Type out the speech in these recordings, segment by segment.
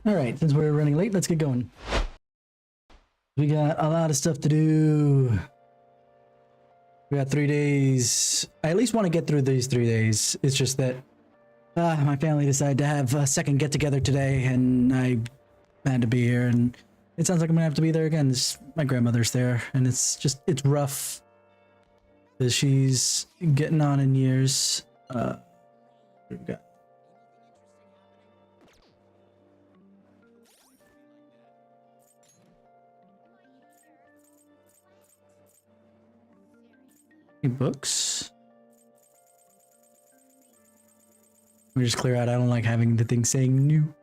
Alright, since we're running late, let's get going. We got a lot of stuff to do. We got 3 days. I at least want to get through these 3 days. It's just that my family decided to have a second get-together today, and I had to be here, and it sounds like I'm gonna have to be there again. My grandmother's there, and it's rough. Because she's getting on in years. What do we got? Any books? We just clear out. I don't like having the thing saying new.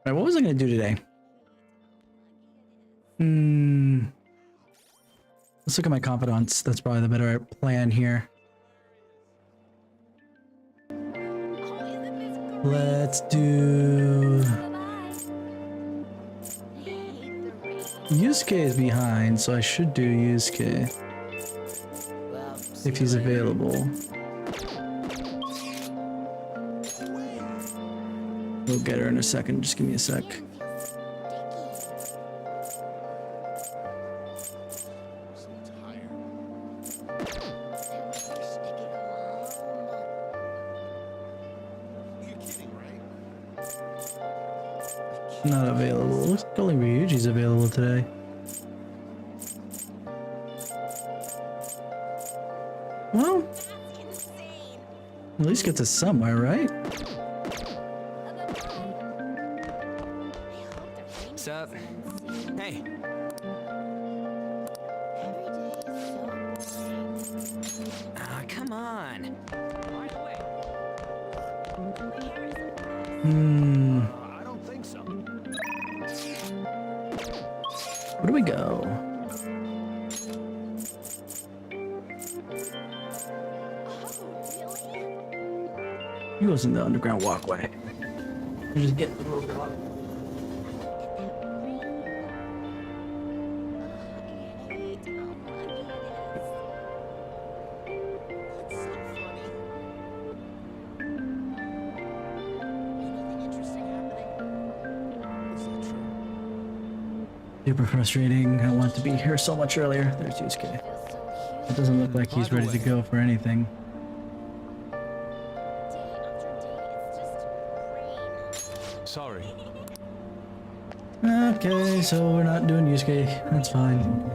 Alright, what was I gonna do today? Let's look at my confidants. That's probably the better plan here. Let's do... Yusuke is behind, so I should do Yusuke. If he's available. We'll get her in a second. Just give me a sec. Not available. Looks like only Ryuji's available today. Well, at least gets us somewhere, right? What's up? Hey. Ah, come on. I don't think so. Where do we go? He goes in the underground walkway. We're just getting a little bit off. Super frustrating. I want to be here so much earlier. There's Yusuke. It doesn't look like he's ready to go for anything. Sorry. Okay, so we're not doing Yusuke. That's fine.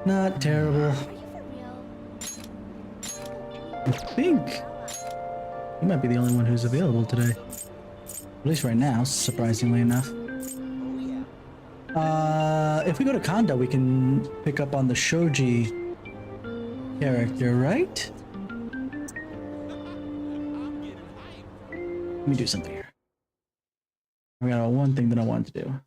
Not terrible. I think he might be the only one who's available today. At least right now, surprisingly enough. If we go to Kanda, we can pick up on the Shoji character, right? Let me do something here. I got one thing that I wanted to do.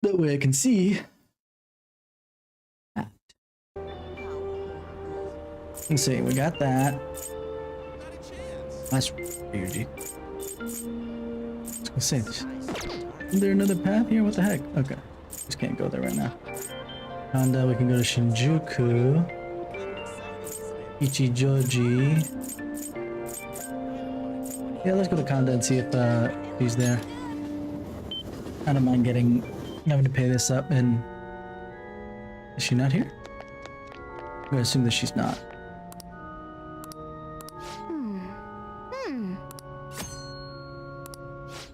That way I can see. Let's see, we got that. That's Ryuji. I was gonna say this. Is there another path here? What the heck? Okay. Just can't go there right now. Kanda, we can go to Shinjuku. Ichijoji. Yeah, let's go to Kanda and see if he's there. I don't mind having to pay this up, and is she not here? I'm gonna assume that she's not.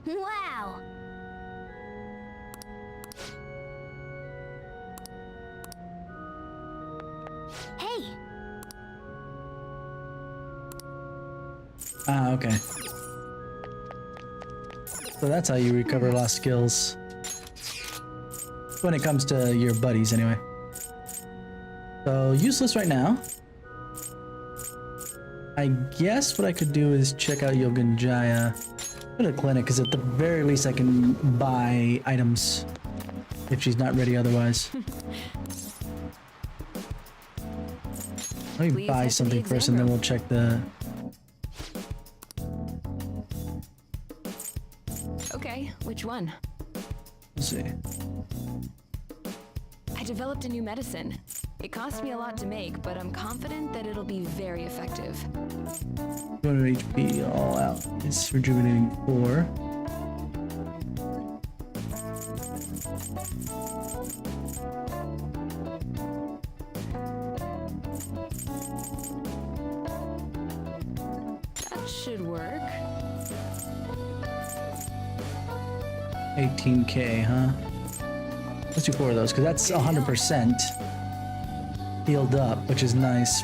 Wow. Hey. Ah, okay. So that's how you recover lost skills. When it comes to your buddies, anyway. So, useless right now. I guess what I could do is check out Yoganjaya. Go to the clinic, because at the very least I can buy items if she's not ready otherwise. Let me buy something first and then we'll check the... one. Let's see. I developed a new medicine. It cost me a lot to make, but I'm confident that it'll be very effective. 200 HP all out. It's rejuvenating 4. That should work. 18k, huh? Let's do 4 of those, because that's 100% healed up, which is nice.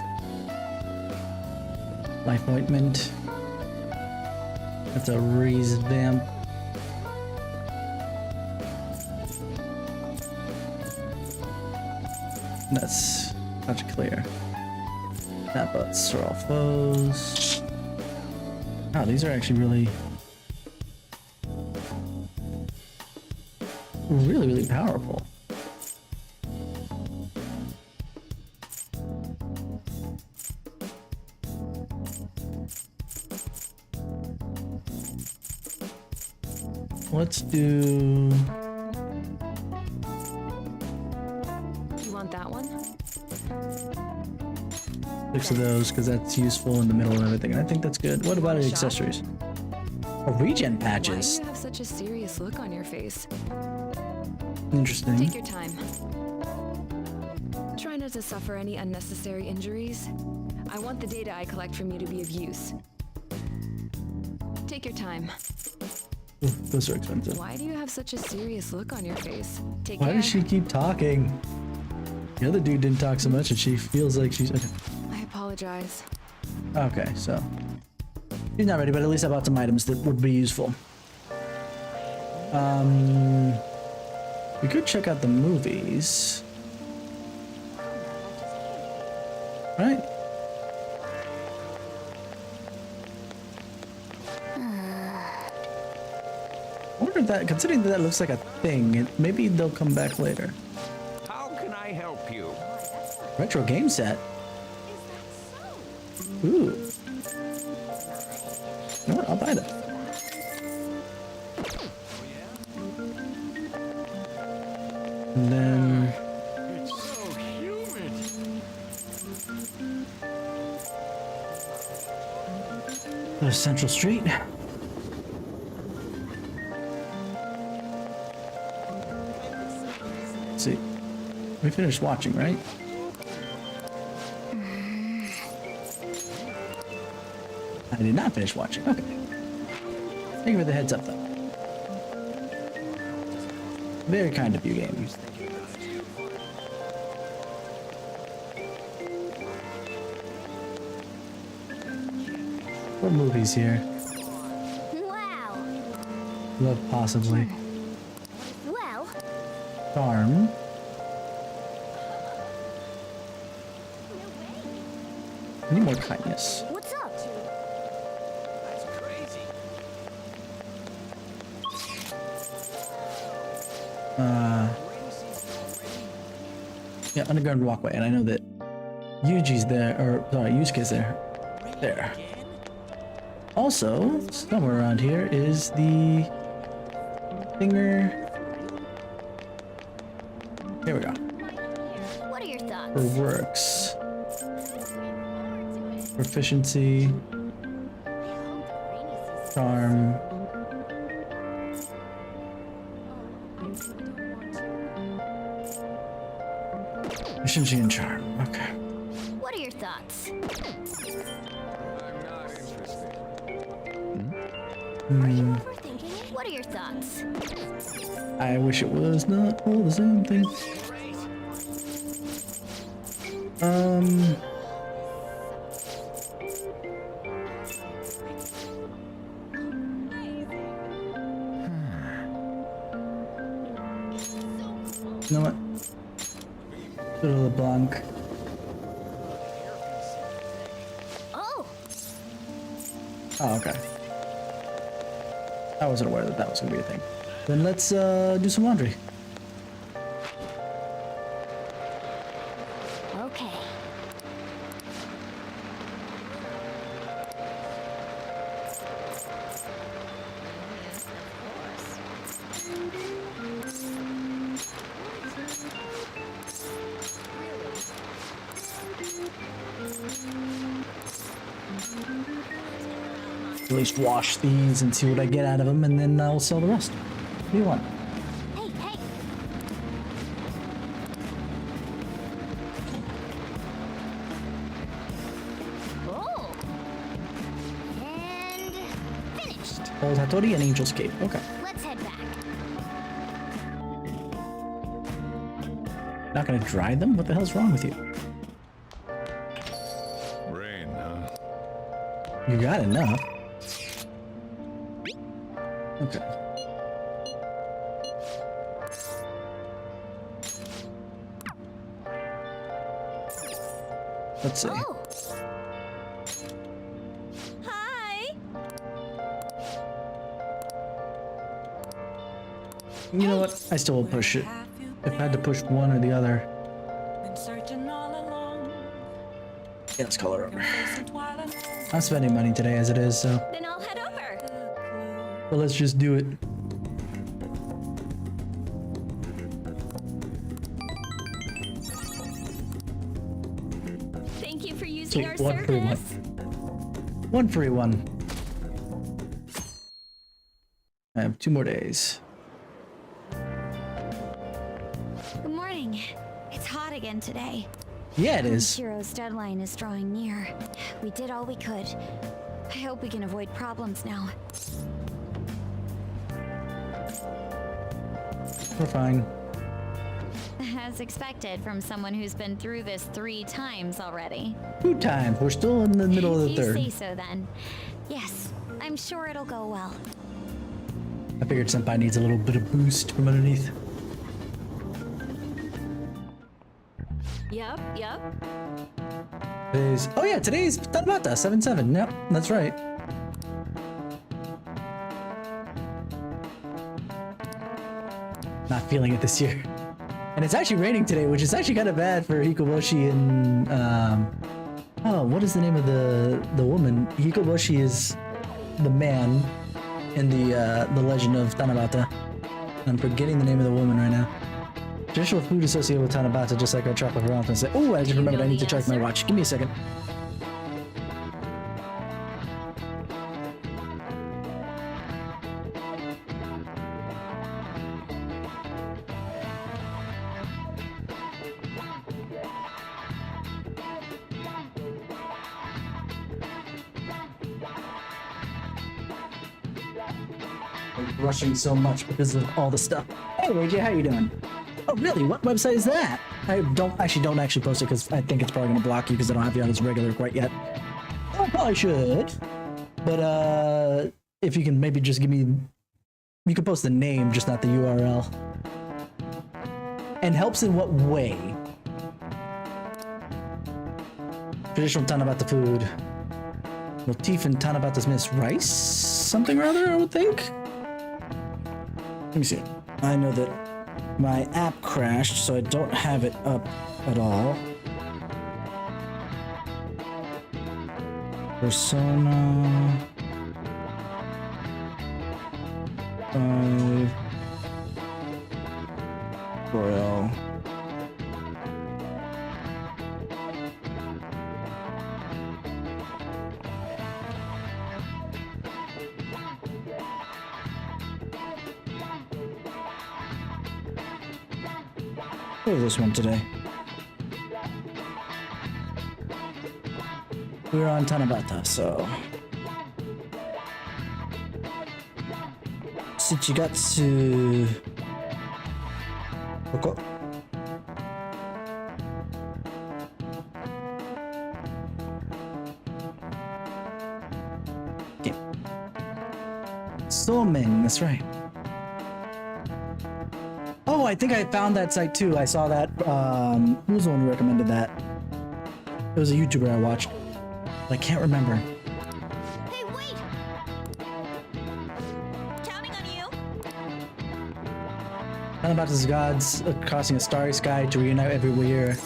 Life ointment. That's a revamp. That's touch clear. That butts are all foes. Wow, these are actually really powerful. Let's do... You want that one? 6 of those, because that's useful in the middle of everything. And I think that's good. What about accessories? Oh, regen Why patches. do you have such a serious look on your face? Interesting. Take your time. Try not to suffer any unnecessary injuries. I want the data I collect from you to be of use. Take your time. Ooh, those are expensive. Why do you have such a serious look on your face? Take Why care. does she keep talking? The other dude didn't talk so much, and she feels like she's... Okay, I apologize. okay, so... She's not ready, but at least I bought some items that would be useful. We could check out the movies. Right? I wonder if that, considering that that looks like a thing, maybe they'll come back later. How can I help you? Retro game set. Ooh. You know what? I'll buy that. And then... It's so humid. There's Central Street. Let's see. We finished watching, right? I did not finish watching. Okay. Thank you for the heads up, though. Very kind of you, game. What movies here? Wow. Love possibly. Well, Charm. I need more kindness. what's up? That's crazy. Yeah, underground walkway, and I know that Yuji's there, or sorry, Yusuke's there. There. Also, somewhere around here is the thinger. Here we go. What are your For thoughts? works. Proficiency. Charm. Proficiency and charm. Okay. What are your thoughts? I'm not interested. Are you overthinking it? What are your thoughts? I wish it was not all the same thing. You know what? Little LeBlanc. Oh, Oh, okay. I wasn't aware that that was gonna be a thing. Then let's do some laundry. okay. at least wash these and see what I get out of them, and then I'll sell the rest. What do you want? Hey, hey. Oh. And finished. Old Hattori and Angel's Cave. Okay. Let's head back. Not gonna dry them? What the hell's wrong with you? Rain, huh? You got enough. Okay. Let's see. Oh. Hi. You know what? I still will push it. If I had to push one or the other. Yeah, let's call her over. I'm spending money today as it is, so. Then I'll head over. Well, let's just do it. Thank you for using our Sweet, one free one. service. One free one. I have 2 more days. Good morning. It's hot again today. Yeah, it is. Shiro's deadline is drawing near. We did all we could. I hope we can avoid problems now. We're fine. As expected from someone who's been through this 3 times already. 2 times. We're still in the middle of the You third. say so then. Yes, I'm sure it'll go well. I figured Senpai needs a little bit of boost from underneath. Yep, yep. Today's, oh yeah, today's Tanbata 7-7. Yep, that's right. Not feeling it this year. And it's actually raining today, which is actually kind of bad for Hikoboshi and oh, what is the name of the woman? Hikoboshi is the man in the Legend of Tanabata. I'm forgetting the name of the woman right now. Traditional food associated with Tanabata, just like our chocolate fountain. Oh, I just remembered I need to check my watch. Give me a second. I'm rushing so much because of all the stuff. Hey, AJ, how you doing? Oh, really? What website is that? I don't actually post it because I think it's probably gonna block you because I don't have you on as regular quite yet. I probably should, but if you can maybe just give me, you can post the name, just not the URL. And helps in what way? Traditional Tanabata food. Motif in Tanabata's Miss Rice? Something or other, I would think? Let me see. I know that my app crashed, so I don't have it up at all. Persona 5 Royal. Look at this one today. We're on Tanabata, so. Shichigatsu. Koko. Okay. Somen, that's right. Oh, I think I found that site too. I saw that. Who was the one who recommended that? It was a YouTuber I watched. But I can't remember. Hey, wait! Counting on you. Tanabata's gods crossing a starry sky to reunite everywhere.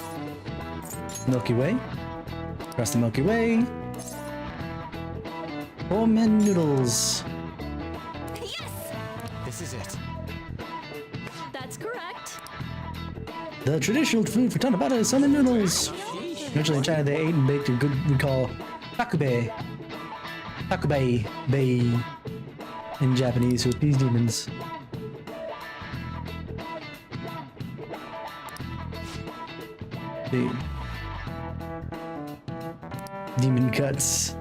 Milky Way. Across the Milky Way. Ramen noodles. Yes! This is it. That's correct. The traditional food for Tanabata is ramen noodles. Originally in China, they ate and baked a good we call takube. Takubai. Bei. In Japanese with these demons. The demon cuts.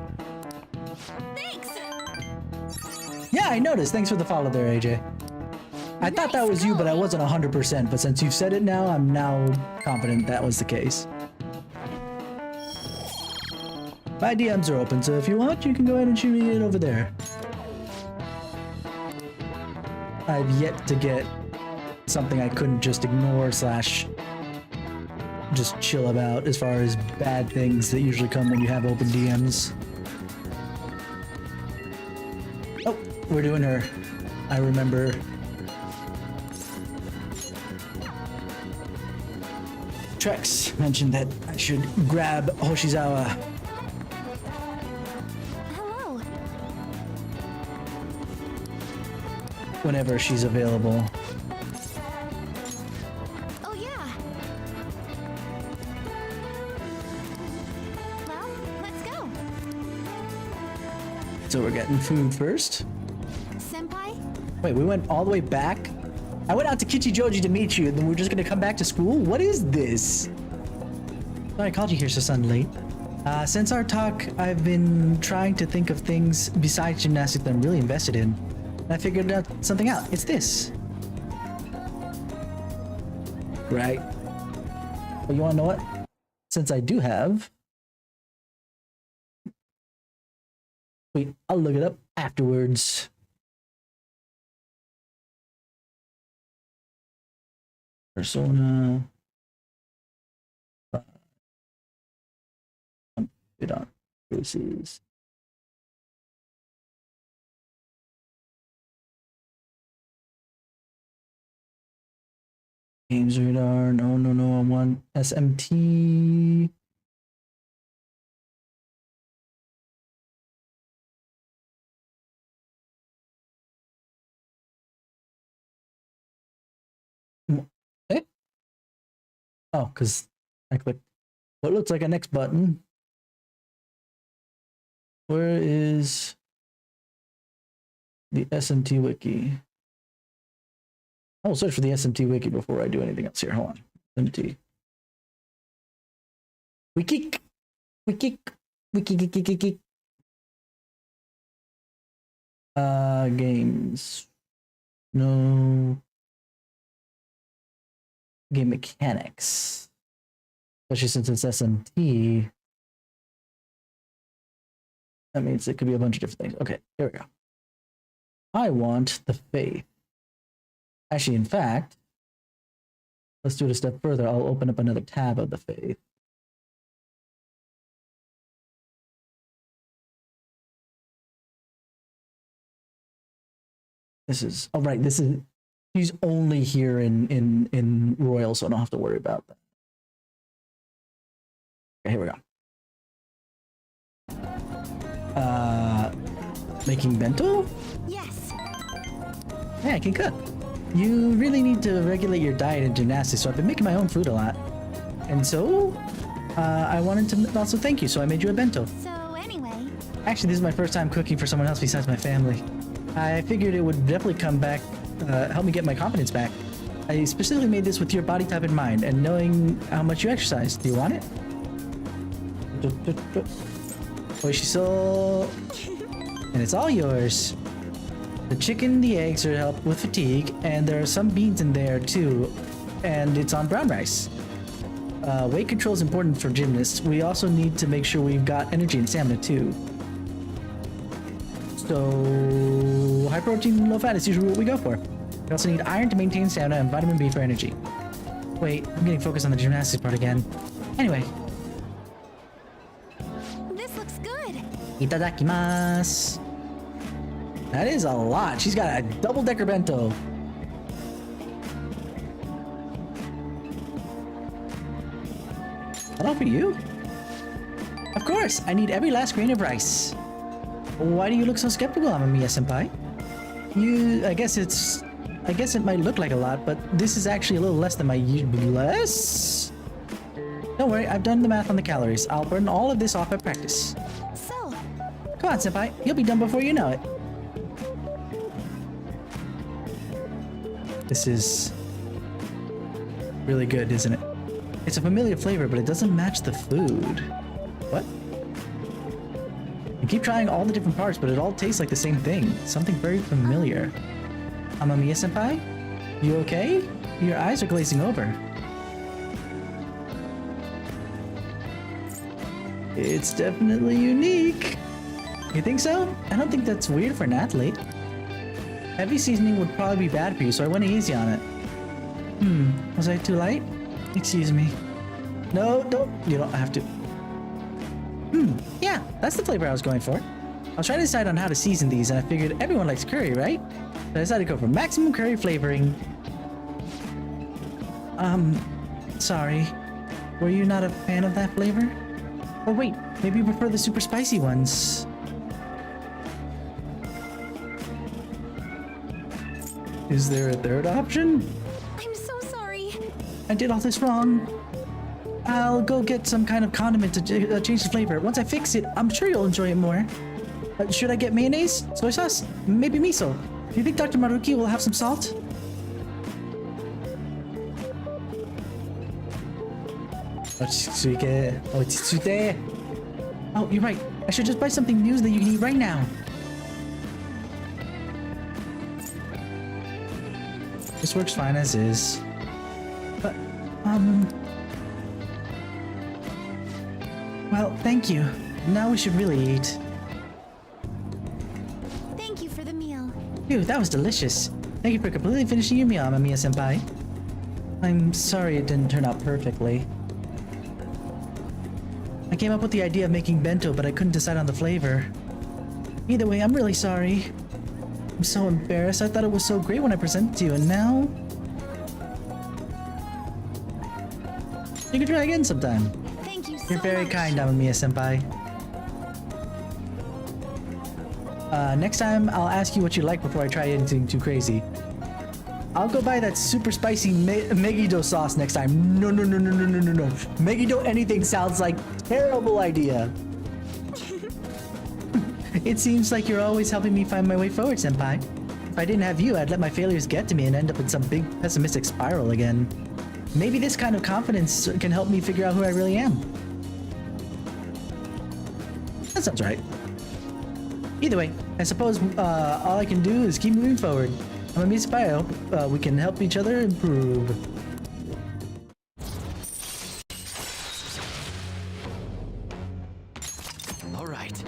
Thanks! Yeah, I noticed. Thanks for the follow there, AJ. I thought that was you, but I wasn't 100%. But since you've said it now, I'm now confident that was the case. My DMs are open, so if you want, you can go ahead and shoot me it over there. I've yet to get something I couldn't just ignore / just chill about as far as bad things that usually come when you have open DMs. Oh, we're doing her. I remember. Trex mentioned that I should grab Hoshizawa. Hello. Whenever she's available. Oh, yeah. Well, let's go. So we're getting food first. Senpai? Wait, we went all the way back? I went out to Kichijoji to meet you, and then we're just gonna come back to school? What is this? Sorry I called you here so suddenly. Since our talk, I've been trying to think of things besides gymnastics that I'm really invested in. And I figured out something out. It's this. Right. But you wanna know what? Since I do have... Wait, I'll look it up afterwards. Persona. It on faces. Games radar. No, no, no. I want SMT. Eh? Oh, because I clicked what looks like a next button. Where is the SMT wiki? I will search for the SMT wiki before I do anything else here. Hold on. SMT. Wiki. Wiki. Wiki. Games. No. Game mechanics. Especially since it's SMT. That means it could be a bunch of different things. Okay, here we go. I want the faith. Actually, in fact, let's do it a step further. I'll open up another tab of the faith. This is, oh right, this is, she's only here in Royal, so I don't have to worry about that. Okay, here we go. Making bento? Yes. Yeah, I can cook. You really need to regulate your diet and gymnastics, so I've been making my own food a lot. And so, I wanted to also thank you, so I made you a bento. So anyway. Actually, this is my first time cooking for someone else besides my family. I figured it would definitely come back, help me get my confidence back. I specifically made this with your body type in mind, and knowing how much you exercise. Do you want it? Oishiso. And it's all yours. The chicken, the eggs are help with fatigue, and there are some beans in there too, and it's on brown rice. Weight control is important for gymnasts. We also need to make sure we've got energy and stamina too. So, high protein, low fat is usually what we go for. We also need iron to maintain stamina and vitamin B for energy. Wait, I'm getting focused on the gymnastics part again. Anyway. This looks good. Itadakimasu. That is a lot. She's got a double-decker bento. That all for you? Of course, I need every last grain of rice. Why do you look so skeptical, Amamiya-senpai? I guess it might look like a lot, but this is actually a little less than my less? Don't worry, I've done the math on the calories. I'll burn all of this off at practice. So, Come on, Senpai. You'll be done before you know it. This is really good, isn't it? It's a familiar flavor, but it doesn't match the food. What? I keep trying all the different parts, but it all tastes like the same thing. Something very familiar. Amamiya Senpai? You okay? Your eyes are glazing over. It's definitely unique. You think so? I don't think that's weird for an athlete. Heavy seasoning would probably be bad for you, so I went easy on it. Was I too light? Excuse me. No, don't. You don't have to. Yeah, that's the flavor I was going for. I was trying to decide on how to season these, and I figured everyone likes curry, right? So I decided to go for maximum curry flavoring. Sorry. Were you not a fan of that flavor? Oh wait, maybe you prefer the super spicy ones. Is there a third option? I'm so sorry. I did all this wrong. I'll go get some kind of condiment to change the flavor. Once I fix it, I'm sure you'll enjoy it more. Should I get mayonnaise? Soy sauce? Maybe miso? Do you think Dr. Maruki will have some salt? Oh, you're right. I should just buy something new that you can eat right now. This works fine as is. But, well, thank you. Now we should really eat. Thank you for the meal. Phew, that was delicious. Thank you for completely finishing your meal, Amamiya Senpai. I'm sorry it didn't turn out perfectly. I came up with the idea of making bento, but I couldn't decide on the flavor. Either way, I'm really sorry. I'm so embarrassed. I thought it was so great when I presented it to you, and now... You can try again sometime. Thank you so You're very much. kind, Amamiya Senpai. Next time, I'll ask you what you like before I try anything too crazy. I'll go buy that super spicy Megiddo sauce next time. No. Megiddo anything sounds like terrible idea. It seems like you're always helping me find my way forward, Senpai. If I didn't have you, I'd let my failures get to me and end up in some big pessimistic spiral again. Maybe this kind of confidence can help me figure out who I really am. That sounds right. Either way, I suppose all I can do is keep moving forward. I'm a Senpai. I hope we can help each other improve. All right.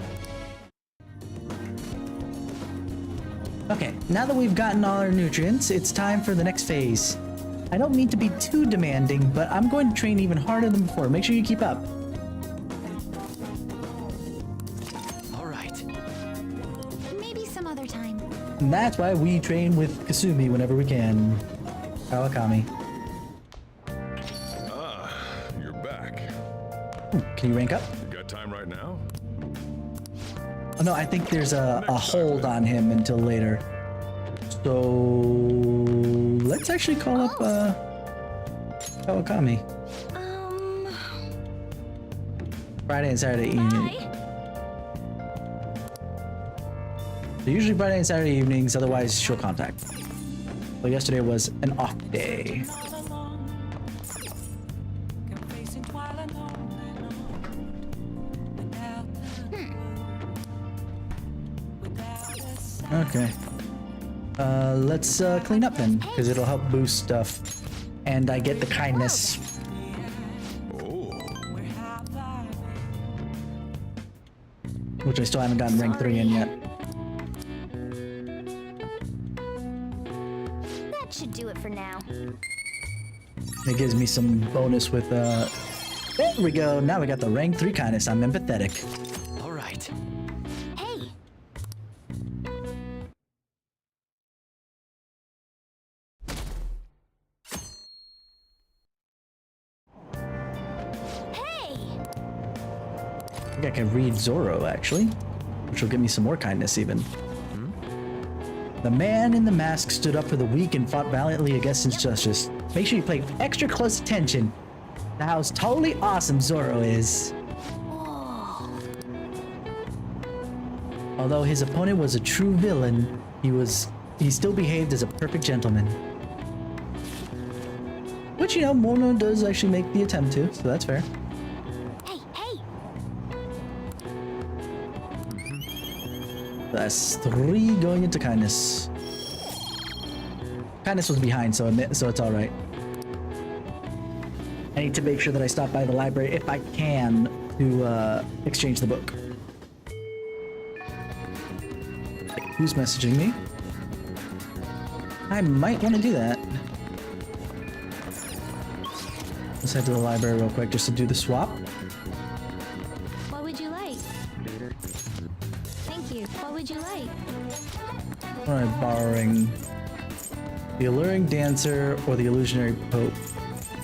Okay, now that we've gotten all our nutrients, it's time for the next phase. I don't mean to be too demanding, but I'm going to train even harder than before. Make sure you keep up. All right. Maybe some other time. And that's why we train with Kasumi whenever we can. Kawakami. Ah, you're back. Can you rank up? You got time right now? Oh no, I think there's a hold on him until later. So let's actually call up Kawakami. Friday and Saturday evening. Bye. So usually Friday and Saturday evenings, otherwise she'll contact. So yesterday was an off day. Okay. Let's clean up then, because it'll help boost stuff. And I get the kindness. Oh. Which I still haven't gotten rank 3 in yet. That should do it for now. It gives me some bonus with there we go. Now we got the rank 3 kindness. I'm empathetic. All right. Hey. Hey. I think I can read Zoro actually, which will give me some more kindness even. The man in the mask stood up for the weak and fought valiantly against injustice. Make sure you pay extra close attention to how totally awesome Zoro is. Whoa. Although his opponent was a true villain, he still behaved as a perfect gentleman. Which, you know, Mono does actually make the attempt to, so that's fair. Hey, hey! That's 3 going into kindness. Kindness was behind, so it's alright. I need to make sure that I stop by the library if I can to exchange the book. Who's messaging me? I might want to do that. Let's head to the library real quick just to do the swap. What would you like? Thank you. What would you like? What am I borrowing? The Alluring Dancer or the Illusionary Pope?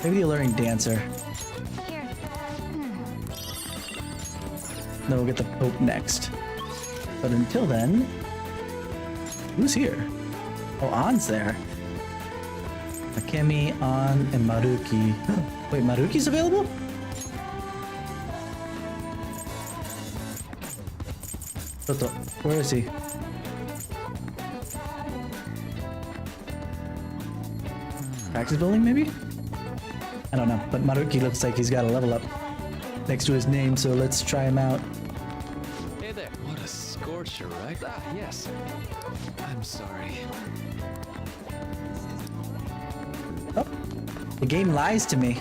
Maybe the Alluring Dancer. Here. Then we'll get the Pope next. But until then, who's here? Oh, An's there. Akemi, An, and Maruki. Wait, Maruki's available? Toto, where is he? Practice building, maybe? I don't know, but Maruki looks like he's got a level up next to his name, so let's try him out. Hey there. What a scorcher, right? Ah, yes. I'm sorry. Oh, the game lies to me.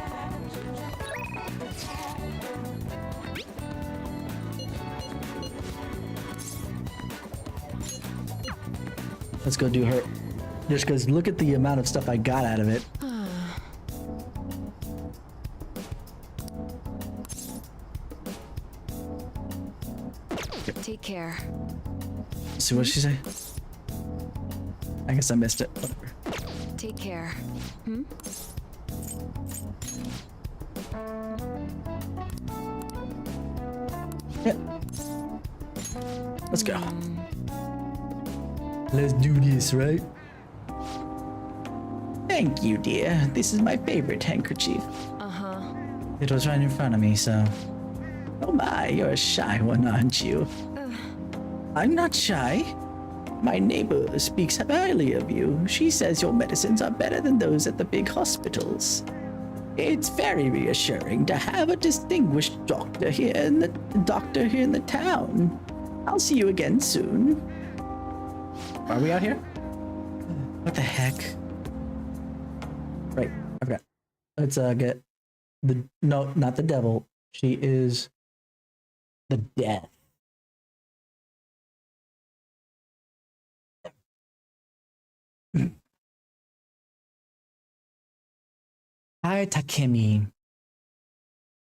Let's go do her. Just because look at the amount of stuff I got out of it. Take care. See what she say? I guess I missed it. Whatever. Take care. Yeah. Let's go. Let's do this, right? Thank you, dear. This is my favorite handkerchief. Uh-huh. It was right in front of me, so... Oh my, you're a shy one, aren't you? I'm not shy. My neighbor speaks highly of you. She says your medicines are better than those at the big hospitals. It's very reassuring to have a distinguished doctor here in the town. I'll see you again soon. Are we out here? What the heck? Right, I forgot. Let's get the no, not the devil. She is the death. Hi, Takemi.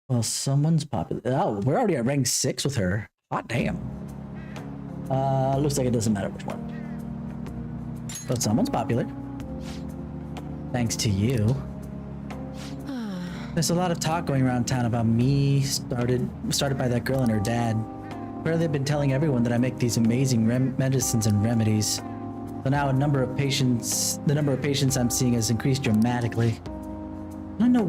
Well, someone's popular. Oh, we're already at rank 6 with her. Hot damn. Looks like it doesn't matter which one. But someone's popular. Thanks to you. There's a lot of talk going around town about me started by that girl and her dad. Where they've been telling everyone that I make these amazing medicines and remedies. So now the number of patients I'm seeing has increased dramatically. I don't know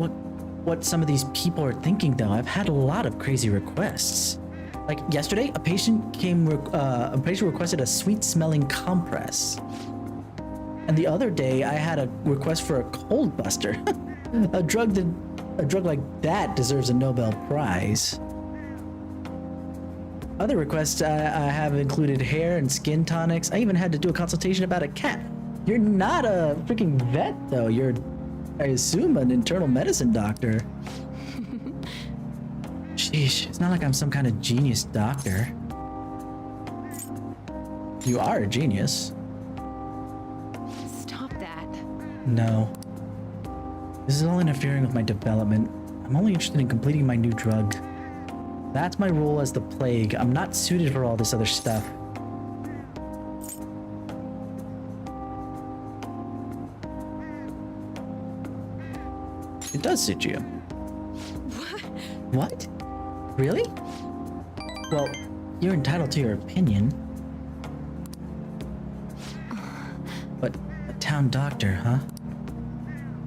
what some of these people are thinking though. I've had a lot of crazy requests. Like yesterday, a patient requested a sweet-smelling compress. And the other day, I had a request for a cold buster. a drug like that deserves a Nobel Prize. Other requests I have included hair and skin tonics. I even had to do a consultation about a cat. You're not a freaking vet though. You're, I assume, an internal medicine doctor. Sheesh, it's not like I'm some kind of genius doctor. You are a genius. Stop that. No. This is all interfering with my development. I'm only interested in completing my new drug. That's my role as the plague. I'm not suited for all this other stuff. It does suit you. What? Really? Well, you're entitled to your opinion. But a town doctor, huh?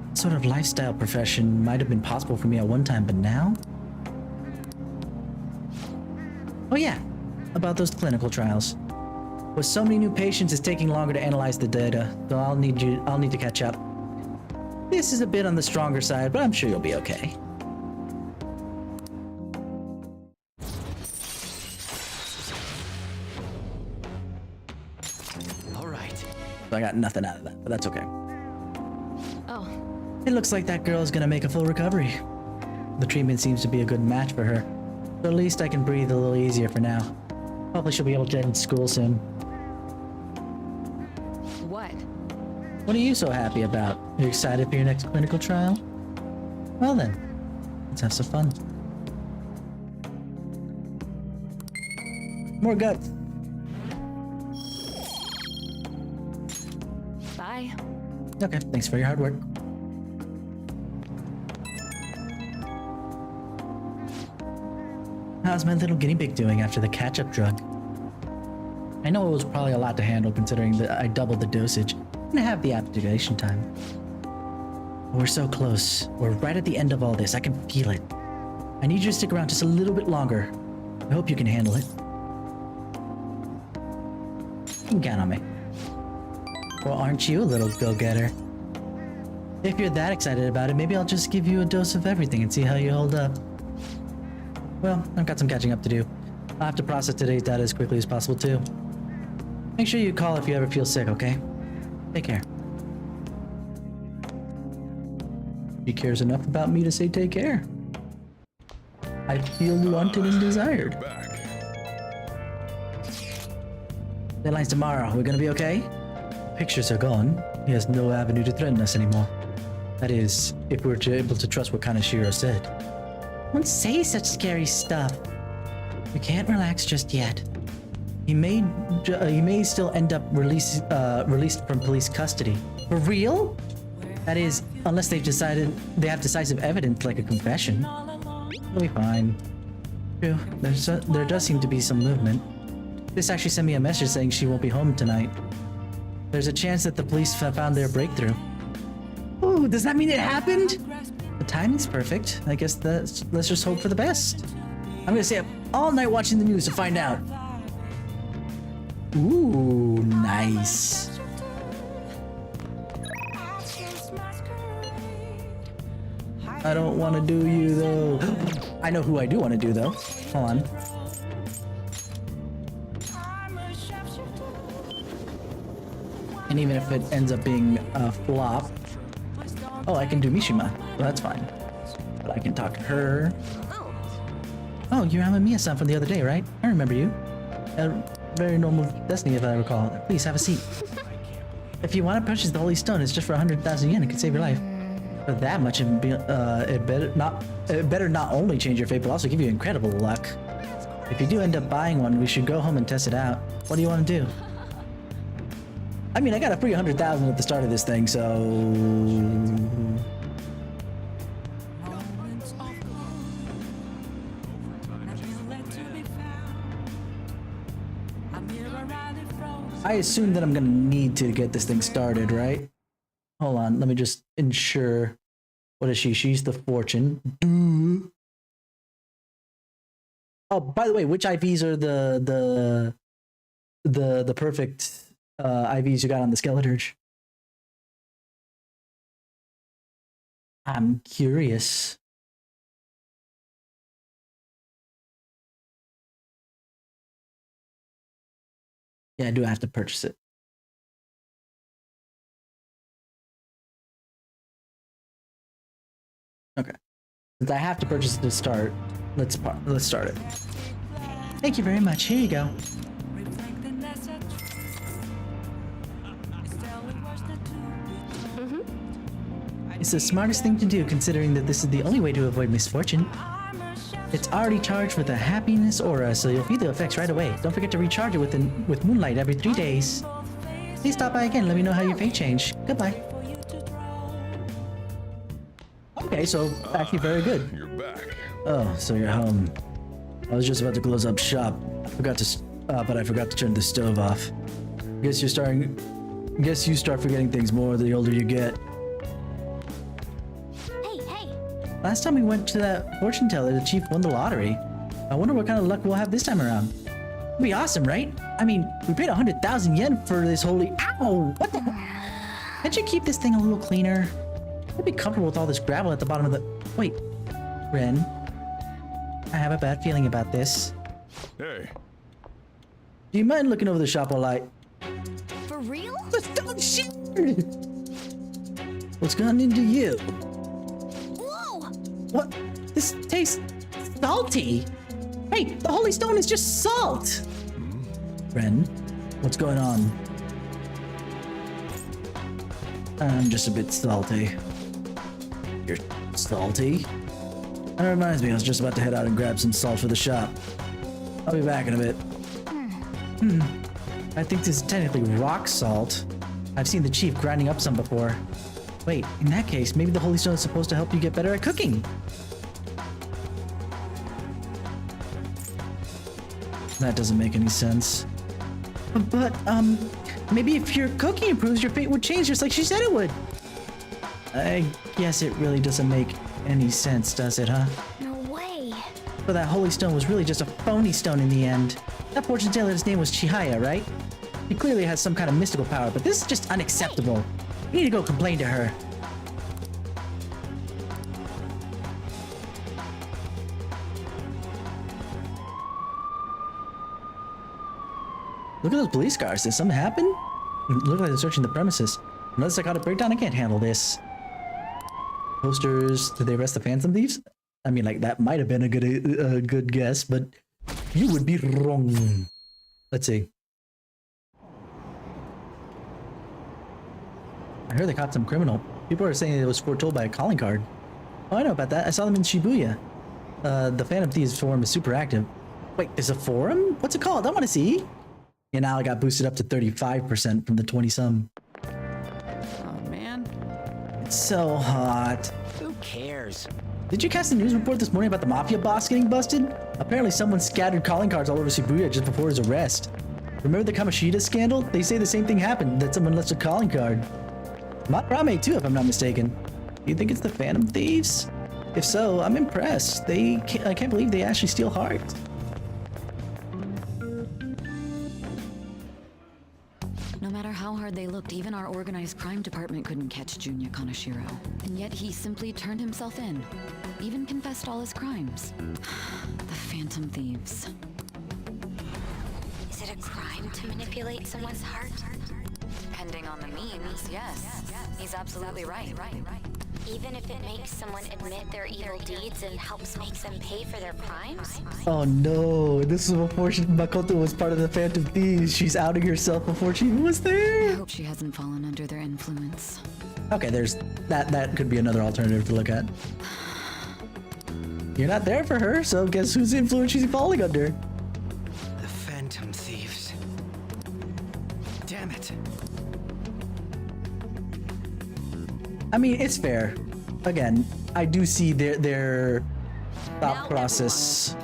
What sort of lifestyle profession might have been possible for me at one time, but now? Oh yeah, about those clinical trials. With so many new patients, it's taking longer to analyze the data, so I'll need to catch up. This is a bit on the stronger side, but I'm sure you'll be okay. All right. So I got nothing out of that, but that's okay. Oh, It looks like that girl is gonna make a full recovery. The treatment seems to be a good match for her. So at least I can breathe a little easier for now. Hopefully she'll be able to end school soon. what? What are you so happy about? You excited for your next clinical trial? Well then, let's have some fun. More guts. Bye. Okay, thanks for your hard work. How's my little guinea pig doing after the catch-up drug? I know it was probably a lot to handle considering that I doubled the dosage and I have the activation time. But we're so close. We're right at the end of all this. I can feel it. I need you to stick around just a little bit longer. I hope you can handle it. You can count on me. Well, aren't you a little go-getter? If you're that excited about it, maybe I'll just give you a dose of everything and see how you hold up. Well, I've got some catching up to do. I'll have to process today's data as quickly as possible too. Make sure you call if you ever feel sick, okay? Take care. She cares enough about me to say take care. I feel wanted and desired. Back. Deadline's tomorrow. We're gonna be okay? Pictures are gone. He has no avenue to threaten us anymore. That is, if we're able to trust what Kaneshiro said. Don't say such scary stuff. We can't relax just yet. He may still end up released from police custody. For real? That is, unless they have decisive evidence like a confession. It'll be fine. True, there does seem to be some movement. This actually sent me a message saying she won't be home tonight. There's a chance that the police have found their breakthrough. Ooh, does that mean it happened? The timing's perfect. I guess let's just hope for the best. I'm gonna stay up all night watching the news to find out. Ooh, nice. I don't want to do you though. I know who I do want to do though. Hold on. And even if it ends up being a flop, oh, I can do Mishima. Well, that's fine. But I can talk to her. Oh, you're Amamiya-san from the other day, right? I remember you. A very normal destiny, if I recall. Please have a seat. If you want to purchase the Holy Stone, it's just for 100,000 yen. It could save your life. For that much, it better not only change your fate, but also give you incredible luck. If you do end up buying one, we should go home and test it out. What do you want to do? I mean, I got a free 100,000 at the start of this thing, so... I assume that I'm gonna need to get this thing started, right? Hold on, let me just ensure. What is she? She's the fortune. Oh, by the way, which IVs are the perfect IVs you got on the Skeleturge? I'm curious. Yeah, I do have to purchase it. Okay. Since I have to purchase it to start, let's start it. Thank you very much. Here you go. It's the smartest thing to do considering that this is the only way to avoid misfortune. It's already charged with a happiness aura, so you'll feel the effects right away. Don't forget to recharge it with moonlight every 3 days. Please stop by again, let me know how your fate changed. Goodbye. Okay, so actually very good. You're back. Oh, so you're home. I was just about to close up shop. But I forgot to turn the stove off. Guess you start forgetting things more the older you get. Last time we went to that fortune teller, the chief won the lottery. I wonder what kind of luck we'll have this time around. It'll be awesome, right? I mean, we paid 100,000 yen for this holy. Ow! What the? Can't you keep this thing a little cleaner? I'd be comfortable with all this gravel at the bottom of the. Wait, Ren. I have a bad feeling about this. Hey, Do you mind looking over the shop while I? For real? Let's go shit! What's gone into you? Whoa! What? This tastes salty. Hey, the holy stone is just salt. Ren, what's going on? I'm just a bit salty. You're salty? That reminds me, I was just about to head out and grab some salt for the shop. I'll be back in a bit. I think this is technically rock salt. I've seen the chief grinding up some before. Wait, in that case, maybe the holy stone is supposed to help you get better at cooking. That doesn't make any sense. But, maybe if your cooking improves, your fate would change just like she said it would. I guess it really doesn't make any sense, does it, huh? No way. So that holy stone was really just a phony stone in the end. That fortune teller's name was Chihaya, right? He clearly has some kind of mystical power, but this is just unacceptable. We need to go complain to her. Look at those police cars. Did something happen? Look like they're searching the premises. Another psychotic breakdown? I can't handle this. Posters. Did they arrest the Phantom Thieves? I mean, like, that might have been a good guess, but you would be wrong. Let's see. I heard they caught some criminal. People are saying it was foretold by a calling card. Oh, I know about that. I saw them in Shibuya. The Phantom Thieves forum is super active. Wait, there's a forum? What's it called? I want to see. Yeah, now I got boosted up to 35% from the 20-some. Oh, man. It's so hot. Who cares? Did you catch the news report this morning about the mafia boss getting busted? Apparently someone scattered calling cards all over Shibuya just before his arrest. Remember the Kamoshida scandal? They say the same thing happened, that someone left a calling card. Madarame too, if I'm not mistaken. Do you think it's the Phantom Thieves? If so, I'm impressed. I can't believe they actually steal hearts. No matter how hard they looked, even our organized crime department couldn't catch Junya Kaneshiro. And yet he simply turned himself in. Even confessed all his crimes. The Phantom Thieves. Is it a crime to manipulate someone's heart? Depending on the means, yes. He's absolutely right. Even if it makes someone admit their evil deeds and helps make them pay for their crimes? Oh no, this is before Makoto was part of the Phantom Thieves. She's outing herself before she was I there. hope she hasn't fallen under their influence. Okay, there's that could be another alternative to look at. You're not there for her, so guess whose influence she's falling under? The Phantom Thieves. Damn it. I mean, it's fair. Again, I do see their thought process.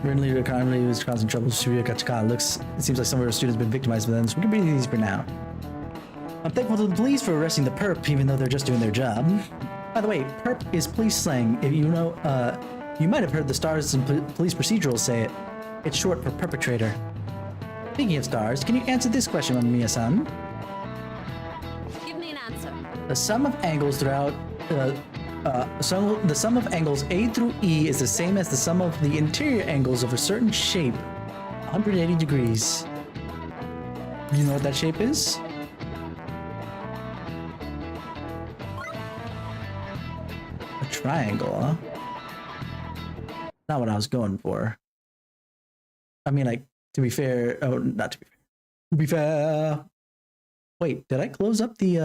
Ren leader currently was causing trouble with Shibuya Kachika. It seems like some of our students have been victimized by them, so we can breathe easy for now. I'm thankful to the police for arresting the perp, even though they're just doing their job. By the way, perp is police slang. If you know, you might have heard the stars and police procedurals say it. It's short for perpetrator. Speaking of stars, can you answer this question, Mamiya-san? Give me an answer. The sum of angles throughout the sum of angles A through E is the same as the sum of the interior angles of a certain shape, 180 degrees. You know what that shape is? A triangle, huh? Not what I was going for. I mean, like, to be fair, oh, not to be fair. To be fair. Wait, did I close up the,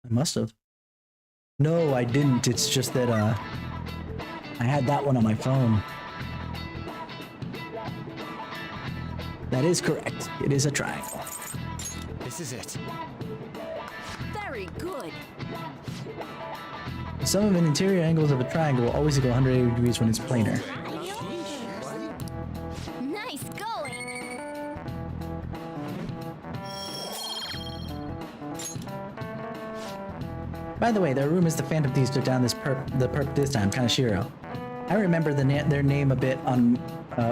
I must have. No, I didn't. It's just that, I had that one on my phone. That is correct. It is a triangle. This is it. Very good. The sum of an interior angles of a triangle will always equal 180 degrees when it's planar. Nice going! By the way, there are rumors the Phantom Thieves took down the perp this time, Kaneshiro. I remember their name a bit on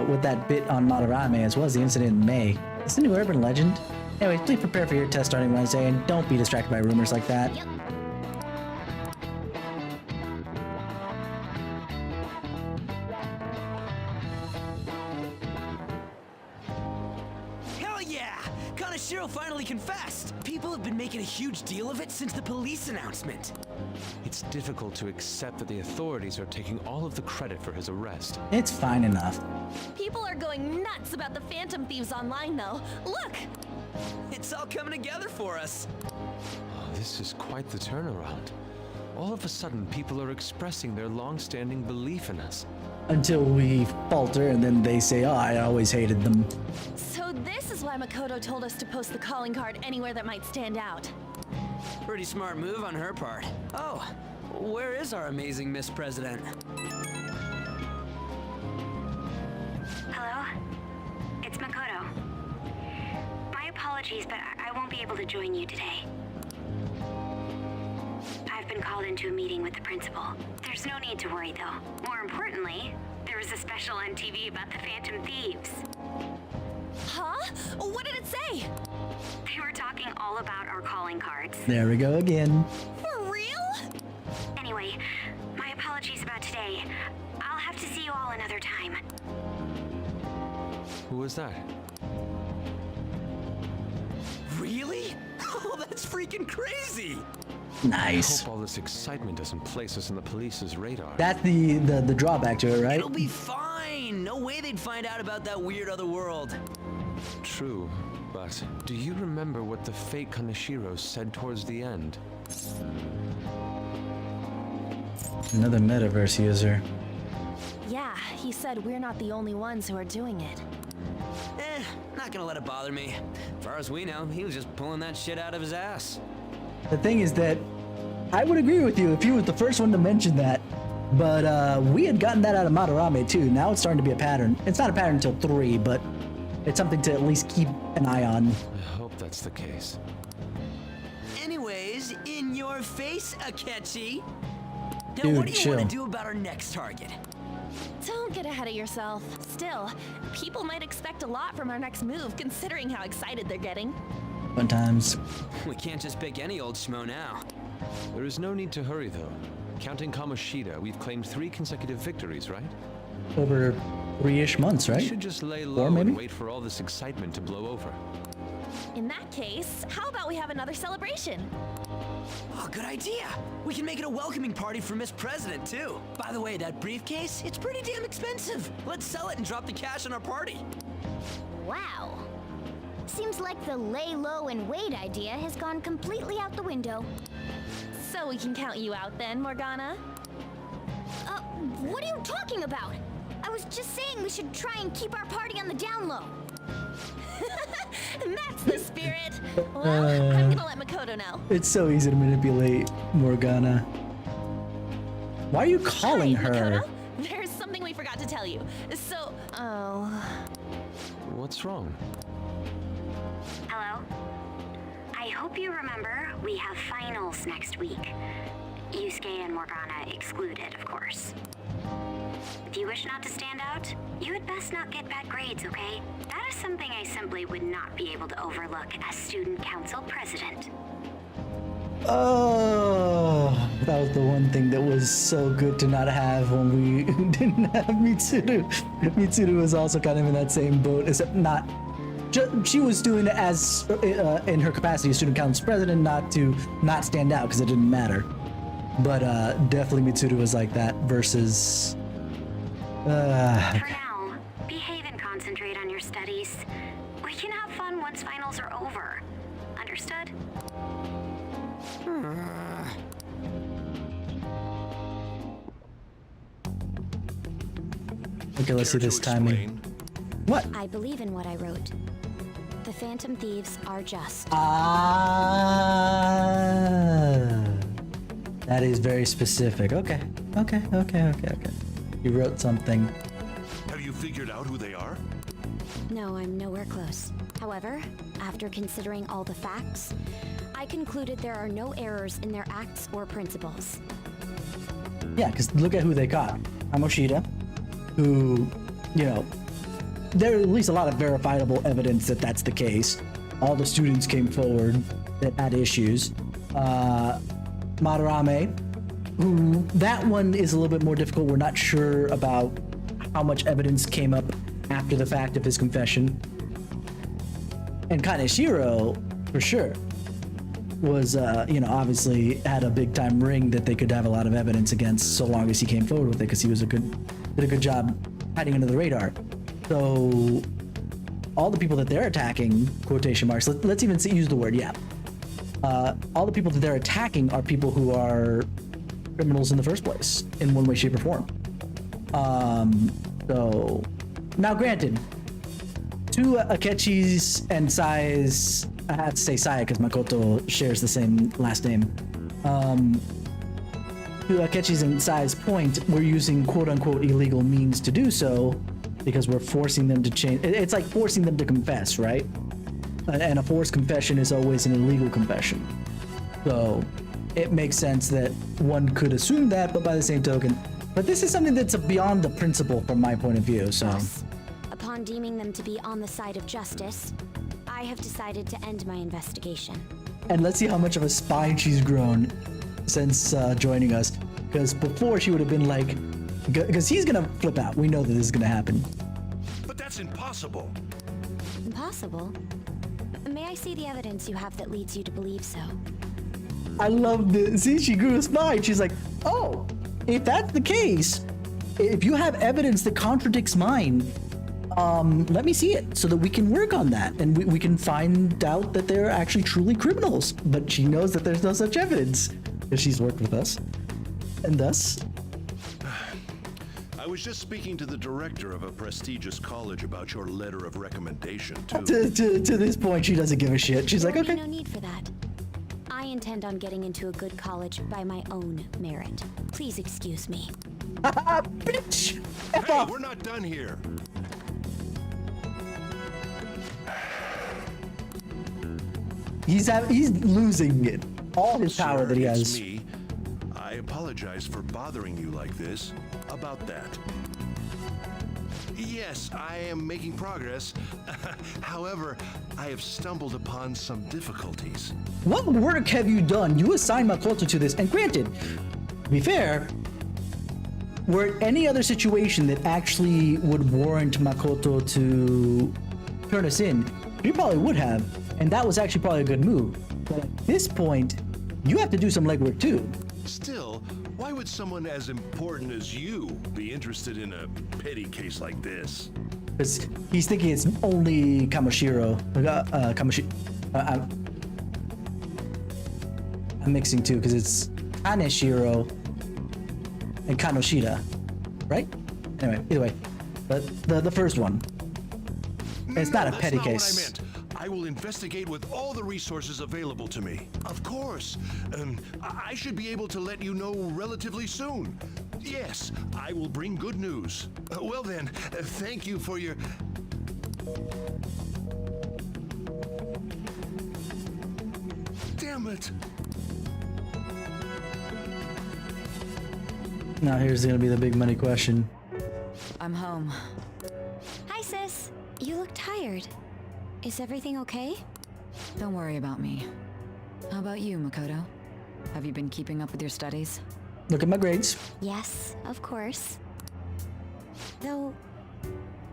with that bit on Madarame, as well as the incident in May. It's a new urban legend. Anyways, please prepare for your test starting Wednesday, and don't be distracted by rumors like that. Yep. Hell yeah! Kanashiro finally confessed! People have been making a huge deal of it since the police announcement. It's difficult to accept that the authorities are taking all of the credit for his arrest. It's fine enough. People are going nuts about the Phantom Thieves online, though. Look! It's all coming together for us. Oh, this is quite the turnaround. All of a sudden, people are expressing their long-standing belief in us. Until we falter, and then they say, "Oh, I always hated them." So this is why Makoto told us to post the calling card anywhere that might stand out. Pretty smart move on her part. Oh, where is our amazing Miss President? Hello? It's Makoto. My apologies, but I won't be able to join you today. I've been called into a meeting with the principal. There's no need to worry, though. More importantly, there was a special on TV about the Phantom Thieves. Huh? What did it say? They were talking all about our calling cards. There we go again. For real? Anyway, my apologies about today. I'll have to see you all another time. Who was that? Really? Oh, that's freaking crazy! I Nice. hope all this excitement doesn't place us on the police's radar. That's the drawback to it, right? It'll be fine! No way they'd find out about that weird other world. True, but do you remember what the fake Kanashiro said towards the end? Another metaverse user. Yeah, he said we're not the only ones who are doing it. Not gonna let it bother me. As far as we know, he was just pulling that shit out of his ass. The thing is that I would agree with you if he was the first one to mention that, but we had gotten that out of Madarame too. Now it's starting to be a pattern. It's not a pattern until 3, but it's something to at least keep an eye on. I hope that's the case. Anyways, in your face, Akechi. Now, Dude, what do you chill. want to do about our next target? Don't get ahead of yourself. Still, people might expect a lot from our next move, considering how excited they're getting. Fun times. We can't just pick any old schmo now. There is no need to hurry, though. Counting Kamoshida, we've claimed 3 consecutive victories, right? Over 3-ish months, We right? should just lay 4 low maybe? and wait for all this excitement to blow over. In that case, how about we have another celebration? Oh, good idea. We can make it a welcoming party for Miss President, too. By the way, that briefcase, it's pretty damn expensive. Let's sell it and drop the cash on our party. Wow. Seems like the lay low and wait idea has gone completely out the window. So we can count you out then, Morgana? What are you talking about? I was just saying we should try and keep our party on the down low. That's the spirit. Well, I'm gonna let Makoto know. It's so easy to manipulate Morgana. Why are you calling Hi, her? Makoto? There's something we forgot to tell you. So, What's wrong? Hello? I hope you remember we have finals next week. Yusuke and Morgana excluded, of course. If you wish not to stand out, you had best not get bad grades, okay? That is something I simply would not be able to overlook as student council president. Oh, that was the one thing that was so good to not have when we didn't have Mitsuru. Mitsuru was also kind of in that same boat, except not. She was doing it as in her capacity as student council president, not to not stand out because it didn't matter. But definitely Mitsuru was like that versus. For now, behave and concentrate on your studies. We can have fun once finals are over. Understood? Okay, let's see Care to this timing. explain? What? I believe in what I wrote. The Phantom Thieves are just. That is very specific. Okay. You wrote something. Have you figured out who they are? No, I'm nowhere close. However, after considering all the facts, I concluded there are no errors in their acts or principles. Yeah, because look at who they caught. Kamoshida, who, you know, there are at least a lot of verifiable evidence that that's the case. All the students came forward that had issues. Madarame, who, that one is a little bit more difficult. We're not sure about how much evidence came up after the fact of his confession. And Kaneshiro, for sure, was, you know, obviously had a big time ring that they could have a lot of evidence against so long as he came forward with it, because he was did a good job hiding under the radar. So all the people that they're attacking, quotation marks, let's even use the word, yeah. All the people that they're attacking are people who are criminals in the first place, in one way, shape, or form. So, now granted, two Akechis and Sai's, I have to say Sai because Makoto shares the same last name. To Akechi's and Sai's point, we're using quote-unquote illegal means to do so because we're forcing them to change. It's like forcing them to confess, right? And a forced confession is always an illegal confession. So it makes sense that one could assume that, but by the same token, but this is something that's beyond the principle from my point of view, so. Upon deeming them to be on the side of justice, I have decided to end my investigation. And let's see how much of a spine she's grown since joining us. Because before she would have been like, because he's gonna flip out. We know that this is gonna happen. But that's impossible. Impossible? May I see the evidence you have that leads you to believe so? I love this. See, she grew a spine. She's like, oh, if that's the case, if you have evidence that contradicts mine, let me see it so that we can work on that and we can find out that they're actually truly criminals. But she knows that there's no such evidence because she's worked with us. And thus, I was just speaking to the director of a prestigious college about your letter of recommendation, too. to this point, she doesn't give a shit. She's like, There will okay. be no need for that. I intend on getting into a good college by my own merit. Please excuse me. Bitch! F Hey, off. we're not done here. He's losing it. All his power Sir, that he it's has. me. I apologize for bothering you like this about that. Yes, I am making progress. However, I have stumbled upon some difficulties. What work have you done? You assigned Makoto to this, and granted, to be fair, were it any other situation that actually would warrant Makoto to turn us in, he probably would have, and that was actually probably a good move. But at this point, you have to do some legwork too. Still, why would someone as important as you be interested in a petty case like this? Because he's thinking it's only Kamoshiro. I'm mixing two because it's Kaneshiro and Kanoshida, right? Anyway, either way, but the first one. It's not a petty that's not case. What I meant. I will investigate with all the resources available to me. Of course. I should be able to let you know relatively soon. Yes, I will bring good news. Well then, thank you for your... Damn it. Now here's gonna be the big money question. I'm home. Hi, sis. You look tired. Is everything okay? Don't worry about me. How about you, Makoto? Have you been keeping up with your studies? Look at my grades. Yes, of course. Though,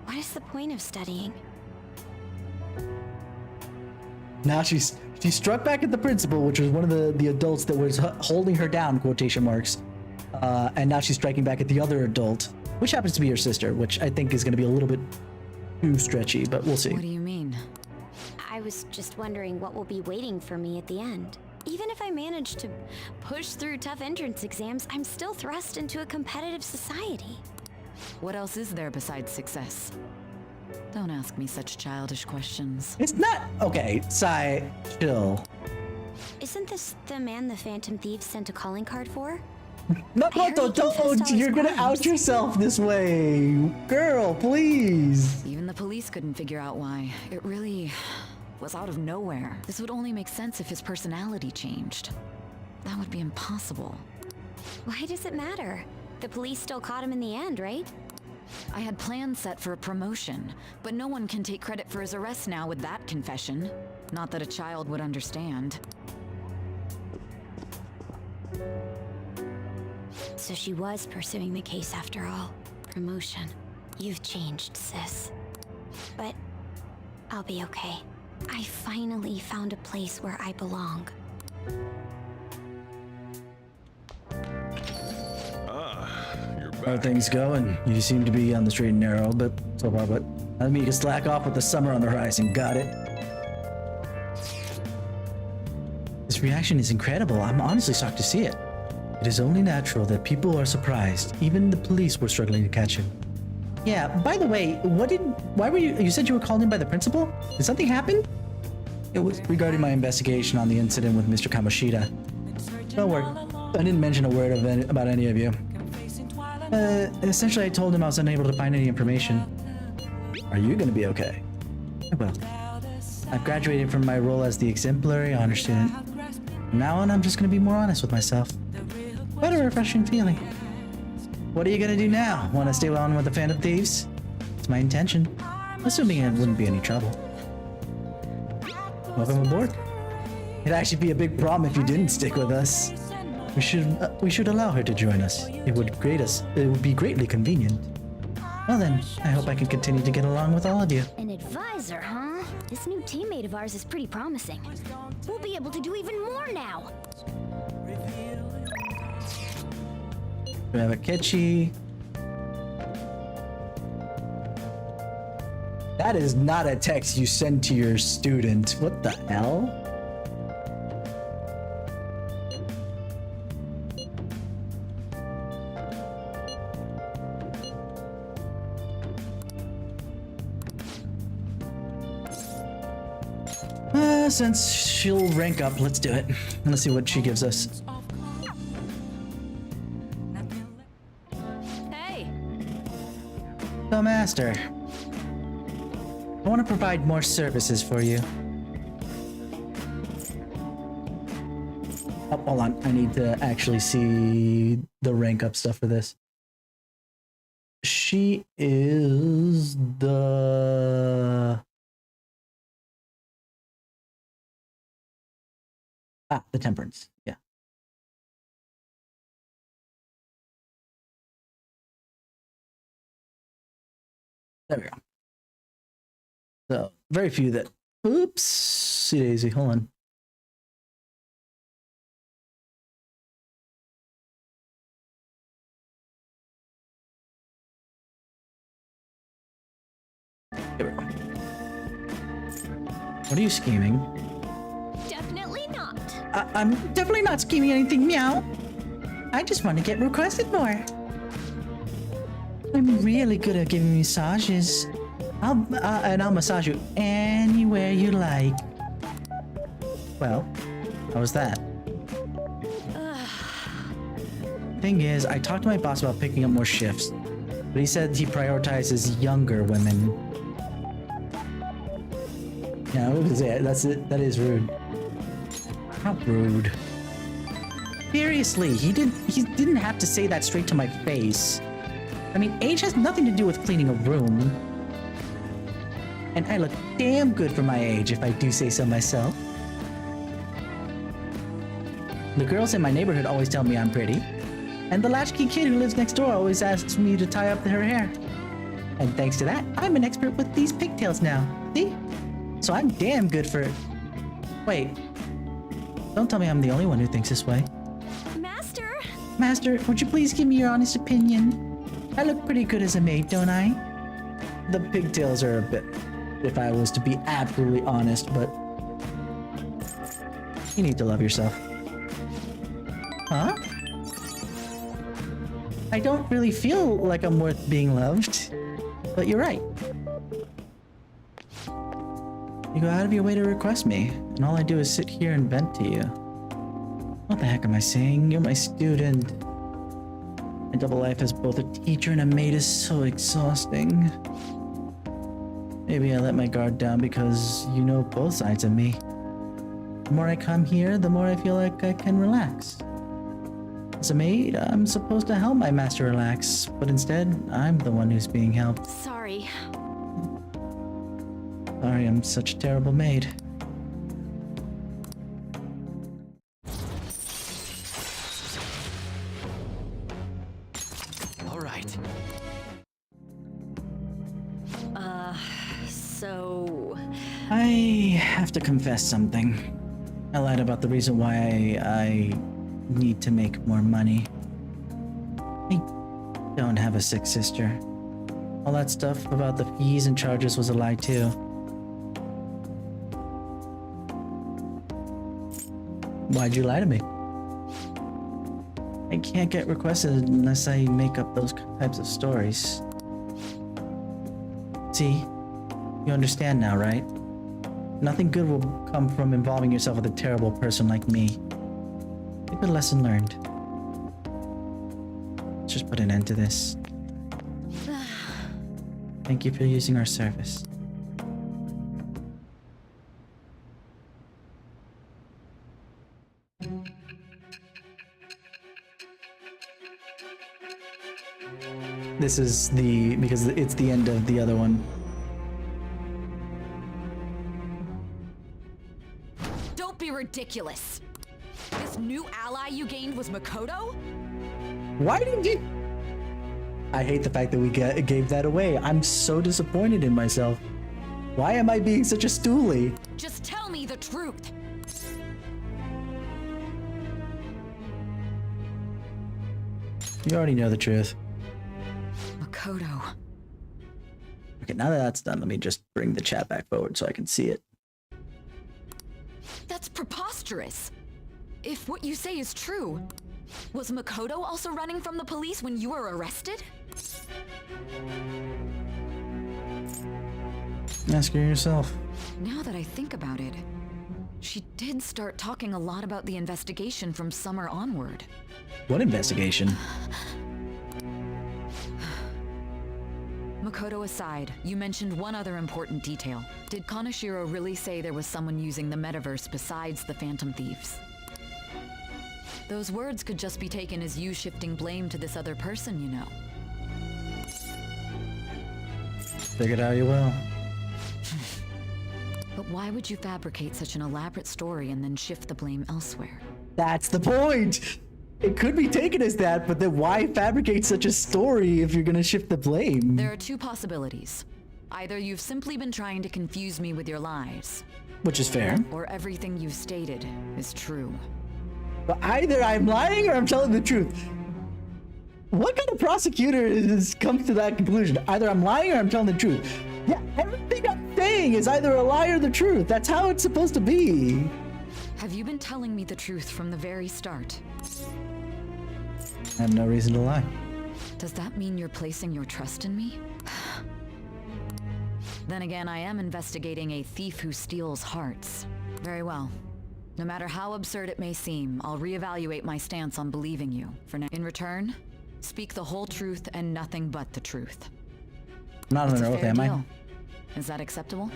what is the point of studying? Now she struck back at the principal, which was one of the adults that was holding her down, quotation marks. And now she's striking back at the other adult, which happens to be her sister, which I think is going to be a little bit too stretchy, but we'll see. What do you mean? I was just wondering what will be waiting for me at the end. Even if I manage to push through tough entrance exams, I'm still thrust into a competitive society. What else is there besides success? Don't ask me such childish questions. It's not okay. Sai, chill. Isn't this the man the Phantom Thieves sent a calling card for? Makoto, don't! You're gonna out yourself this way, girl. Please. Even the police couldn't figure out why. It really was out of nowhere. This would only make sense if his personality changed. That would be impossible. Why does it matter? The police still caught him in the end, right? I had plans set for a promotion, but no one can take credit for his arrest now with that confession. Not that a child would understand. So she was pursuing the case after all. Promotion. You've changed, sis. But I'll be okay. I finally found a place where I belong. How are things going? You seem to be on the straight and narrow, but so far, but I mean, you can slack off with the summer on the horizon. Got it? This reaction is incredible. I'm honestly shocked to see it. It is only natural that people are surprised. Even the police were struggling to catch him. Yeah, by the way, why were you said you were called in by the principal? Did something happen? It was regarding my investigation on the incident with Mr. Kamoshida. Don't worry, I didn't mention a word about any of you. Essentially I told him I was unable to find any information. Are you gonna be okay? I will. I've graduated from my role as the exemplary honor student. From now on, I'm just gonna be more honest with myself. What a refreshing feeling. What are you gonna do now? Wanna stay on with the Phantom Thieves? It's my intention. Assuming it wouldn't be any trouble. Welcome aboard. It'd actually be a big problem if you didn't stick with us. We should allow her to join us. It would be greatly convenient. Well then, I hope I can continue to get along with all of you. An advisor, huh? This new teammate of ours is pretty promising. We'll be able to do even more now. We have a Ketchy. That is not a text you send to your student. What the hell? Since she'll rank up, let's do it. Let's see what she gives us. Hey! So, Master, I want to provide more services for you. Oh, hold on. I need to actually see the rank up stuff for this. She is the... the Temperance. Yeah. There we go. So, very few that... Oops! See daisy, hold on. There we go. What are you scheming? Definitely not. I'm definitely not scheming anything, meow. I just want to get requested more. I'm really good at giving massages. I'll massage you anywhere you like. Well, how was that? Thing is, I talked to my boss about picking up more shifts, but he said he prioritizes younger women. Yeah, that's it. That is rude. How rude. Seriously, he didn't have to say that straight to my face. I mean, age has nothing to do with cleaning a room. And I look damn good for my age, if I do say so myself. The girls in my neighborhood always tell me I'm pretty. And the latchkey kid who lives next door always asks me to tie up her hair. And thanks to that, I'm an expert with these pigtails now. See? So I'm damn good for... Wait. Don't tell me I'm the only one who thinks this way. Master! Master, would you please give me your honest opinion? I look pretty good as a maid, don't I? The pigtails are a bit... If I was to be absolutely honest, but... You need to love yourself. Huh? I don't really feel like I'm worth being loved. But you're right. You go out of your way to request me, and all I do is sit here and vent to you. What the heck am I saying? You're my student. My double life as both a teacher and a maid is so exhausting. Maybe I let my guard down because you know both sides of me. The more I come here, the more I feel like I can relax. As a maid, I'm supposed to help my master relax, but instead, I'm the one who's being helped. Sorry. Sorry, I'm such a terrible maid. All right. So... I have to confess something. I lied about the reason why I need to make more money. I don't have a sick sister. All that stuff about the fees and charges was a lie too. Why'd you lie to me? I can't get requested unless I make up those types of stories. See? You understand now, right? Nothing good will come from involving yourself with a terrible person like me. A good lesson learned. Let's just put an end to this. Thank you for using our service. This is because it's the end of the other one. Don't be ridiculous. This new ally you gained was Makoto? Why did you? I hate the fact that we gave that away. I'm so disappointed in myself. Why am I being such a stoolie? Just tell me the truth. You already know the truth. Makoto. Okay, now that that's done, let me just bring the chat back forward so I can see it. That's preposterous. If what you say is true, was Makoto also running from the police when you were arrested? Ask her yourself. Now that I think about it, she did start talking a lot about the investigation from summer onward. What investigation? Makoto aside, you mentioned one other important detail. Did Kaneshiro really say there was someone using the metaverse besides the Phantom Thieves? Those words could just be taken as you shifting blame to this other person, you know. Figured out you will. But why would you fabricate such an elaborate story and then shift the blame elsewhere? That's the point! It could be taken as that, but then why fabricate such a story if you're gonna shift the blame? There are two possibilities. Either you've simply been trying to confuse me with your lies, Which is fair. or everything you've stated is true. But either I'm lying or I'm telling the truth. What kind of prosecutor comes to that conclusion? Either I'm lying or I'm telling the truth. Yeah, everything I'm saying is either a lie or the truth. That's how it's supposed to be. Have you been telling me the truth from the very start? I have no reason to lie. Does that mean you're placing your trust in me? Then again, I am investigating a thief who steals hearts. Very well. No matter how absurd it may seem, I'll reevaluate my stance on believing you. For now, in return, speak the whole truth and nothing but the truth. Not It's on a an oath, fair am I? deal. Is that acceptable?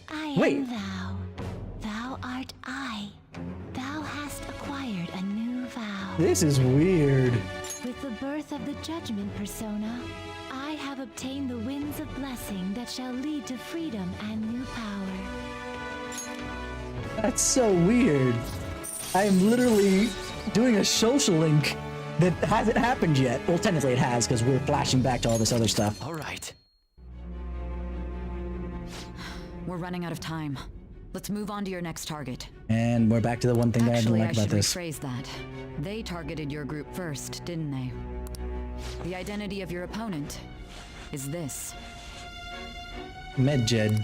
I Wait. am thou. Thou art I. Thou hast acquired a new vow. This is weird. With the birth of the judgment persona, I have obtained the winds of blessing that shall lead to freedom and new power. That's so weird. I am literally doing a social link that hasn't happened yet. Well, technically it has, because we're flashing back to all this other stuff. All right. We're running out of time. Let's move on to your next target. And we're back to the one thing that I didn't Actually, like I about should this. rephrase that. They targeted your group first, didn't they? The identity of your opponent is this. Medjed.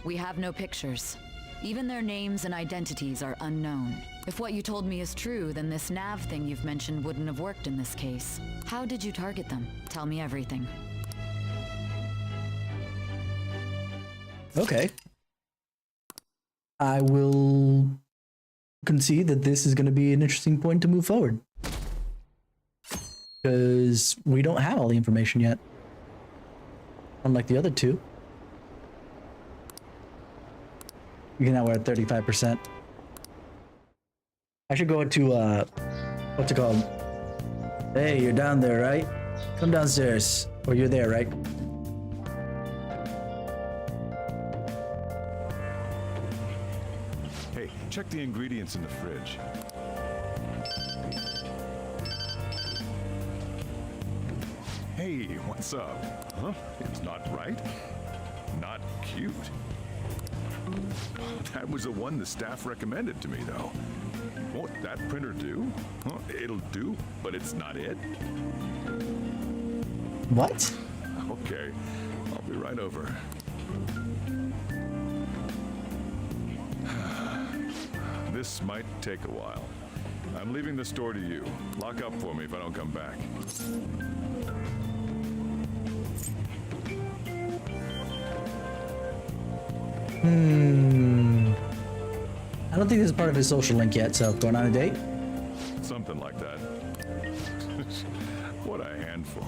We have no pictures. Even their names and identities are unknown. If what you told me is true, then this nav thing you've mentioned wouldn't have worked in this case. How did you target them? Tell me everything. Okay. I will concede that this is going to be an interesting point to move forward. Because we don't have all the information yet. Unlike the other two. Now we're at 35%. I should go into what's it called? Hey, you're down there, right? Come downstairs. Or you're there, right? Hey, check the ingredients in the fridge. Hey, what's up? Huh? It's not right? Not cute. That was the one the staff recommended to me, though. Won't that printer do? Huh? It'll do, but it's not it. What? Okay, I'll be right over. This might take a while. I'm leaving the store to you. Lock up for me if I don't come back. I don't think this is part of his social link yet, so going on a date? Something like that. What a handful.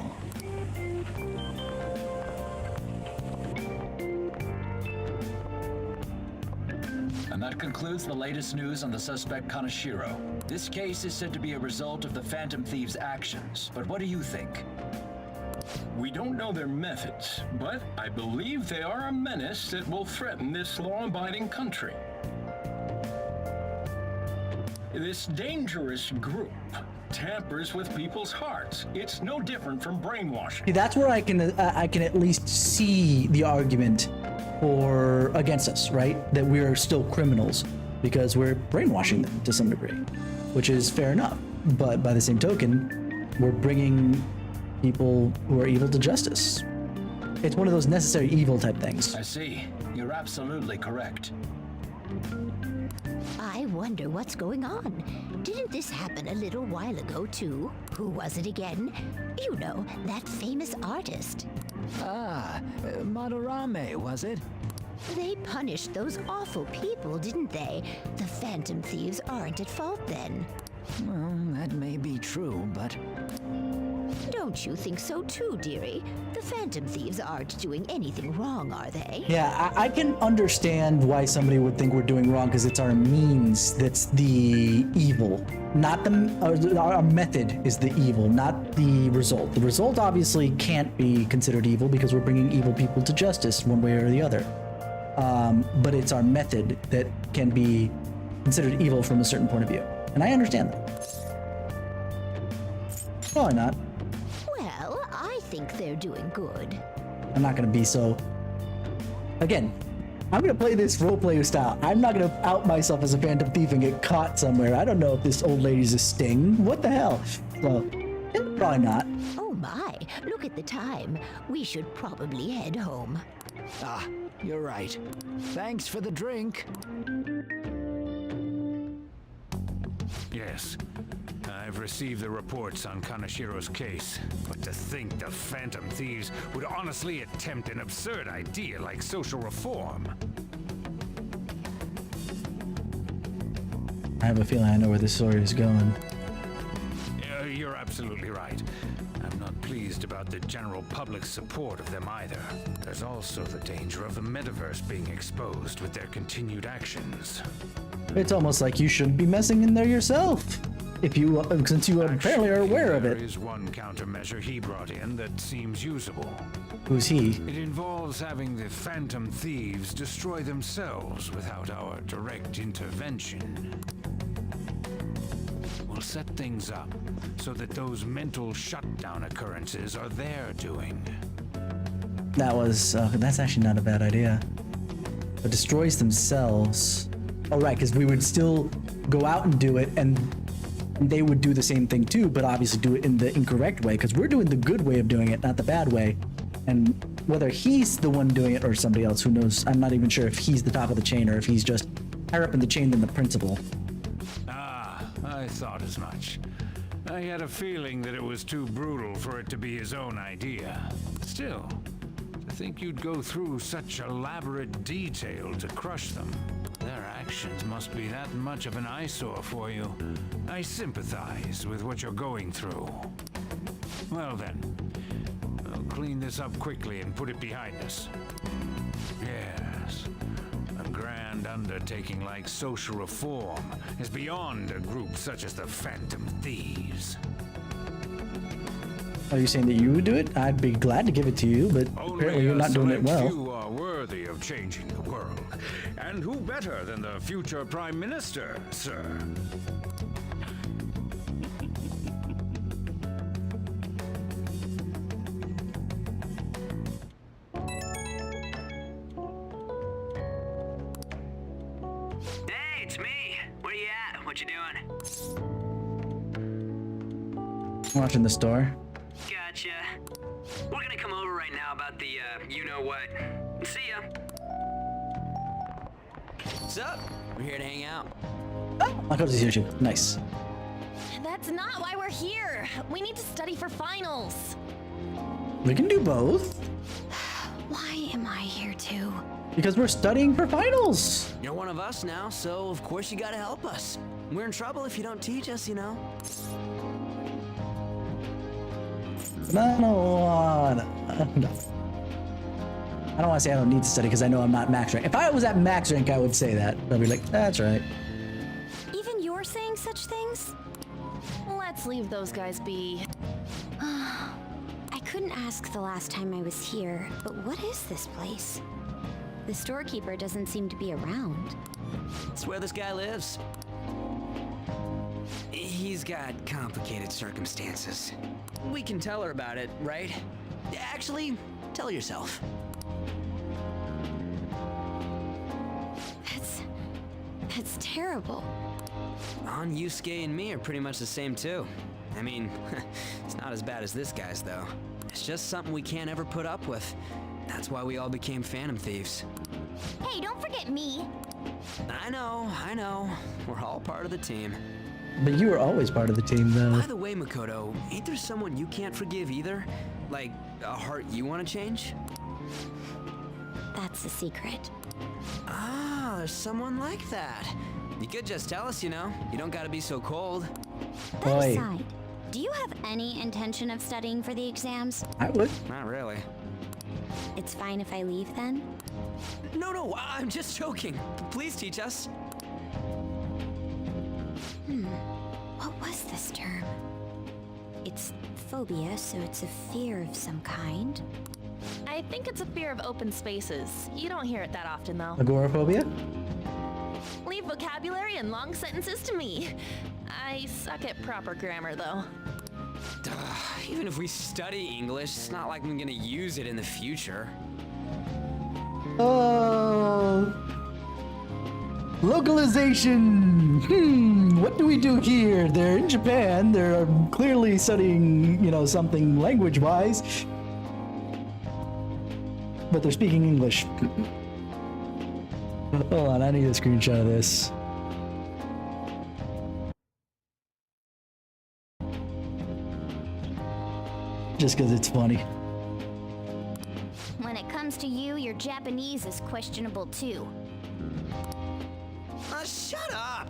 And that concludes the latest news on the suspect Kaneshiro. This case is said to be a result of the Phantom Thieves' actions, but what do you think? We don't know their methods, but I believe they are a menace that will threaten this law-abiding country. This dangerous group tampers with people's hearts. It's no different from brainwashing. See, that's where I can at least see the argument for against us, right? That we're still criminals because we're brainwashing them to some degree, which is fair enough. But by the same token, we're bringing people who are evil to justice. It's one of those necessary evil type things. I see. You're absolutely correct. I wonder what's going on. Didn't this happen a little while ago, too? Who was it again? You know, that famous artist. Madarame, was it? They punished those awful people, didn't they? The Phantom Thieves aren't at fault then. Well, that may be true, but... Don't you think so too, dearie? The Phantom Thieves aren't doing anything wrong, are they? Yeah, I can understand why somebody would think we're doing wrong because it's our means that's the evil. Not our method is the evil, not the result. The result obviously can't be considered evil because we're bringing evil people to justice one way or the other. But it's our method that can be considered evil from a certain point of view. And I understand that. Probably not. Well, I think they're doing good. I'm not going to be so... Again, I'm going to play this roleplay style. I'm not going to out myself as a Phantom Thief and get caught somewhere. I don't know if this old lady's a sting. What the hell? So, probably not. Oh my, look at the time. We should probably head home. Ah, you're right. Thanks for the drink. Yes. I've received the reports on Kaneshiro's case, but to think the Phantom Thieves would honestly attempt an absurd idea like social reform. I have a feeling I know where this story is going. You're absolutely right. I'm not pleased about the general public's support of them either. There's also the danger of the metaverse being exposed with their continued actions. It's almost like you shouldn't be messing in there yourself. If you, since you apparently are aware of it. There is one countermeasure he brought in that seems usable. Who's he? It involves having the Phantom Thieves destroy themselves without our direct intervention. We'll set things up so that those mental shutdown occurrences are their doing. That's actually not a bad idea. But destroys themselves. Oh, right, because we would still go out and do it, and they would do the same thing too, but obviously do it in the incorrect way, because we're doing the good way of doing it, not the bad way. And whether he's the one doing it or somebody else, who knows? I'm not even sure if he's the top of the chain or if he's just higher up in the chain than the principal. I thought as much. I had a feeling that it was too brutal for it to be his own idea. Still, to think you'd go through such elaborate detail to crush them. Their actions must be that much of an eyesore for you. I sympathize with what you're going through. Well then, I'll clean this up quickly and put it behind us. Yes, a grand undertaking like social reform is beyond a group such as the Phantom Thieves. Are you saying that you would do it? I'd be glad to give it to you, but apparently you're not doing it well. Few are worthy of changing the world. And who better than the future Prime Minister, sir? Hey, it's me. Where you at? What you doing? Watching the store. Gotcha. We're gonna come over right now about the, you-know-what. See ya. What's up? We're here to hang out. Makoto's Yoshi. Nice. That's not why we're here. We need to study for finals. We can do both. Why am I here too? Because we're studying for finals. You're one of us now, so of course you gotta help us. We're in trouble if you don't teach us, you know. No. I don't want to say I don't need to study because I know I'm not max rank. If I was at max rank, I would say that. I'd be like, that's right. Even you're saying such things? Let's leave those guys be. I couldn't ask the last time I was here, but what is this place? The storekeeper doesn't seem to be around. It's where this guy lives. He's got complicated circumstances. We can tell her about it, right? Actually, tell yourself. That's terrible. On Yusuke and me are pretty much the same too. I mean, it's not as bad as this guy's though. It's just something we can't ever put up with. That's why we all became Phantom Thieves. Hey, don't forget me. I know. We're all part of the team. But you were always part of the team, though. By the way, Makoto, ain't there someone you can't forgive either? Like, a heart you want to change? That's the secret. Ah, there's someone like that. You could just tell us, you know. You don't gotta be so cold. That aside, do you have any intention of studying for the exams? I would. Not really. It's fine if I leave then? No, I'm just joking. Please teach us. What was this term? It's phobia, so it's a fear of some kind. I think it's a fear of open spaces. You don't hear it that often, though. Agoraphobia? Leave vocabulary and long sentences to me. I suck at proper grammar, though. Even if we study English, it's not like I'm gonna use it in the future. Oh. Localization. What do we do here? They're in Japan. They're clearly studying, something language-wise. But they're speaking English. Hold on, I need a screenshot of this. Just because it's funny. When it comes to you, your Japanese is questionable too. Shut up!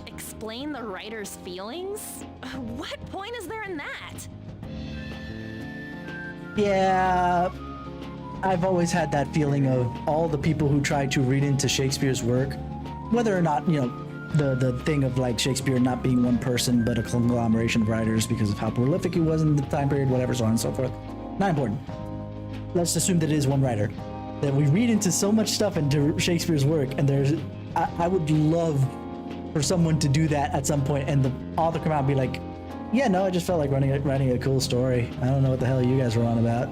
Explain the writer's feelings? What point is there in that? Yeah, I've always had that feeling of all the people who try to read into Shakespeare's work, whether or not, the thing of like Shakespeare not being one person but a conglomeration of writers because of how prolific he was in the time period, whatever, so on and so forth. Not important. Let's assume that it is one writer. That we read into so much stuff into Shakespeare's work, and I would love for someone to do that at some point, and the author come out and be like, yeah, no, I just felt like writing a cool story. I don't know what the hell you guys were on about.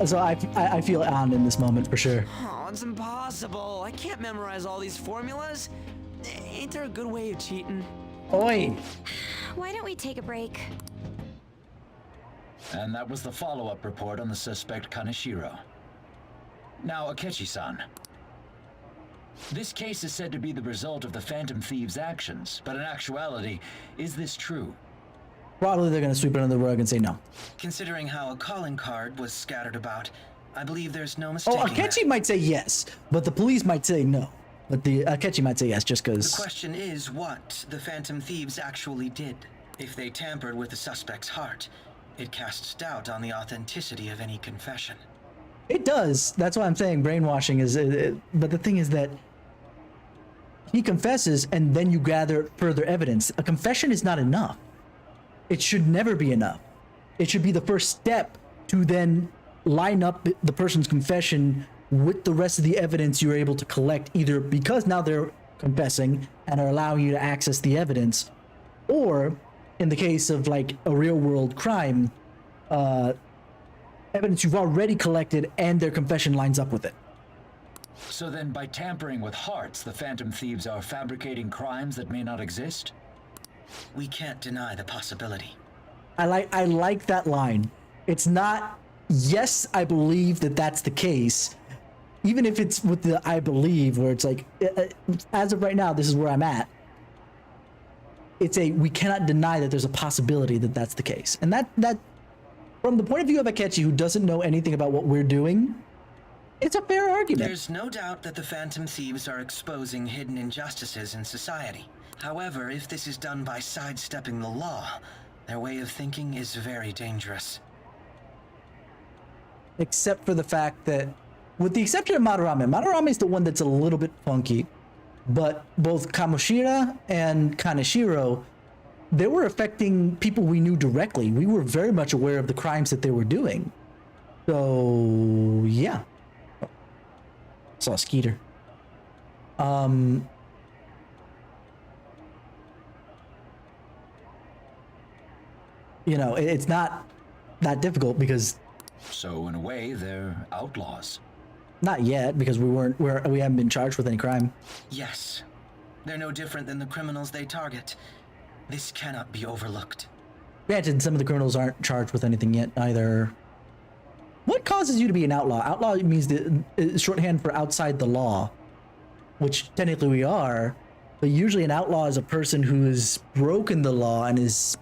So I feel honored in this moment for sure. Oh, it's impossible. I can't memorize all these formulas. Ain't there a good way of cheating? Oi! Why don't we take a break? And that was the follow-up report on the suspect Kaneshiro. Now, Akechi-san. This case is said to be the result of the Phantom Thieves' actions, but in actuality, is this true? Probably they're gonna sweep it under the rug and say no. Considering how a calling card was scattered about, I believe there's no mistake. Oh, Akechi might say yes, but the police might say no. But the Akechi might say yes just because. The question is what the Phantom Thieves actually did. If they tampered with the suspect's heart, it casts doubt on the authenticity of any confession. It does. That's why I'm saying brainwashing is. But the thing is that he confesses, and then you gather further evidence. A confession is not enough. It should never be enough. It should be the first step to then line up the person's confession with the rest of the evidence you're able to collect, either because now they're confessing and are allowing you to access the evidence, or in the case of like a real world crime, evidence you've already collected and their confession lines up with it. So then by tampering with hearts, the Phantom Thieves are fabricating crimes that may not exist? We can't deny the possibility. I like that line. It's not, yes, I believe that that's the case. Even if it's with the I believe, where it's like, as of right now, this is where I'm at. It's we cannot deny that there's a possibility that that's the case. And that from the point of view of Akechi, who doesn't know anything about what we're doing, it's a fair argument. There's no doubt that the Phantom Thieves are exposing hidden injustices in society. However, if this is done by sidestepping the law, their way of thinking is very dangerous. Except for the fact that, with the exception of Madarame is the one that's a little bit funky, but both Kamoshida and Kaneshiro, they were affecting people we knew directly. We were very much aware of the crimes that they were doing. So, yeah. Saw a Skeeter. You know, it's not that difficult because... So in a way, they're outlaws. Not yet, because we haven't been charged with any crime. Yes. They're no different than the criminals they target. This cannot be overlooked. Granted, some of the criminals aren't charged with anything yet either. What causes you to be an outlaw? Outlaw means the shorthand for outside the law, which technically we are, but usually an outlaw is a person who has broken the law and is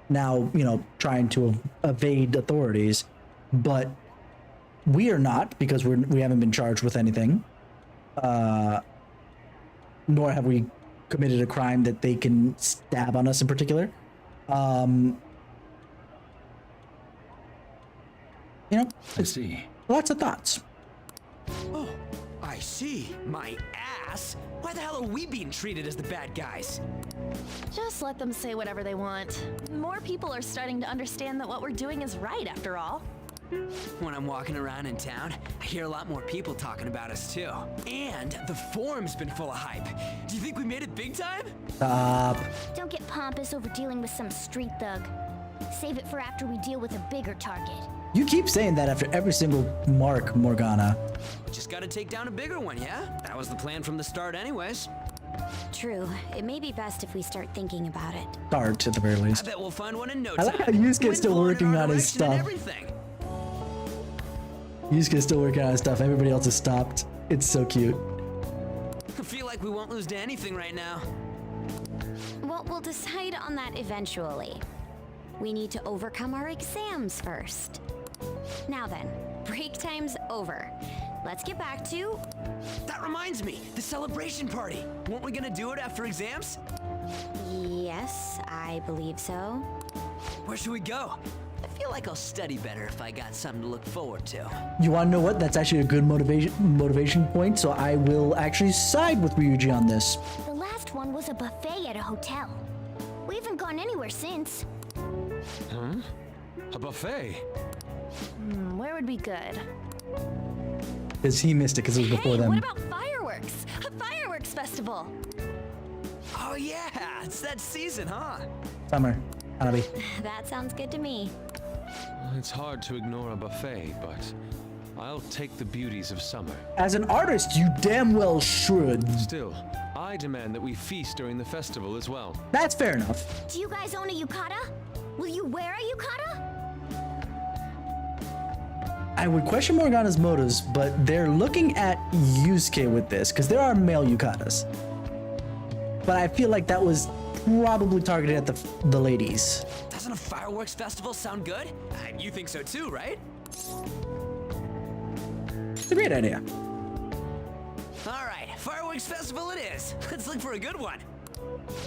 now, you know, trying to evade authorities. But we are not, because we haven't been charged with anything, nor have we committed a crime that they can stab on us in particular. You know, I see. Lots of thoughts. Oh, I see. My ass. Why the hell are we being treated as the bad guys? Just let them say whatever they want. More people are starting to understand that what we're doing is right, after all. When I'm walking around in town, I hear a lot more people talking about us too. And the forum's been full of hype. Do you think we made it big time? Stop. Don't get pompous over dealing with some street thug. Save it for after we deal with a bigger target. You keep saying that after every single mark, Morgana. Just gotta take down a bigger one, yeah? That was the plan from the start anyways. True. It may be best if we start thinking about it. Start, at the very least. I bet we'll find one in no I time. like how Yusuke's still working on his stuff. Yusuke's still working on his stuff. Everybody else has stopped. It's so cute. I feel like we won't lose to anything right now. Well, we'll decide on that eventually. We need to overcome our exams first. Now then, break time's over. Let's get back to... That reminds me, the celebration party. Weren't we gonna do it after exams? Yes, I believe so. Where should we go? I feel like I'll study better if I got something to look forward to. You want to know what? That's actually a good motivation point, so I will actually side with Ryuji on this. The last one was a buffet at a hotel. We haven't gone anywhere since. Huh? A buffet? Where would be good? Because he missed it because it was before them. What about fireworks? A fireworks festival. Oh yeah, it's that season, huh? Summer. Hanabi. That sounds good to me. It's hard to ignore a buffet, but I'll take the beauties of summer. As an artist, you damn well should. Still, I demand that we feast during the festival as well. That's fair enough. Do you guys own a yukata? Will you wear a yukata? I would question Morgana's motives, but they're looking at Yusuke with this, because there are male yukatas. But I feel like that was probably targeted at the ladies. Doesn't a fireworks festival sound good? You think so too, right? It's a great idea. All right, fireworks festival it is. Let's look for a good one.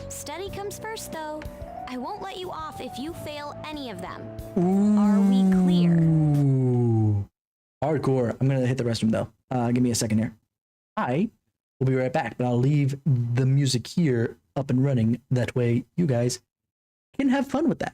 Study comes first, though. I won't let you off if you fail any of them. Ooh. Are we clear? Hardcore. I'm gonna hit the restroom though. Give me a second here. I will be right back, but I'll leave the music here up and running. That way you guys can have fun with that.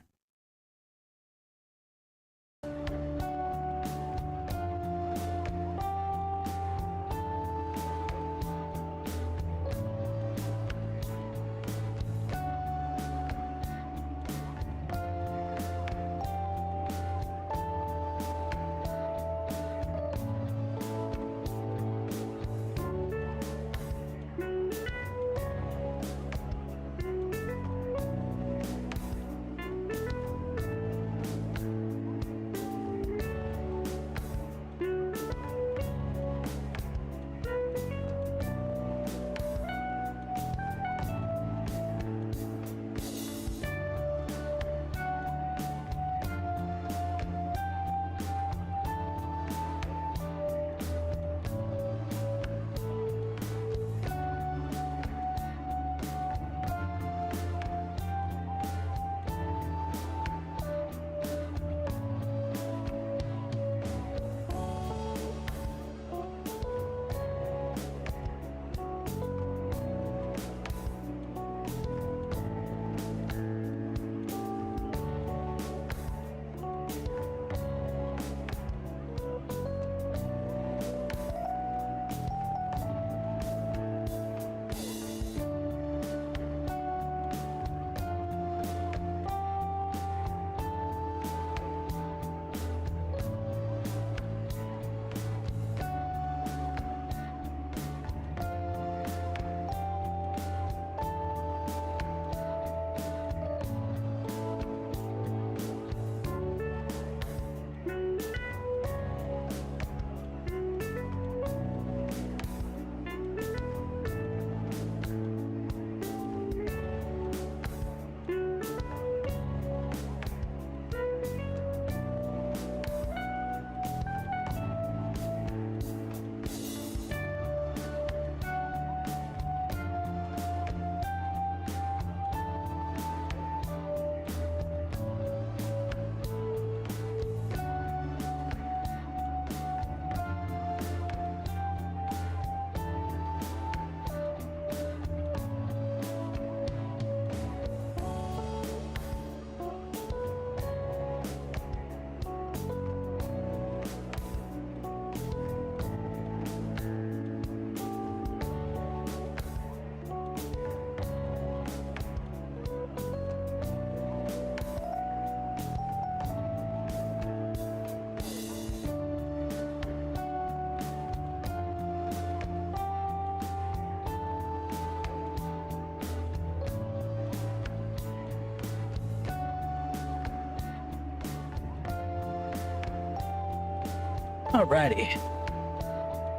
Alrighty.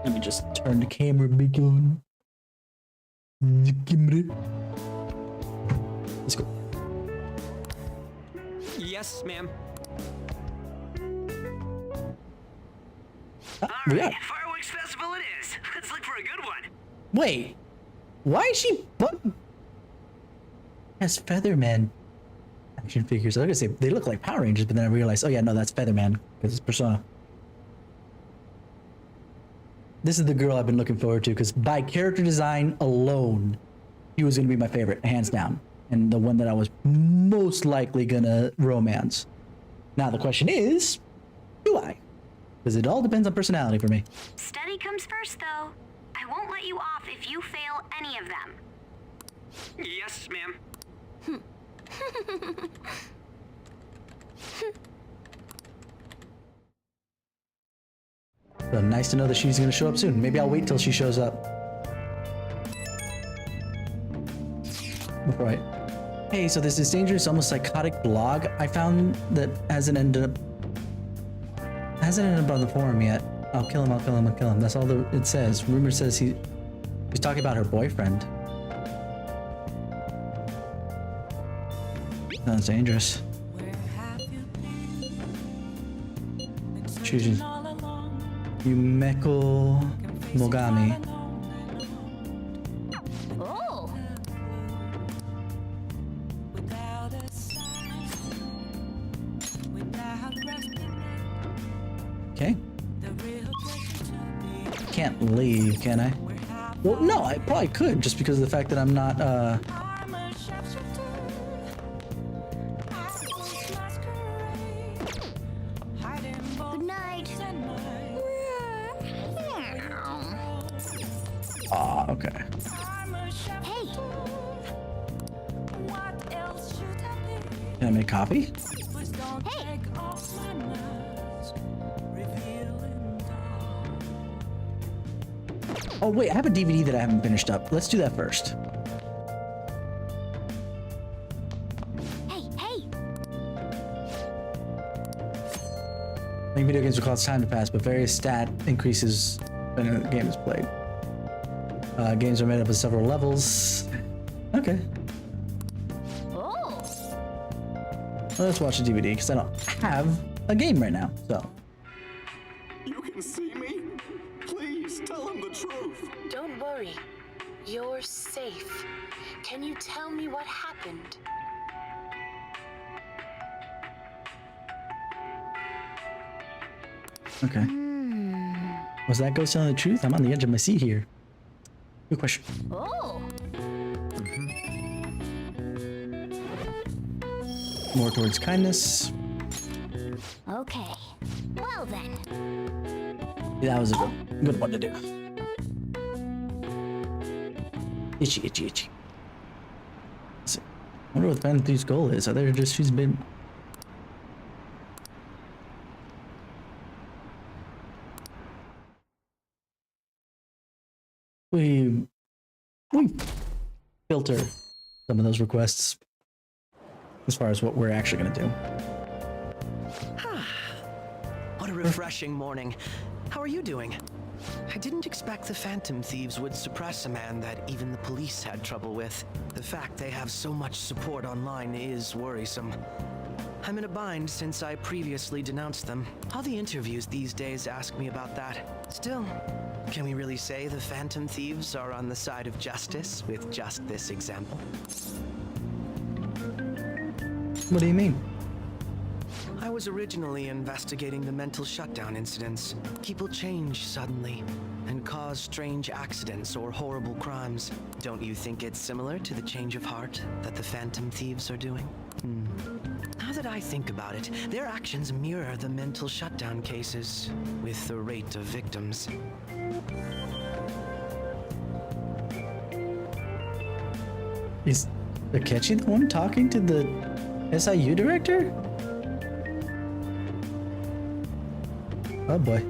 Let me just turn the camera back on. Let's go. Yes, ma'am. Yeah. Fireworks festival it is. Let's look for a good one. Wait. Why is she has Featherman action figures? I was gonna say they look like Power Rangers, but then I realized, oh yeah, no, that's Featherman because it's Persona. This is the girl I've been looking forward to because by character design alone, she was gonna be my favorite, hands down, and the one that I was most likely gonna romance. Now the question is, do I? Because it all depends on personality for me. Study comes first, though. I won't let you off if you fail any of them. Yes, ma'am. So nice to know that she's gonna show up soon. Maybe I'll wait till she shows up. Before I... Hey, so there's this dangerous, almost psychotic blog I found that hasn't ended up on the forum yet. I'll kill him, I'll kill him, I'll kill him. That's all it says. Rumor says he's talking about her boyfriend. Sounds dangerous. Choosing Yumeko Mogami. Oh. Okay. can't leave, can I? Well, no, I probably could, just because of the fact that I'm not, Good night. Ah, okay. Hey, Can I make coffee? hey. Oh, wait, I have a DVD that I haven't finished up. Let's do that first. Hey, hey. Playing video games will cause time to pass, but various stat increases when the game is played. Games are made up of several levels. Okay. Oh. Well, let's watch a DVD, because I don't have a game right now, so. You can see me? Please tell him the truth. Don't worry. You're safe. Can you tell me what happened? Okay. Was that ghost telling the truth? I'm on the edge of my seat here. Good question. Oh. More towards kindness. Okay. Well then. Yeah, that was a good one to do. Itchy, itchy, itchy. Let's see. I wonder what Phantom Thief's goal is. Are they just she's been. We filter some of those requests as far as what we're actually gonna do. What a refreshing morning. How are you doing? I didn't expect the Phantom Thieves would suppress a man that even the police had trouble with. The fact they have so much support online is worrisome. I'm in a bind since I previously denounced them. All the interviews these days ask me about that. Still, can we really say the Phantom Thieves are on the side of justice with just this example? What do you mean? I was originally investigating the mental shutdown incidents. People change suddenly and cause strange accidents or horrible crimes. Don't you think it's similar to the change of heart that the Phantom Thieves are doing? Now that I think about it, their actions mirror the mental shutdown cases with the rate of victims. Is Akechi the one talking to the SIU director? Oh boy.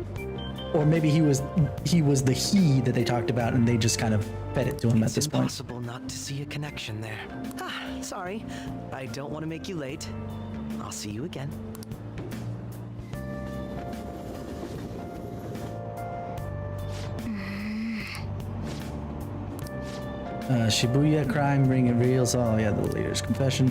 Or maybe he was the he that they talked about and they just kind of fed it to him at this point. It's impossible not to see a connection there. Sorry. I don't want to make you late. I'll see you again. Shibuya crime ring reveals. Oh yeah, the leader's confession.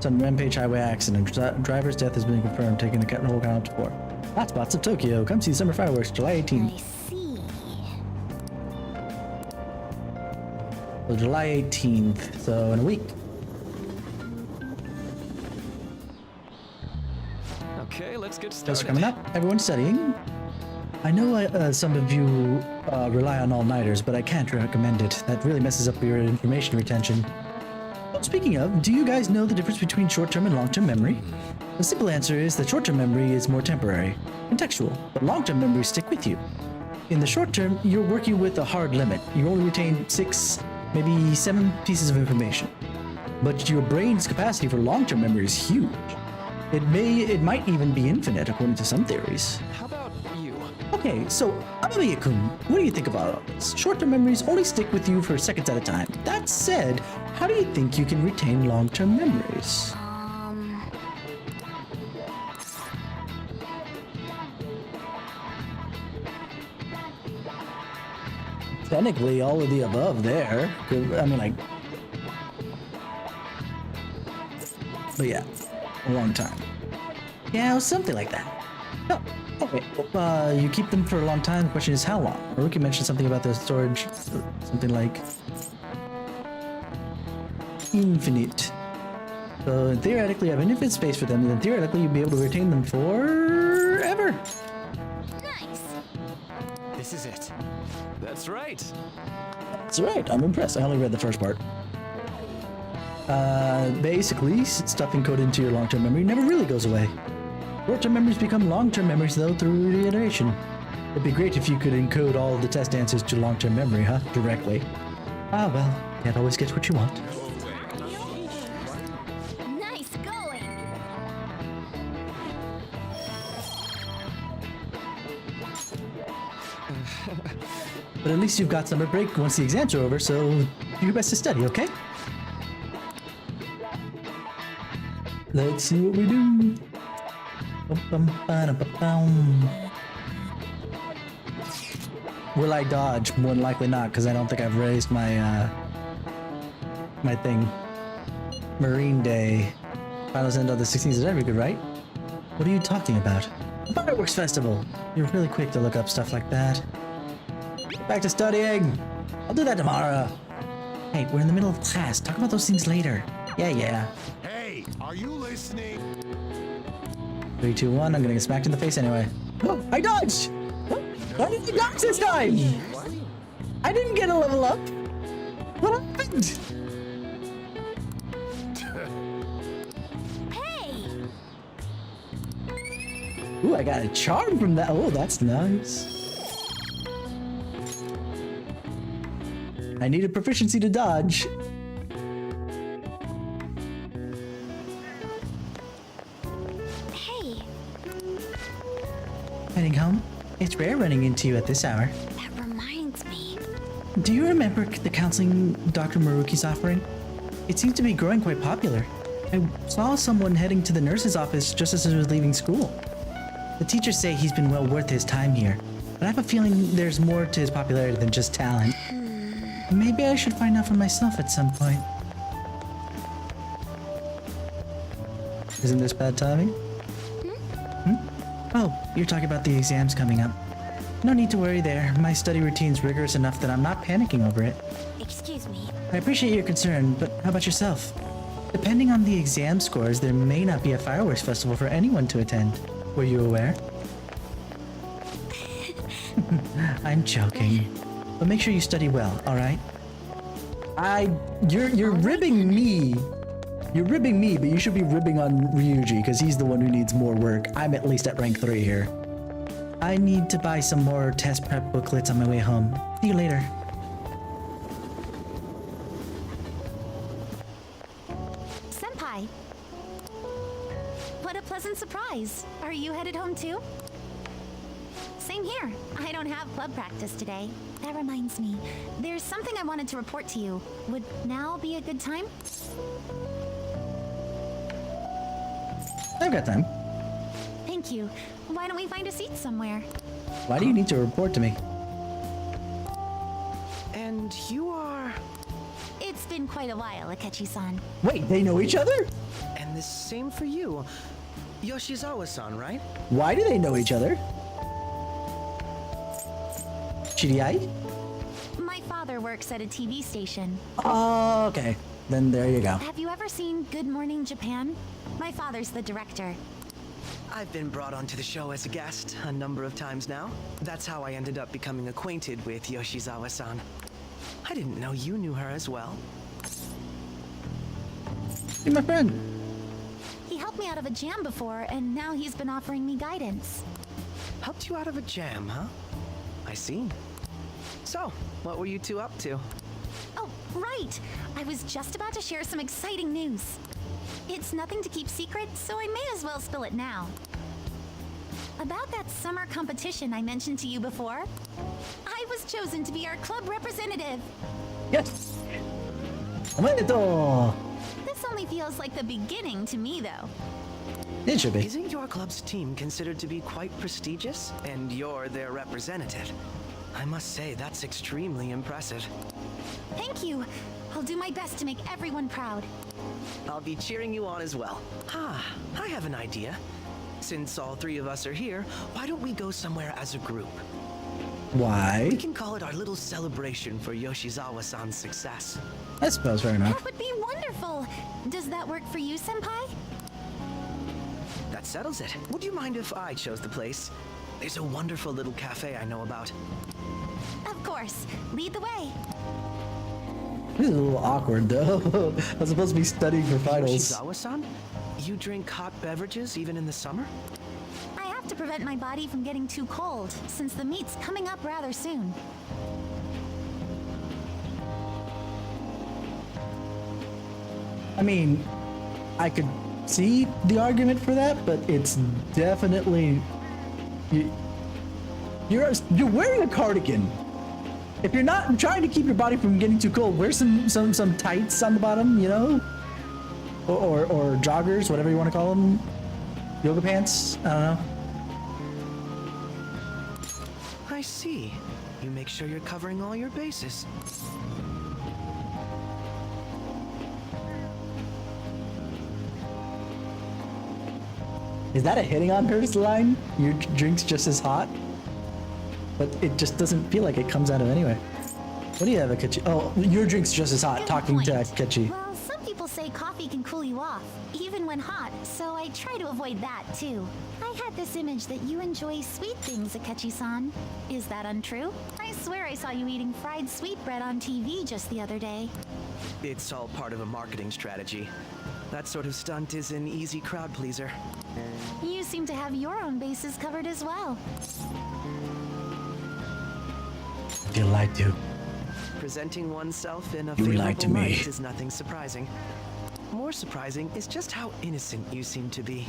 Some Rampage highway accident. Driver's death has been confirmed, taking the whole count up to 4. Hotspots of Tokyo. Come see summer fireworks, July 18th. I see. So July 18th. So in a week. Okay, let's get started. Tests are coming up. Everyone's studying. I know some of you rely on all-nighters, but I can't recommend it. That really messes up your information retention. Well, speaking of, do you guys know the difference between short-term and long-term memory? The simple answer is that short-term memory is more temporary, contextual, but long-term memories stick with you. In the short term, you're working with a hard limit. You only retain 6, maybe 7 pieces of information. But your brain's capacity for long-term memory is huge. It might even be infinite, according to some theories. How about you? Okay, so Amamiya-kun, what do you think about all this? Short-term memories only stick with you for seconds at a time. That said, how do you think you can retain long-term memories? Technically, all of the above there. I mean, like... But yeah, a long time. Yeah, something like that. Oh, okay. You keep them for a long time. The question is how long? Haruki mentioned something about the storage, something like infinite. So theoretically, you have an infinite space for them, and then theoretically, you'll be able to retain them forever. Nice. This is it. That's right. That's right. I'm impressed. I only read the first part. Basically, stuff encoded into your long-term memory never really goes away. Short-term memories become long-term memories, though, through reiteration. It'd be great if you could encode all of the test answers to long-term memory, huh? Directly. Ah, well, can't always get what you want. Nice going! But at least you've got summer break once the exams are over, so do your best to study, okay? Let's see what we do. Will I dodge? More than likely not, because I don't think I've raised my my thing. Marine Day. Finals end on the 16th is every good, right? What are you talking about? The Fireworks Festival! You're really quick to look up stuff like that. Get back to studying! I'll do that tomorrow. Hey, we're in the middle of class. Talk about those things later. Yeah. Hey, are you listening? 3, 2, 1. I'm gonna get smacked in the face anyway. Oh, I dodged! Why did I dodge this time? I didn't get a level up. What happened? Hey! Ooh, I got a charm from that. Oh, that's nice. I needed proficiency to dodge. Hey! Heading home? It's rare running into you at this hour. That reminds me. Do you remember the counseling Dr. Maruki's offering? It seems to be growing quite popular. I saw someone heading to the nurse's office just as I was leaving school. The teachers say he's been well worth his time here, but I have a feeling there's more to his popularity than just talent. Maybe I should find out for myself at some point. Isn't this bad timing? Oh, you're talking about the exams coming up. No need to worry there. My study routine's rigorous enough that I'm not panicking over it. Excuse me. I appreciate your concern, but how about yourself? Depending on the exam scores, there may not be a fireworks festival for anyone to attend. Were you aware? I'm joking. But make sure you study well, alright? You're ribbing me. You're ribbing me, but you should be ribbing on Ryuji, because he's the one who needs more work. I'm at least at rank 3 here. I need to buy some more test prep booklets on my way home. See you later. Senpai! What a pleasant surprise. Are you headed home too? Same here. I don't have club practice today. That reminds me, there's something I wanted to report to you. Would now be a good time? I've got time. Thank you. Why don't we find a seat somewhere? Why do you need to report to me? And you are... It's been quite a while, Akechi-san. Wait, they know each other? And the same for you. Yoshizawa-san, right? Why do they know each other? Chidiai? My father works at a TV station. Oh, okay. Then there you go. Have you ever seen Good Morning Japan? My father's the director. I've been brought onto the show as a guest a number of times now. That's how I ended up becoming acquainted with Yoshizawa-san. I didn't know you knew her as well. You're my friend. He helped me out of a jam before, and now he's been offering me guidance. Helped you out of a jam, huh? I see. So, what were you two up to? Oh, right! I was just about to share some exciting news. It's nothing to keep secret, so I may as well spill it now. About that summer competition I mentioned to you before, I was chosen to be our club representative. Yes! Omedetou! This only feels like the beginning to me, though. It should be. Isn't your club's team considered to be quite prestigious? And you're their representative. I must say, that's extremely impressive. Thank you. I'll do my best to make everyone proud. I'll be cheering you on as well. I have an idea. Since all three of us are here, why don't we go somewhere as a group? Why? We can call it our little celebration for Yoshizawa-san's success. I suppose, fair enough. That would be wonderful. Does that work for you, Senpai? That settles it. Would you mind if I chose the place? There's a wonderful little cafe I know about. Of course. Lead the way. This is a little awkward though. I'm supposed to be studying for finals. Yoshizawa-san? You drink hot beverages even in the summer? I have to prevent my body from getting too cold, since the meet's coming up rather soon. I mean, I could see the argument for that, but it's definitely you're wearing a cardigan. If you're not trying to keep your body from getting too cold, wear some tights on the bottom, you know, or joggers, whatever you want to call them, yoga pants. I don't know. I see. You make sure you're covering all your bases. Is that a hitting on her line? Your drink's just as hot? But it just doesn't feel like it comes out of anyway. What do you have, Akechi? Oh, your drink's just as hot, Good talking point. to Akechi. Well, some people say coffee can cool you off, even when hot, so I try to avoid that too. I had this image that you enjoy sweet things, Akechi-san. Is that untrue? I swear I saw you eating fried sweetbread on TV just the other day. It's all part of a marketing strategy. That sort of stunt is an easy crowd pleaser. You seem to have your own bases covered as well. You lied to. Presenting oneself in a You lied favorable to me. light is nothing surprising. More surprising is just how innocent you seem to be.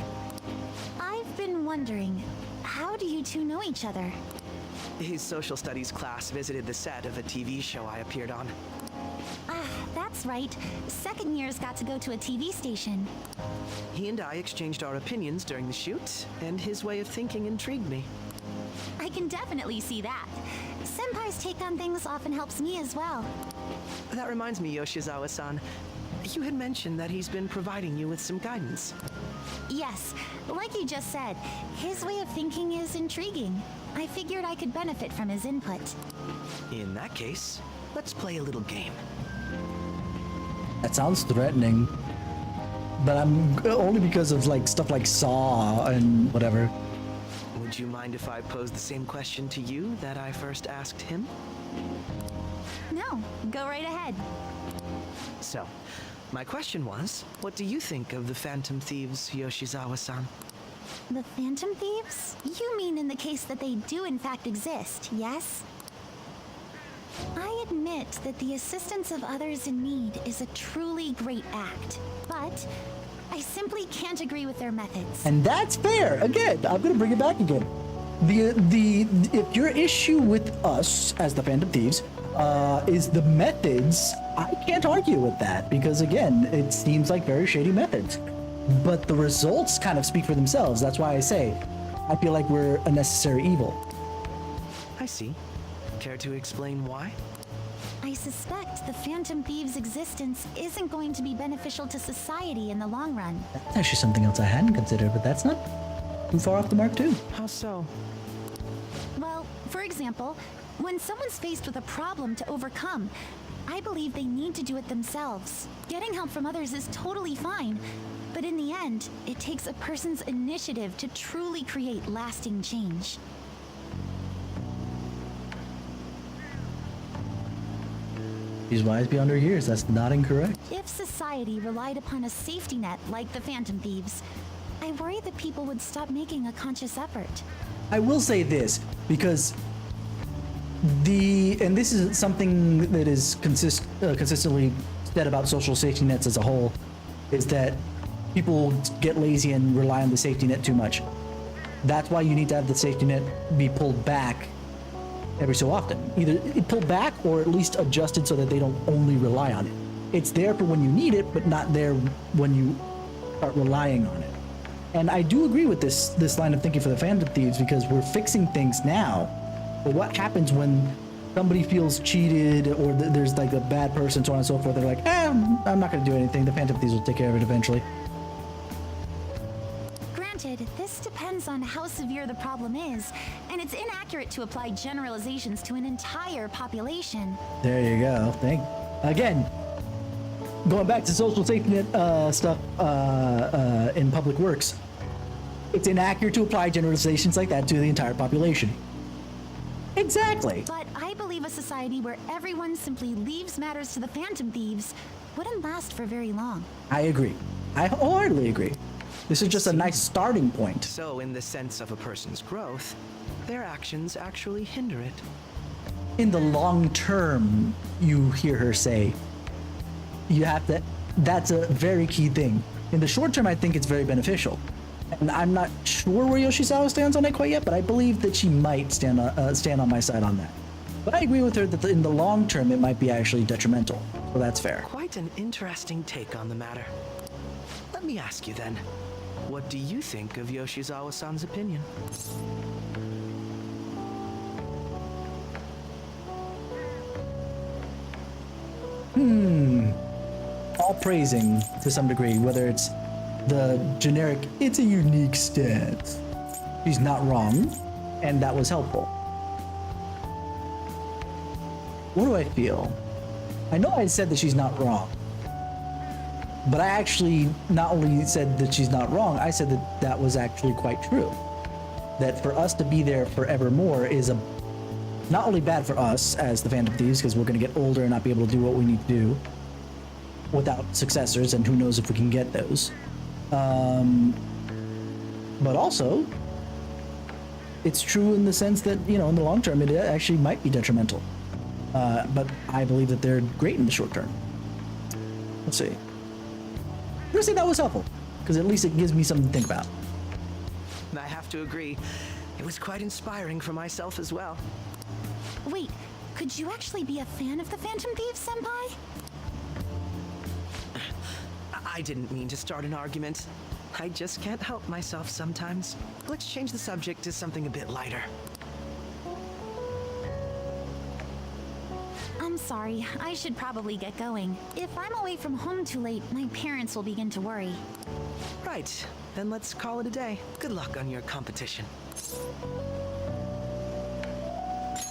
I've been wondering, how do you two know each other? His social studies class visited the set of a TV show I appeared on. Ah, that's right. Second years got to go to a TV station. He and I exchanged our opinions during the shoot, and his way of thinking intrigued me. I can definitely see that. Senpai's take on things often helps me as well. That reminds me, Yoshizawa-san. You had mentioned that he's been providing you with some guidance. Yes, like you just said, his way of thinking is intriguing. I figured I could benefit from his input. In that case, let's play a little game. That sounds threatening. But I'm only because of like stuff like Saw and whatever. Would you mind if I posed the same question to you that I first asked him? No, go right ahead. So, my question was, what do you think of the Phantom Thieves, Yoshizawa-san? The Phantom Thieves? You mean in the case that they do in fact exist, yes? I admit that the assistance of others in need is a truly great act, but I simply can't agree with their methods. And that's fair. Again, I'm gonna bring it back again. If your issue with us as the Phantom Thieves is the methods, I can't argue with that because again, it seems like very shady methods. But the results kind of speak for themselves. That's why I say, I feel like we're a necessary evil. I see. Care to explain why? I suspect the Phantom Thieves' existence isn't going to be beneficial to society in the long run. That's actually something else I hadn't considered, but that's not too far off the mark too. How so? Well, for example, when someone's faced with a problem to overcome, I believe they need to do it themselves. Getting help from others is totally fine, but in the end, it takes a person's initiative to truly create lasting change. She's wise beyond her years. That's not incorrect. If society relied upon a safety net like the Phantom Thieves, I worry that people would stop making a conscious effort. I will say this, because and this is something that is consistently said about social safety nets as a whole, is that people get lazy and rely on the safety net too much. That's why you need to have the safety net be pulled back every so often. Either pulled back or at least adjusted so that they don't only rely on it. It's there for when you need it, but not there when you start relying on it. And I do agree with this line of thinking for the Phantom Thieves, because we're fixing things now. But what happens when somebody feels cheated or there's like a bad person, so on and so forth? They're like, I'm not going to do anything. The Phantom Thieves will take care of it eventually. Granted, this depends on how severe the problem is, and it's inaccurate to apply generalizations to an entire population. There you go. Again, going back to social safety net stuff in public works. It's inaccurate to apply generalizations like that to the entire population. Exactly. But I believe a society where everyone simply leaves matters to the Phantom Thieves wouldn't last for very long. I agree. I wholeheartedly agree. This is just a nice starting point. So, in the sense of a person's growth, their actions actually hinder it. In the long term, you hear her say, you have to, that's a very key thing. In the short term, I think it's very beneficial. And I'm not sure where Yoshizawa stands on it quite yet, but I believe that she might stand on my side on that. But I agree with her that in the long term, it might be actually detrimental. So that's fair. Quite an interesting take on the matter. Let me ask you then, what do you think of Yoshizawa-san's opinion? All praising to some degree, whether it's the generic, it's a unique stance. She's not wrong, and that was helpful. What do I feel? I know I said that she's not wrong, but I actually not only said that she's not wrong, I said that that was actually quite true. That for us to be there forevermore is not only bad for us as the Phantom Thieves, because we're going to get older and not be able to do what we need to do without successors, and who knows if we can get those. But also, it's true in the sense that, you know, in the long term, it actually might be detrimental. But I believe that they're great in the short term. Let's see. I'm gonna say that was helpful, because at least it gives me something to think about. I have to agree. It was quite inspiring for myself as well. Wait, could you actually be a fan of the Phantom Thieves, Senpai? I didn't mean to start an argument. I just can't help myself sometimes. Let's change the subject to something a bit lighter. I'm sorry, I should probably get going. If I'm away from home too late, my parents will begin to worry. Right, then let's call it a day. Good luck on your competition.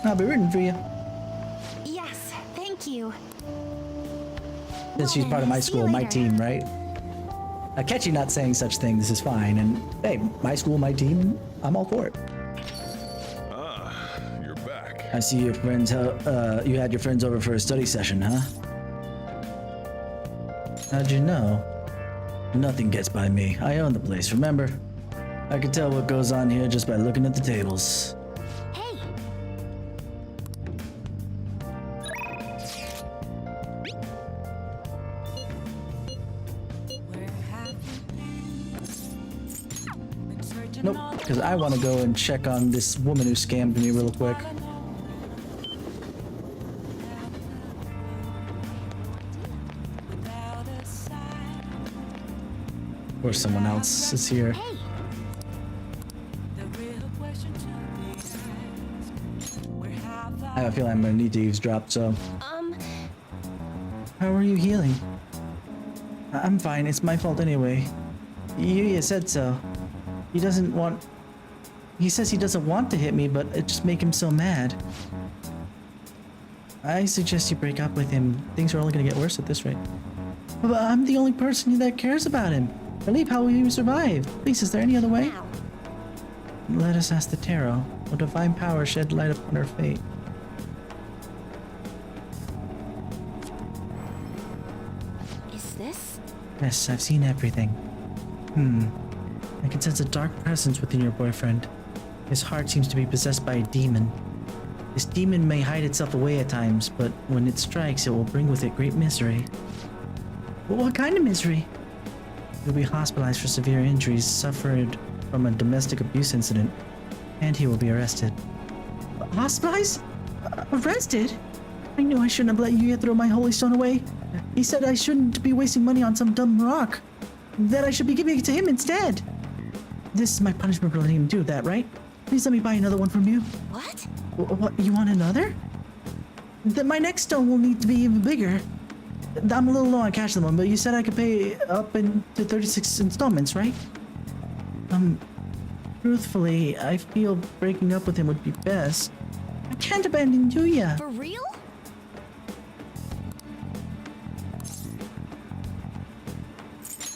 I'll be rooting for you. Yes, thank you. Since she's part of my school, my team, right? Akechi not saying such things is fine, and hey, my school, my team, I'm all for it. You're back. I see your friends, you had your friends over for a study session, huh? How'd you know? Nothing gets by me. I own the place, remember? I can tell what goes on here just by looking at the tables. Hey! Nope, because I want to go and check on this woman who scammed me real quick. Or someone else is here. I have a feeling I'm gonna need to eavesdrop, so. How are you healing? I'm fine, it's my fault anyway. Yuya said so. He says he doesn't want to hit me, but it just makes him so mad. I suggest you break up with him. Things are only gonna get worse at this rate. But I'm the only person that cares about him. Believe how will you survive? Please, is there any other way? Let us ask the tarot. Will divine power shed light upon her fate? Is this? Yes, I've seen everything. I can sense a dark presence within your boyfriend. His heart seems to be possessed by a demon. This demon may hide itself away at times, but when it strikes, it will bring with it great misery. But what kind of misery? He'll be hospitalized for severe injuries suffered from a domestic abuse incident, and he will be arrested. Hospitalized? Arrested? I knew I shouldn't have let Yuya throw my holy stone away. He said I shouldn't be wasting money on some dumb rock. That I should be giving it to him instead. This is my punishment for letting him do that, right? Please let me buy another one from you. What? What, you want another? Then my next stone will need to be even bigger. I'm a little low on cash at the moment, but you said I could pay up into 36 installments, right? Truthfully, I feel breaking up with him would be best. I can't abandon Yuya. For real?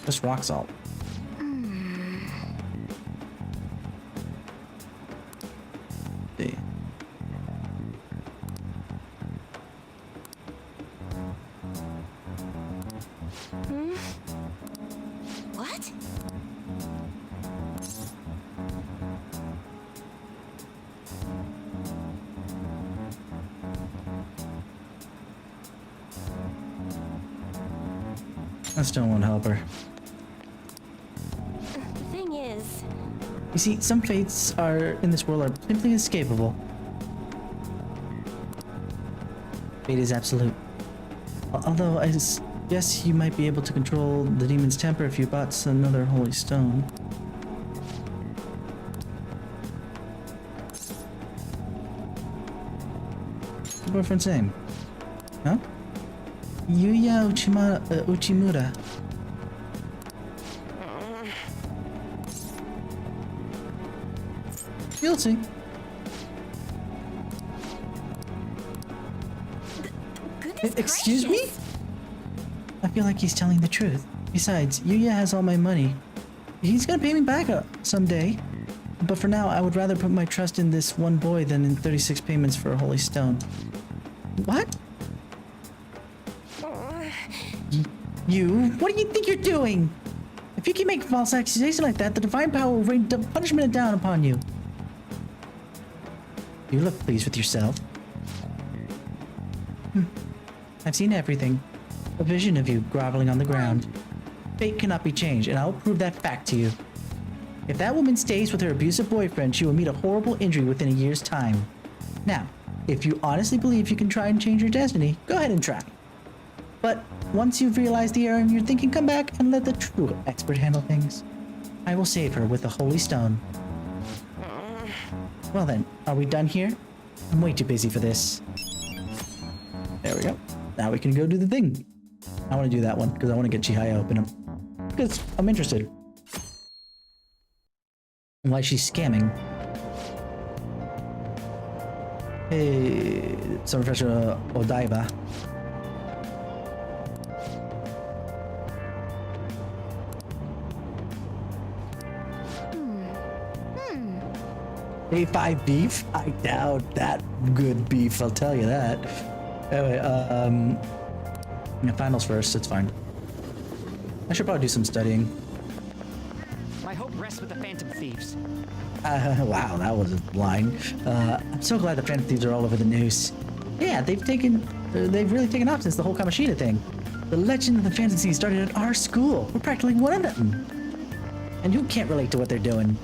Just rock salt. What? I still won't help her. The thing is, You see, some fates are in this world are simply inescapable. Fate is absolute. Although I guess you might be able to control the demon's temper if you bought another holy stone. What's your boyfriend's name? Huh? Yuya Uchimura. You'll see. Excuse me? I feel like he's telling the truth. Besides, Yuya has all my money. He's gonna pay me back someday. But for now, I would rather put my trust in this one boy than in 36 payments for a holy stone. What? What do you think you're doing? If you keep making false accusations like that, the divine power will rain punishment down upon you. You look pleased with yourself. I've seen everything. A vision of you groveling on the ground. Fate cannot be changed, and I will prove that fact to you. If that woman stays with her abusive boyfriend, she will meet a horrible injury within a year's time. Now, if you honestly believe you can try and change your destiny, go ahead and try. But once you've realized the error in your thinking, come back and let the true expert handle things. I will save her with the holy stone. Well then, are we done here? I'm way too busy for this. There we go. Now we can go do the thing. I want to do that one because I want to get Chihaya open up. Because I'm interested. And why she's scamming. Hey, some Professor Odaiba. A5 beef? I doubt that good beef, I'll tell you that. Anyway, finals first, it's fine. I should probably do some studying. My hope rests with the Phantom Thieves. Wow, that was a line. I'm so glad the Phantom Thieves are all over the news. Yeah, they've really taken off since the whole Kamoshida thing. The legend of the Phantom Thieves started at our school. We're practically one of them. And who can't relate to what they're doing?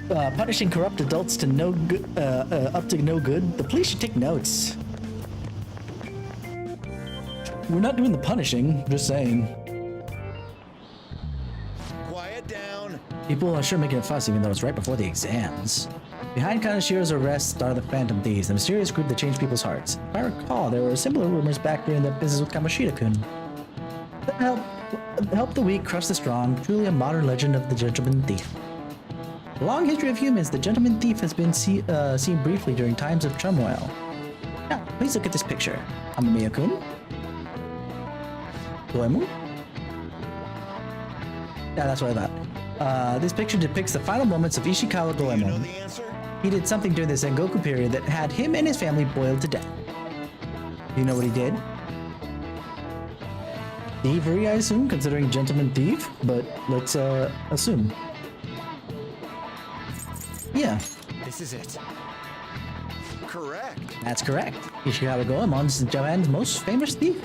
Punishing corrupt adults to no good, up to no good. The police should take notes. We're not doing the punishing, just saying. Quiet down. People are sure making a fuss even though it's right before the exams. Behind Kanashiro's arrest are the Phantom Thieves, the mysterious group that changed people's hearts. If I recall, there were similar rumors back during the business with Kamoshida-kun. Help the weak, crush the strong, truly a modern legend of the Gentleman Thief. The long history of humans, the Gentleman Thief has been seen briefly during times of turmoil. Now, please look at this picture. Amamiya-kun? Goemon? Yeah, that's what I thought. This picture depicts the final moments of Ishikawa Goemon. You know the answer? He did something during the Sengoku period that had him and his family boiled to death. Do you know what he did? Thievery, I assume, considering Gentleman Thief, but let's assume. Yeah. This is it. Correct. That's correct. Ishikawa Goemon's Japan's most famous thief.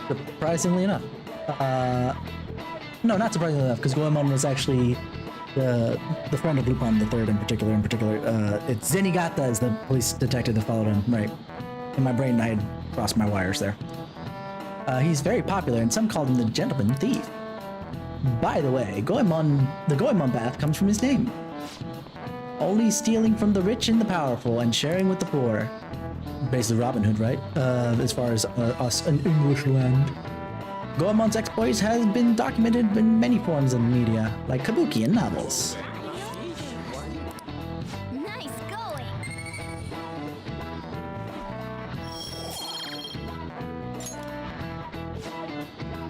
Surprisingly enough. No, not surprisingly enough, because Goemon was actually the friend of Lupin the Third in particular. It's Zenigata is the police detective that followed him, right? In my brain, I had crossed my wires there. He's very popular, and some called him the Gentleman Thief. By the way, the Goemon bath comes from his name. Only stealing from the rich and the powerful and sharing with the poor. Basically Robin Hood, right? As far as us in English land. Goemon's exploits has been documented in many forms in the media, like kabuki and novels. Nice going.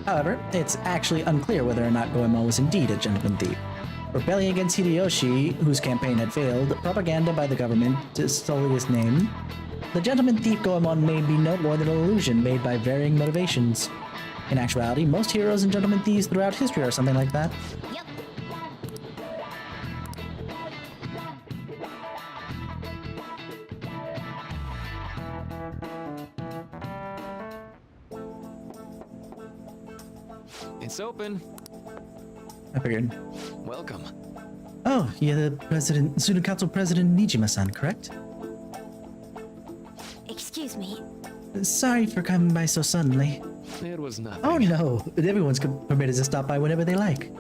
However, it's actually unclear whether or not Goemon was indeed a gentleman thief. Rebelling against Hideyoshi, whose campaign had failed, propaganda by the government to sully his name. The gentleman thief Goemon may be no more than an illusion made by varying motivations. In actuality, most heroes and gentlemen thieves throughout history are something like that. Yep. It's open. I figured. Welcome. Oh, you're the president, student council president Nijima-san, correct? Excuse me. Sorry for coming by so suddenly. It was nothing. Oh no, everyone's permitted to stop by whenever they like.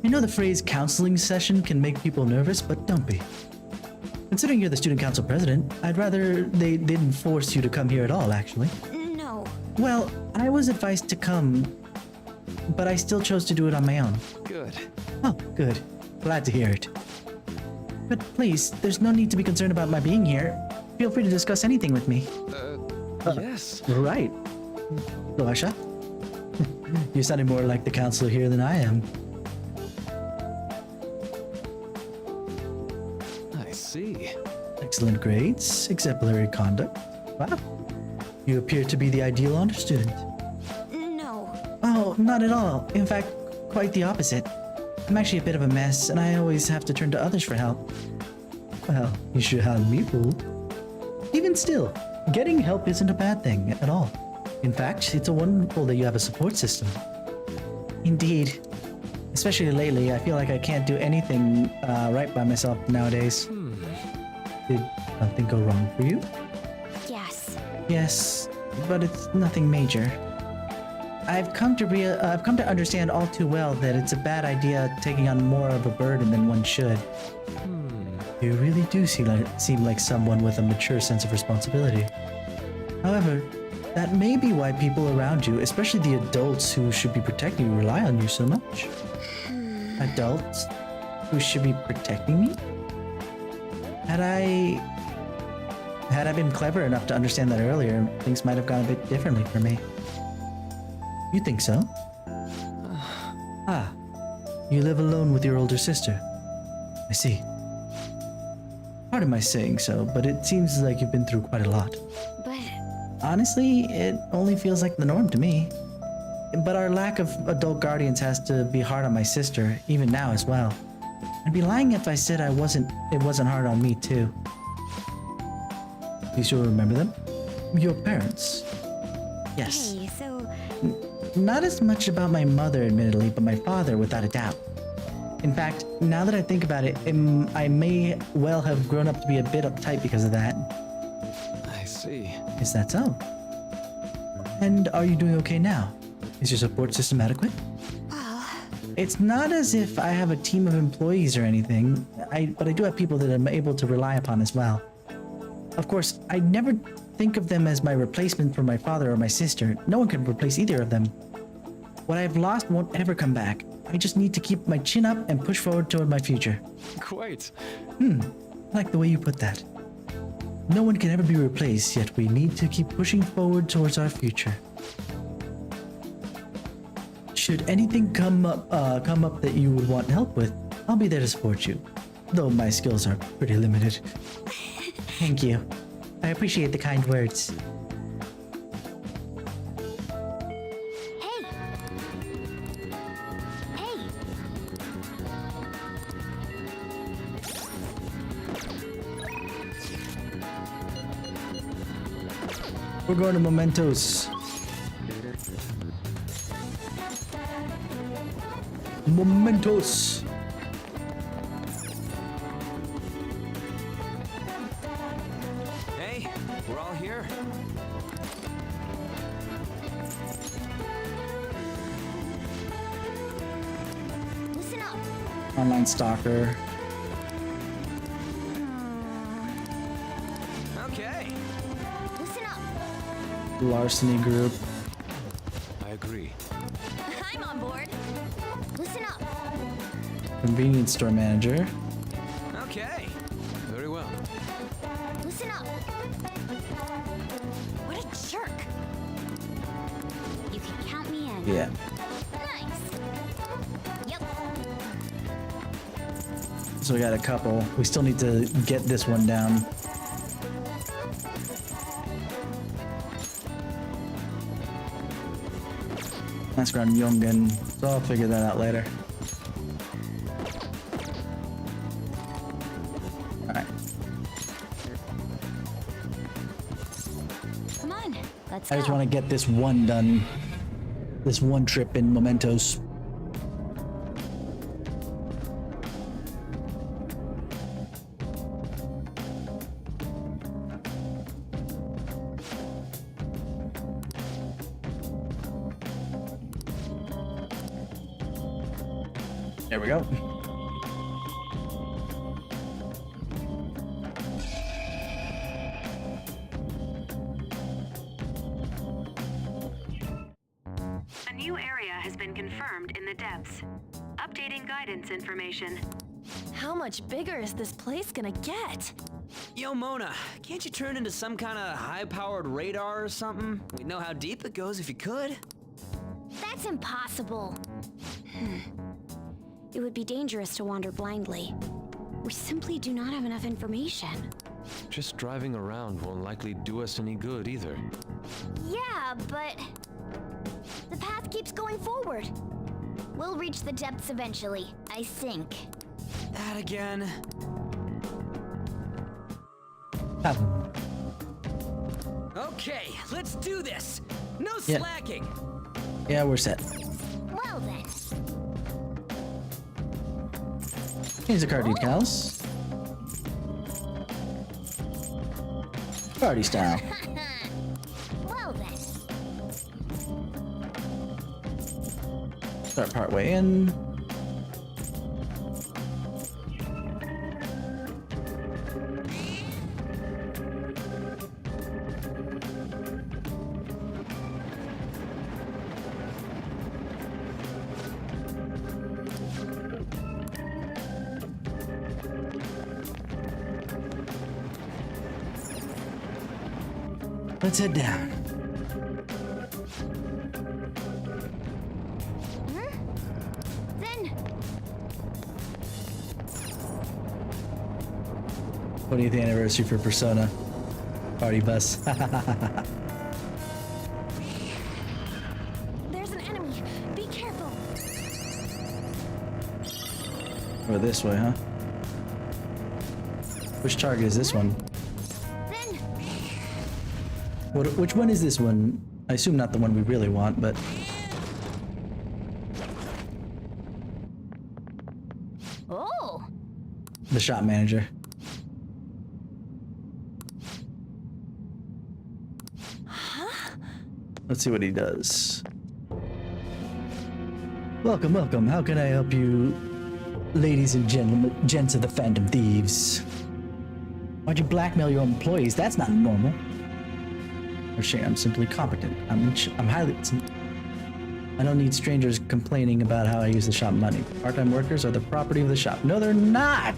I know the phrase counseling session can make people nervous, but don't be. Considering you're the student council president, I'd rather they didn't force you to come here at all, actually. No. Well, I was advised to come, but I still chose to do it on my own. Good. Oh, good. Glad to hear it. But please, there's no need to be concerned about my being here. Feel free to discuss anything with me. Yes. Right. Lasha? You're sounding more like the counselor here than I am. I see. Excellent grades, exemplary conduct. Wow. You appear to be the ideal honor student. No. Oh, not at all. In fact, quite the opposite. I'm actually a bit of a mess, and I always have to turn to others for help. Well, you should have me fooled. Even still, getting help isn't a bad thing at all. In fact, it's wonderful that you have a support system. Indeed. Especially lately, I feel like I can't do anything right by myself nowadays. Did something go wrong for you? Yes. Yes, but it's nothing major. I've come to understand all too well that it's a bad idea taking on more of a burden than one should. You really do seem like someone with a mature sense of responsibility. However, that may be why people around you, especially the adults who should be protecting you, rely on you so much. Adults who should be protecting me? Had I been clever enough to understand that earlier, things might have gone a bit differently for me. You think so? Ah, you live alone with your older sister. I see. Pardon my saying so, but it seems like you've been through quite a lot. But... Honestly, it only feels like the norm to me. But our lack of adult guardians has to be hard on my sister, even now as well. I'd be lying if I said it wasn't hard on me too. You still remember them? Your parents? Yes. Hey, so... Not as much about my mother, admittedly, but my father, without a doubt. In fact, now that I think about it, I may well have grown up to be a bit uptight because of that. I see. Is that so? And are you doing okay now? Is your support system adequate? It's not as if I have a team of employees or anything, but I do have people that I'm able to rely upon as well. Of course, I never think of them as my replacement for my father or my sister. No one can replace either of them. What I've lost won't ever come back. I just need to keep my chin up and push forward toward my future. Quite. I like the way you put that. No one can ever be replaced, yet we need to keep pushing forward towards our future. Should anything come up that you would want help with, I'll be there to support you. Though my skills are pretty limited. Thank you. I appreciate the kind words. Hey! Hey! We're going to Mementos. Mementos. Hey, we're all here. Listen up. Online stalker. Okay. Listen up. Larceny group. I agree. I'm on board. Listen up. Convenience store manager. Okay. Very well. Listen up. What a jerk. You can count me in. Yeah. Nice. Yep. So we got a couple. We still need to get this one down. ask around Yongan, so I'll figure that out later. Alright. Come on, let's I go. just want to get this one done. This one trip in Mementos. There we go. A new area has been confirmed in the depths. Updating guidance information. How much bigger is this place gonna get? Yo, Mona, can't you turn into some kind of high-powered radar or something? We'd know how deep it goes if you could. That's impossible. It would be dangerous to wander blindly. We simply do not have enough information. Just driving around won't likely do us any good either. Yeah, but the path keeps going forward. We'll reach the depths eventually, I think. That again. Okay, let's do this. No Yeah. slacking. Yeah, we're set. Well then. Here's the car decals. Party style. Well then. Start part way in. Let's head down. Then 20th anniversary for Persona. Party bus. There's an enemy. Be careful. Or this way, huh? Which target is this one? Which one is this one? I assume not the one we really want, but... oh, The shop manager. Let's see what he does. Welcome, welcome. How can I help you, ladies and gentlemen, gents of the Phantom Thieves? Why'd you blackmail your employees? That's not normal. Or shame, I'm simply competent. I'm highly... I don't need strangers complaining about how I use the shop money. Part-time workers are the property of the shop. No, they're not!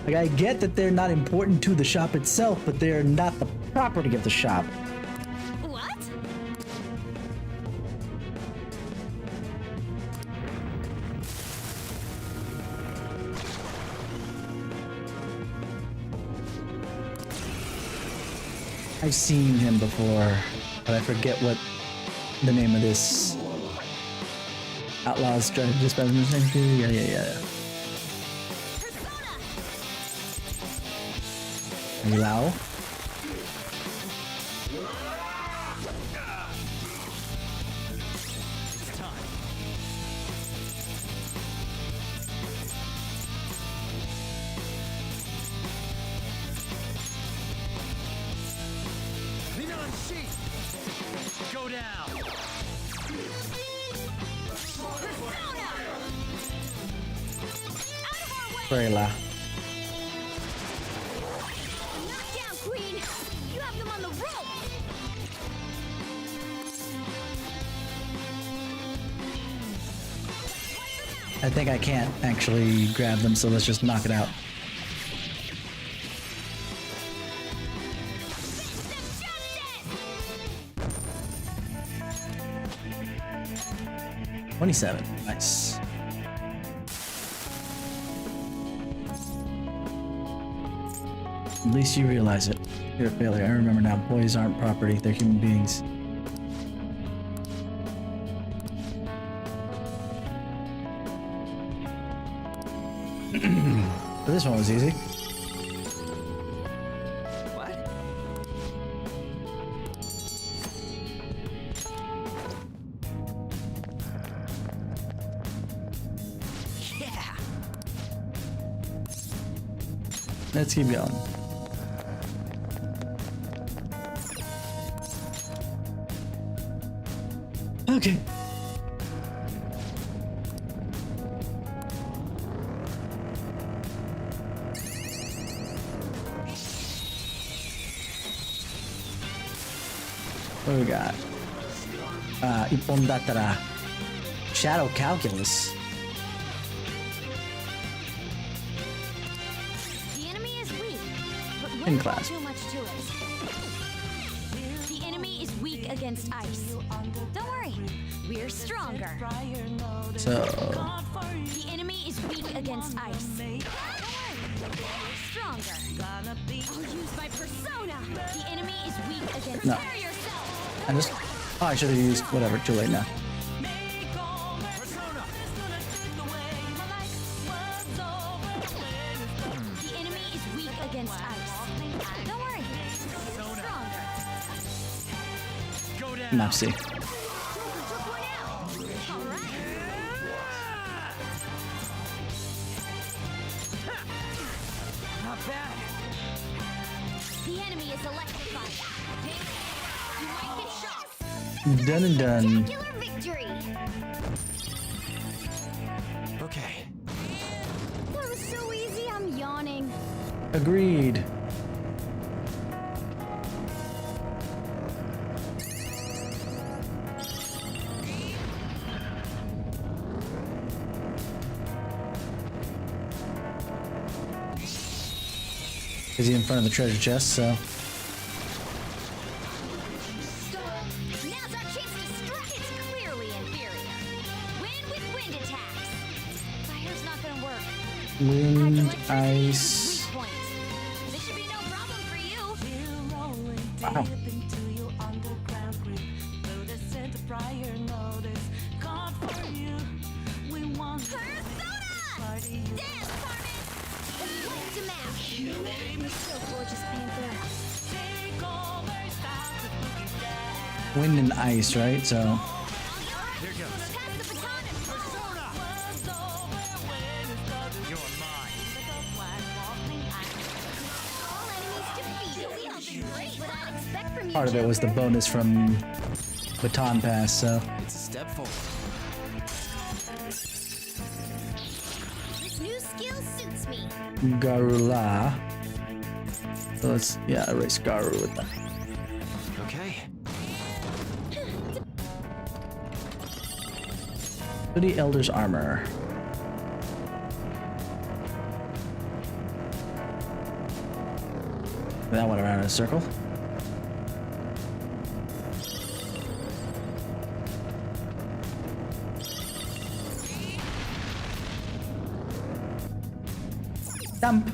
Like, I get that they're not important to the shop itself, but they're not the property of the shop. What? I've seen him before, but I forget what the name of this Outlaws trying to dispatch. Yeah. Lao. Go down. Very loud. Knockdown, Queen! You have them on the rope! I think I can't actually grab them, so let's just knock it out. $27. Nice. At least you realize it. You're a failure. I remember now. Employees aren't property. They're human beings. But this one was easy. What? Yeah. Let's keep going. Okay. What do we got? Ippon dattara. Shadow calculus. The enemy is weak, but In wouldn't class. too much to it. The enemy is weak against ice. Don't worry, we're stronger. So The enemy is weak against ice. Don't worry, we're stronger. I'll use my persona. The enemy is weak against. No. Prepare yourself. I just I should have used whatever, too late now. The enemy is weak against ice. Don't worry, we're stronger. Mopsy. Not bad. The enemy is electrified. You might get shot. Done and done. Spectacular victory. Okay. That was so easy. I'm yawning. Agreed. Is he in front of the treasure chest? So Now's our chance to strike. It's clearly inferior. Win with wind attacks. Fire's not gonna work. wind, ice. Weak point. This should be no problem for you. Wow. Dance, Carmen! Light him out. You're so gorgeous, Panther. Wind and ice, right? So Here goes. Pass the baton and persona. You're mine. All enemies defeated. Something great. What I'd expect from you, part of it was the bonus from Baton Pass. So It's a step forward. This new skill suits me. Garula. So let's erase Garu with that. Okay. Hoodie Elder's armor. That went around in a circle. Dump.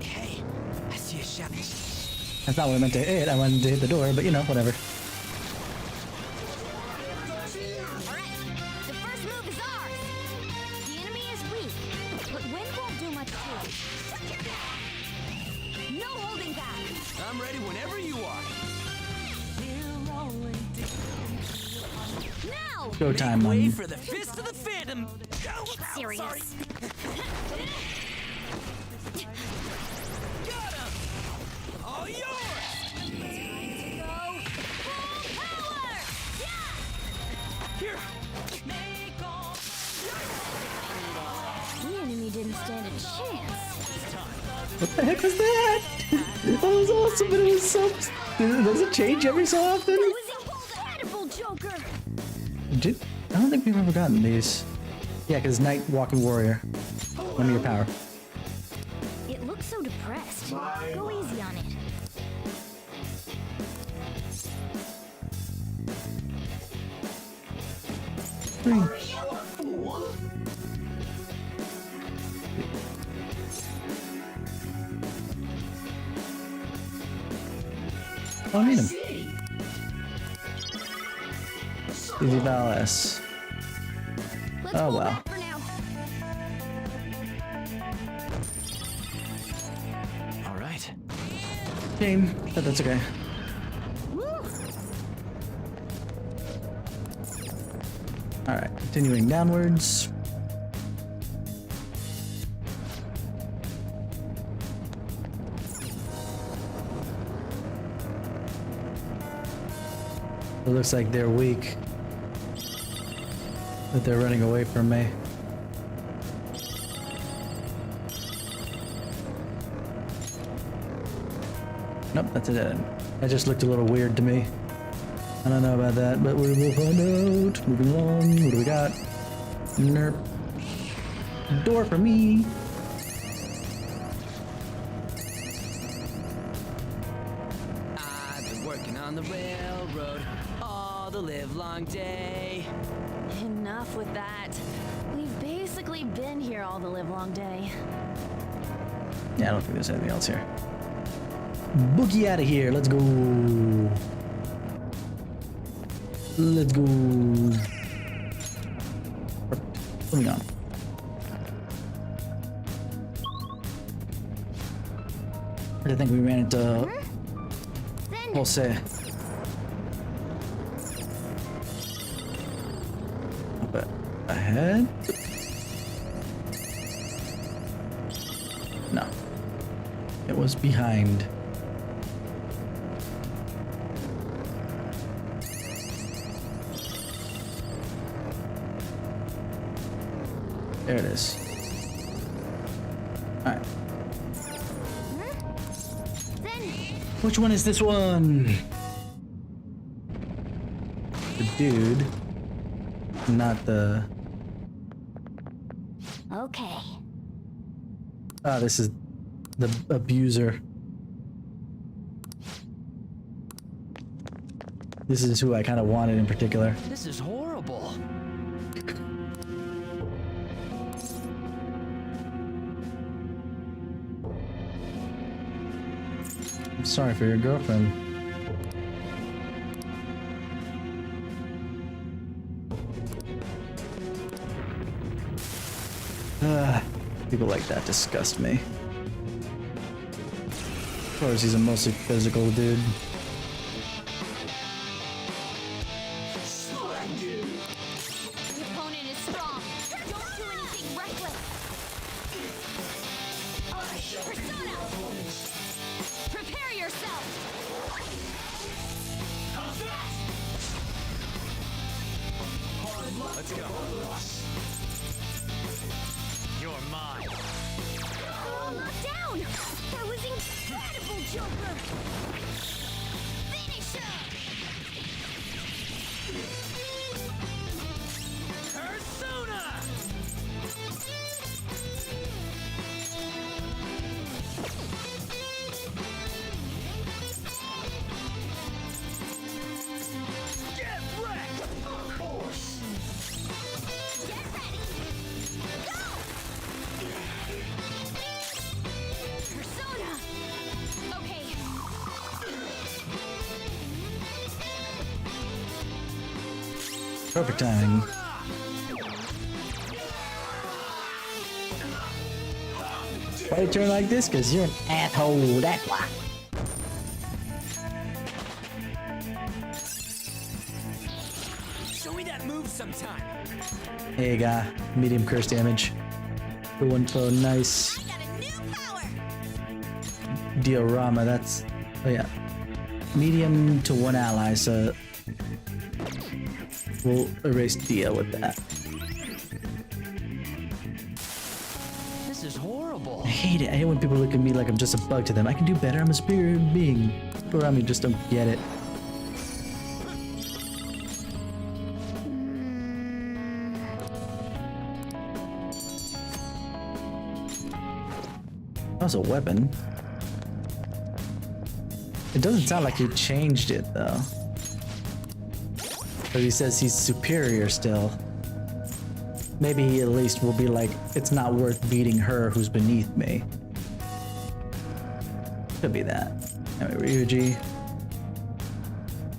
Hey, I see a shadow. That's not what I meant to hit. I wanted to hit the door, but you know, whatever. Alright, the first move is ours. The enemy is weak, but wind won't do much to it. No holding back. I'm ready whenever you are. Now! Go time, Wait man. for the fist of the phantom. Oh, Get serious. Sorry. Got him. All yours. Go full power! Yeah! Here. The enemy didn't stand a chance. What the heck was that? That was awesome, but it was so. Does it change every so often? That was incredible, Joker! I don't think we've ever gotten these. Yeah, because Night Walking Warrior. One of your power. It looks so depressed. Go easy on it. Oh, I need him. Easy Valis. Oh well. All right. Shame, but that's okay. Alright, continuing downwards. It looks like they're weak. That they're running away from me. Nope, that's a dead end. That just looked a little weird to me. I don't know about that, but we will find out. Moving along. What do we got? Nerp. Door for me. I've been working on the railroad all the livelong day. Enough with that. We've basically been here all the livelong day. Yeah, I don't think there's anything else here. Boogie out of here. Let's go. Let's go. Perfect. Moving on. I think we ran into Jose. But ahead? No. It was behind. There it is. All right. Which one is this one? The dude, not the... Okay. Ah, this is the abuser. This is who I kind of wanted in particular. This is horrible. I'm sorry for your girlfriend. People like that disgust me. Of course, he's a mostly physical dude. The opponent is strong. Don't do anything reckless. Persona! Prepare yourself! Let's go. You're mine. Oh, knocked down! That was incredible, Joker! Finish him! Persona! Get wrecked! Force! Get ready! Go! Persona! Okay. Perfect timing. Why you turn like this? Cause you're an asshole. That's why. Show me that move sometime. Hey, guy. Medium curse damage. The one flow, nice. Diorama, that's... Oh, yeah. Medium to one ally, so... We'll erase Dia with that. This is horrible. I hate it. I hate when people look at me like I'm just a bug to them. I can do better. I'm a superior being. People around me just don't get it. That was a weapon. It doesn't sound like he changed it though. But he says he's superior still. Maybe he at least will be like, it's not worth beating her who's beneath me. Could be that. Anyway, Ryuji.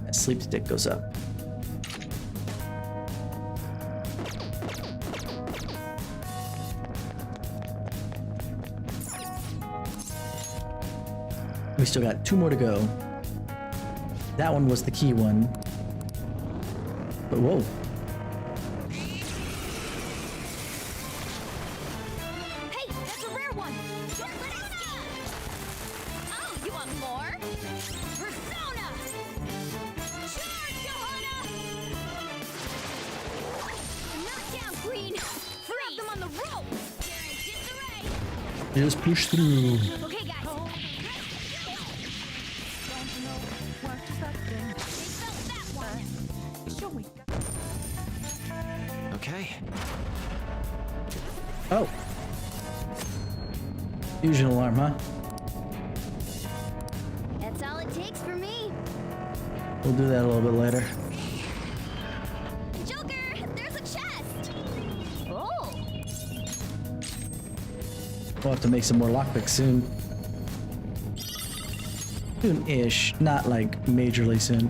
That sleep stick goes up. We still got 2 more to go. That one was the key one. But whoa. Hey, that's a rare one! Don't let it escape! Oh, you want more? Persona! Charge, Johanna! Knock down, Queen! Freeze them on the rope! Just push through. Okay, guys. Okay. Oh. Fusion alarm, huh? That's all it takes for me. We'll do that a little bit later. Joker, there's a chest. Oh. We'll have to make some more lockpicks soon. Soon-ish, not like majorly soon.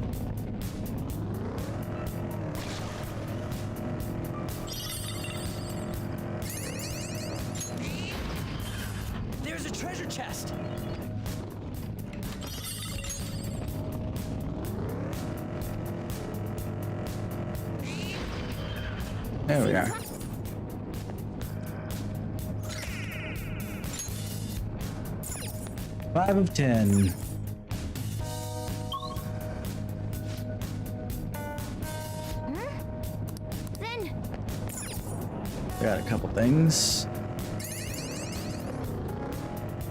There's a treasure chest. There we are. Five of 10. Then Got a couple things.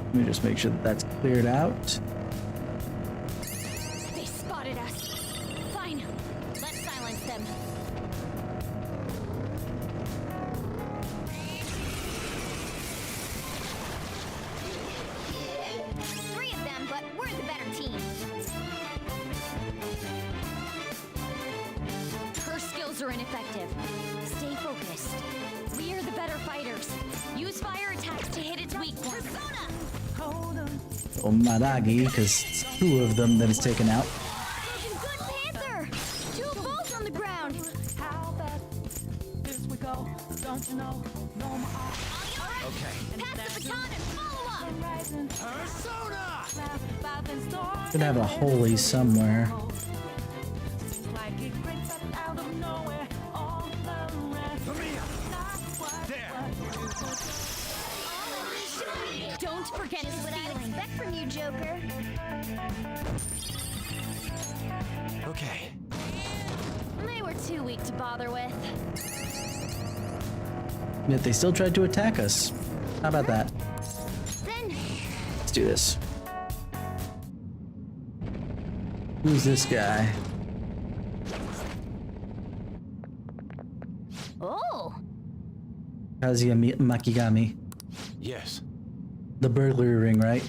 Let me just make sure that that's cleared out. they spotted us. Fine. Let's silence them. Three of them, but we're the better team. Her skills are ineffective. Stay focused. We are the better fighters. Use fire attacks to hit its weak point. Persona! Oh, Maragi, because it's 2 of them that is taken out. Good Panther! 2 bulls on the ground! How bad this we go, don't you know? No more. Okay. Pass the baton and follow up! Persona! Should have a holy somewhere. Don't forget this what I expect from you, Joker. Okay. They were too weak to bother with. Yet they still tried to attack us. How about that? Then Let's do this. Who's this guy? oh, Kazuya Makigami. Yes. The burglary ring, right?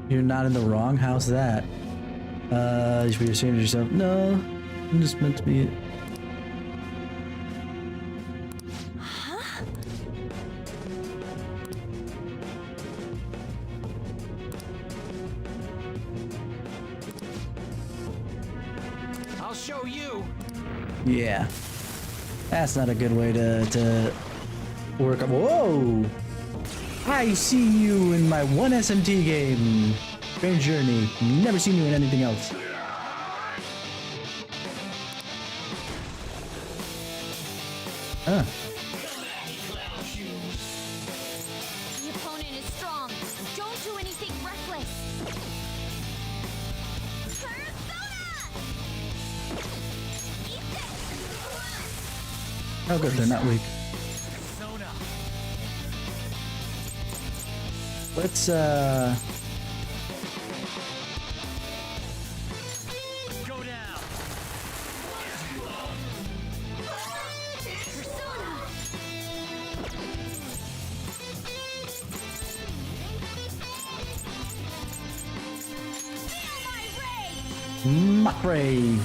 You're not in the wrong. How's that? You should be ashamed of yourself. No, I'm just meant to be. I'll show you. Yeah, that's not a good way to work. Whoa! I see you in my one SMT game. Strange Journey. Never seen you in anything else. Huh. the opponent is strong. Don't do anything reckless. Persona! Eat this! Oh, good. They're not weak. Let's Go down. Macrae.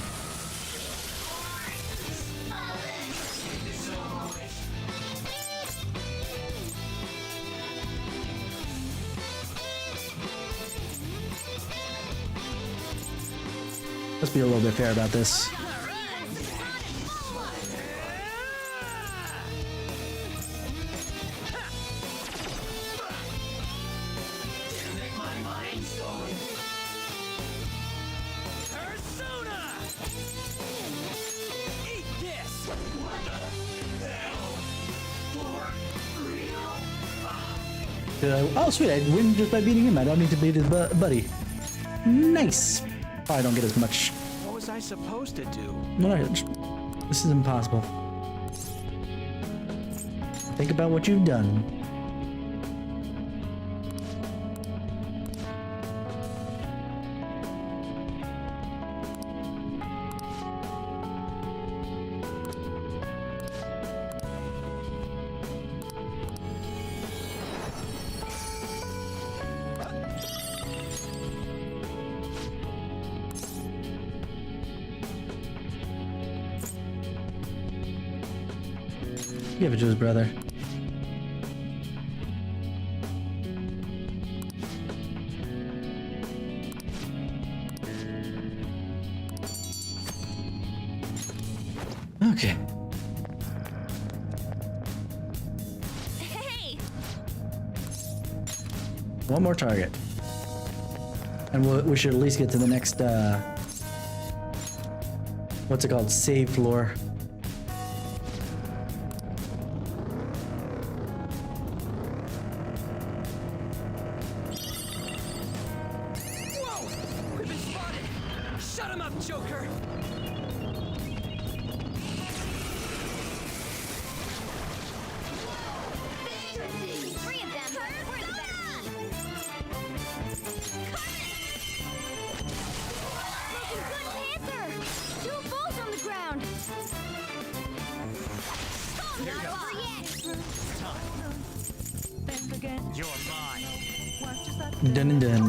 Let's be a little bit fair about this. Oh, sweet, I win just by beating him. I don't need to beat his buddy. Nice. Probably don't get as much. What was I supposed to do? No, this is impossible. Think about what you've done. Give it to his brother. Okay. Hey! One more target. And we should at least get to the next, what's it called? Save floor. Whoa! We've been spotted! Shut him up, Joker! Three of them! We're the better team! Good Panther! Two bulls on the ground! Oh, not over yet! You're mine. Dun and dun.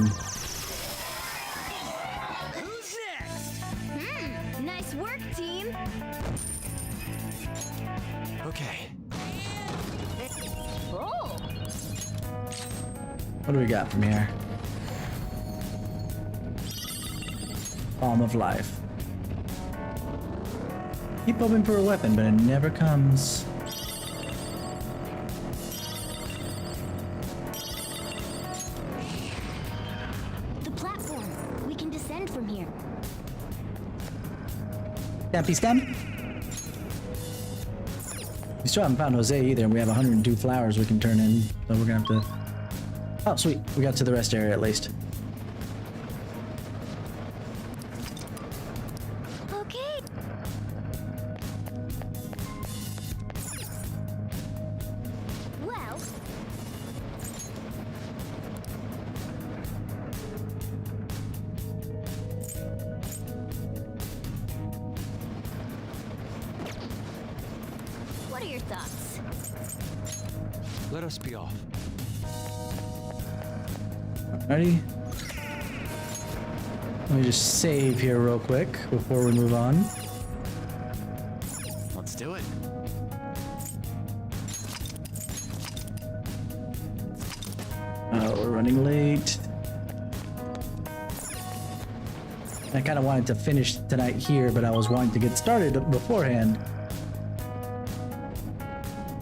Who's next? Nice work, team! Okay. Oh! What do we got from here? Palm of life. Keep hoping for a weapon, but it never comes. The platform! We can descend from here. Stampy stamp. We still haven't found Jose either, and we have 102 flowers we can turn in, so we're gonna have to... Oh, sweet. We got to the rest area at least. Okay. Well... What are your thoughts? Let us be off. Ready? Let me just save here real quick before we move on. Let's do it. Oh, we're running late. I kind of wanted to finish tonight here, but I was wanting to get started beforehand.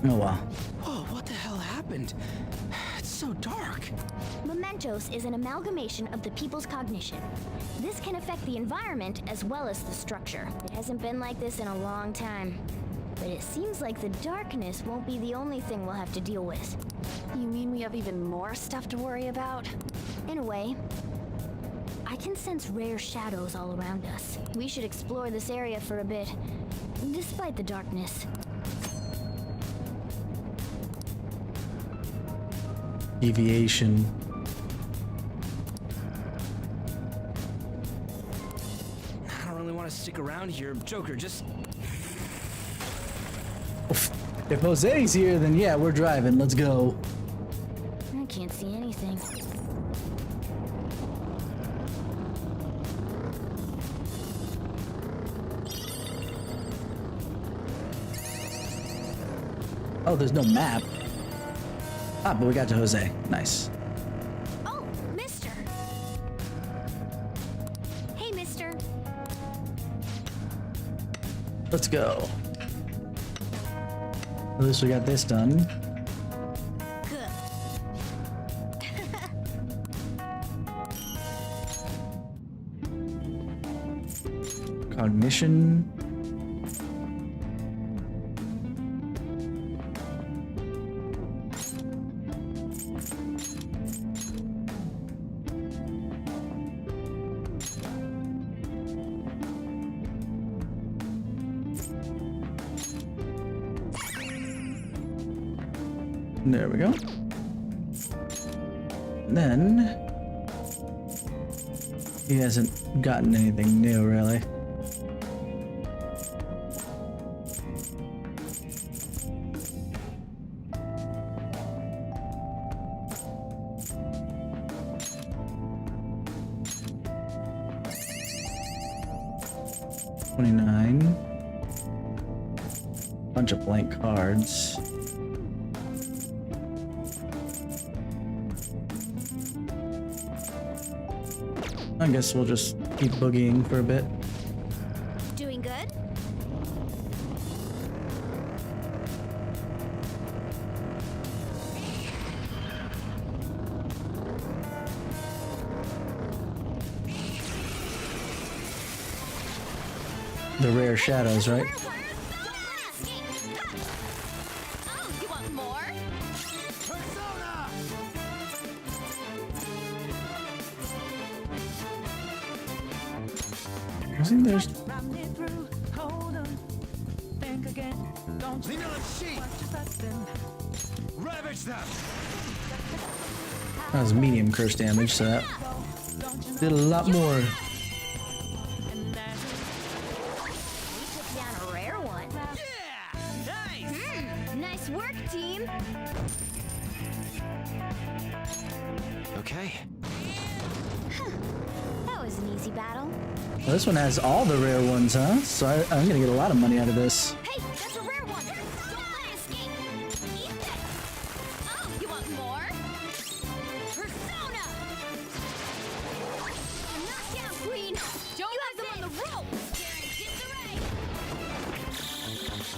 Oh well. Whoa, what the hell happened? It's so dark. Mementos is an amalgamation of the people's cognition. This can affect the environment as well as the structure. It hasn't been like this in a long time. But it seems like the darkness won't be the only thing we'll have to deal with. You mean we have even more stuff to worry about? In a way. I can sense rare shadows all around us. We should explore this area for a bit, despite the darkness. Deviation. I don't really want to stick around here. Joker, just... If Jose's here, then yeah, we're driving. Let's go. I can't see anything. Oh, there's no map. Ah, but we got to Jose. Nice. Oh, mister! Hey, mister. Let's go. At least we got this done. Cognition. There we go. And then he hasn't gotten anything new, really. Bunch of blank cards. I guess we'll just keep boogieing for a bit. Doing good? The rare shadows, right? Isn't there? That was medium curse damage, so that did a lot more. Nice work, team. Okay. That was an easy battle. Well, this one has all the rare ones, huh? So I'm gonna get a lot of money out of this. Hey, that's a rare one. Don't let it escape. Eat that. Oh, you want more? Persona. Knockdown queen. Don't you have them on the ropes.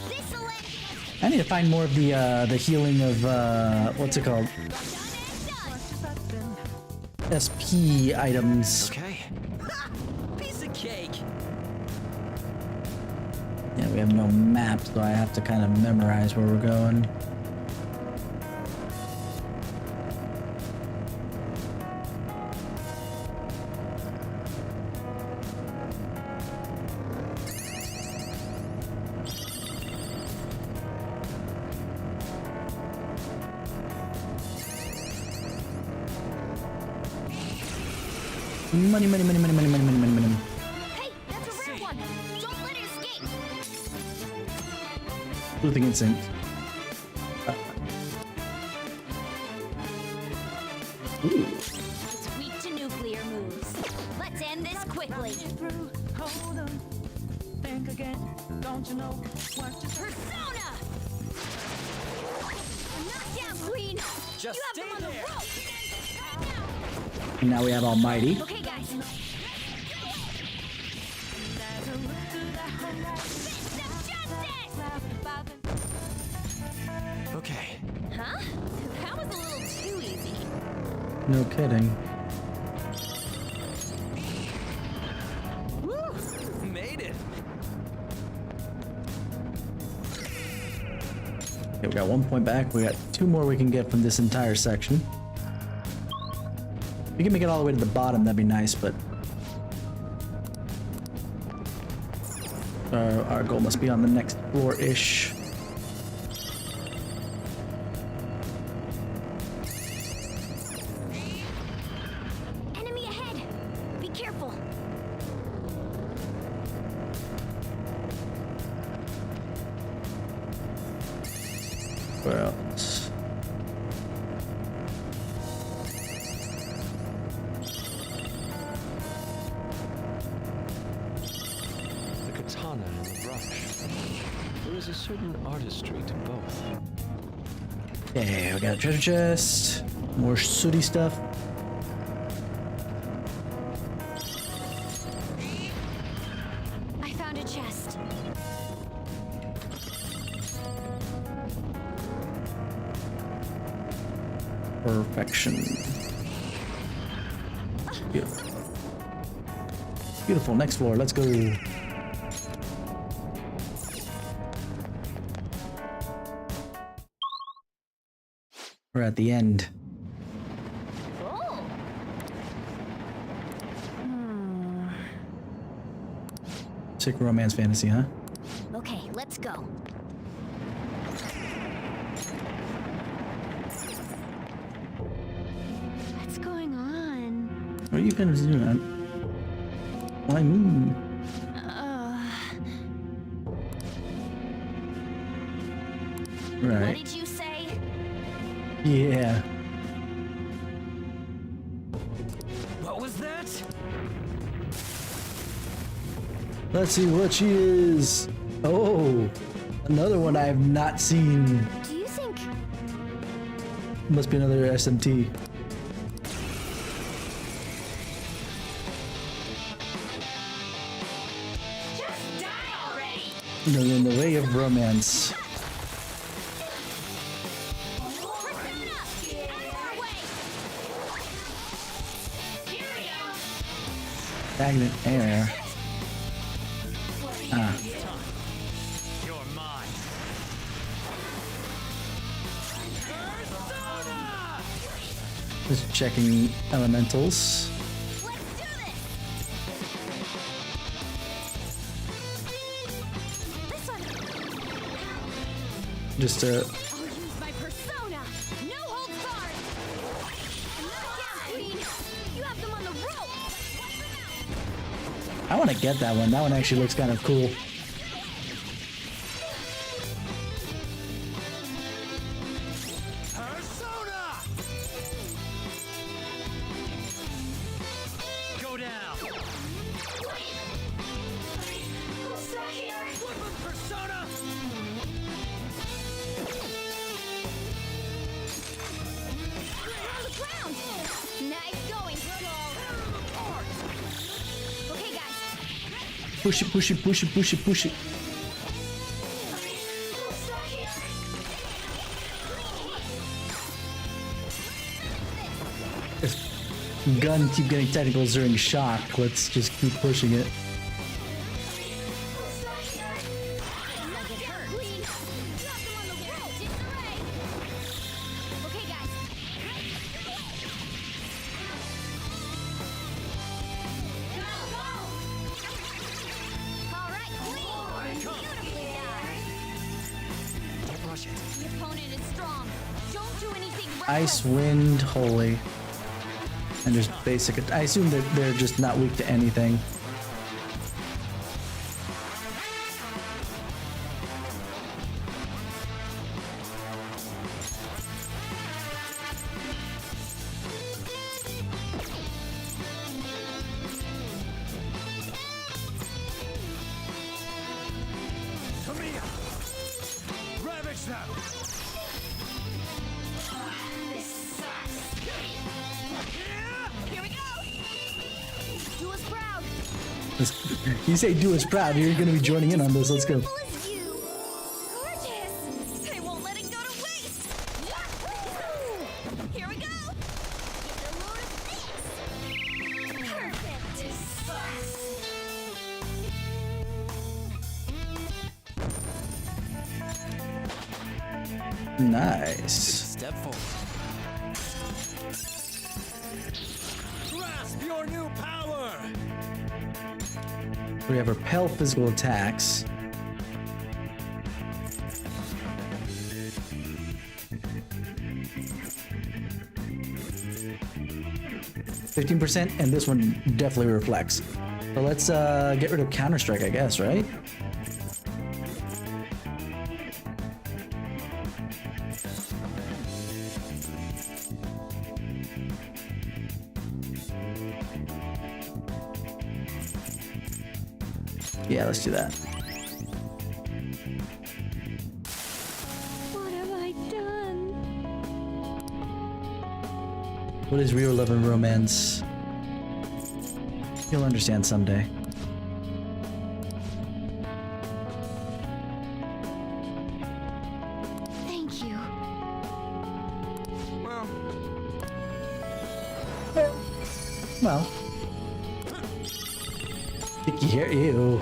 This'll end. I need to find more of the healing of what's it called? SP items. Okay. Piece of cake. Yeah, we have no map, so I have to kind of memorize where we're going. Money, money, money, money, money, money, money, money, money. Hey, that's a rare one. Don't let it escape. Sleuthing instinct. Ooh. It's weak to nuclear moves. Let's end this quickly. Persona! Knockdown queen! Just you have them on the rope! And now we have Almighty. Okay, guys. Okay. Huh? That was a little too easy. No kidding. Woo! Made it. Okay, we got 1 point back. We got 2 more we can get from this entire section. If we can make it all the way to the bottom, that'd be nice, but our goal must be on the next floor-ish. Enemy ahead! Be careful! Where else? The katana and the brush. There is a certain artistry to both. Okay, we got a treasure chest. More sooty stuff. I found a chest. Perfection. Beautiful. Beautiful. Next floor. Let's go. We're at the end. Oh. Sick romance fantasy, huh? Okay, let's go. What are you gonna do, man? Why move? Right. What did you say? Yeah. What was that? Let's see what she is. Oh, another one I have not seen. Do you think... Must be another SMT. Just die already! In the way of romance. Stagnant air. Ah. You're mine. Just checking elementals. Just I'll use my persona. No holds barred. Another down, Queen. You have them on the rope. I want to get that one. That one actually looks kind of cool. Persona! Go down. Persona! On the ground. Nice going, Skull. Okay, guys. Push it, push it, push it, push it, push it. This gun keep getting technicals during shock. Let's just keep pushing it. Ice, wind, holy. And just basic. I assume that they're just not weak to anything. Tamiya! Ravage them! This sucks. Here we go! Do us proud. You say do us proud. You're going to be joining in on this. Let's go. Gorgeous. I won't let it go to waste. Here we go. Get a load of this. Perfect. This sucks. Nice. Step forward. Grasp your new power! We have repel physical attacks. %, and this one definitely reflects. So let's get rid of Counter-Strike, I guess, right? Yeah, let's do that. What have I done? What is real love and romance? You'll understand someday. Thank you. Well. Sticky hair, ew.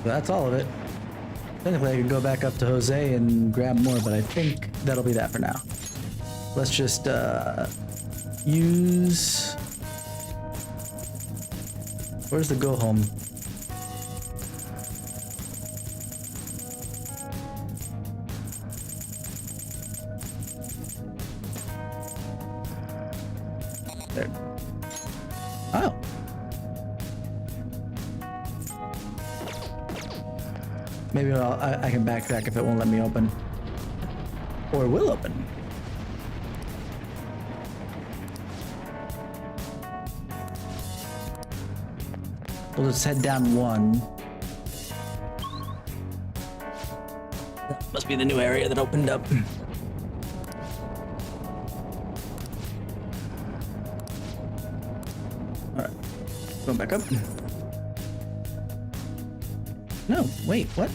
That's all of it. Technically, I could go back up to Jose and grab more, but I think that'll be that for now. Let's just use... Where's the go home? Maybe I can backtrack if it won't let me open. Or it will open. We'll just head down one. That must be the new area that opened up. Alright. Going back up. No, wait, what?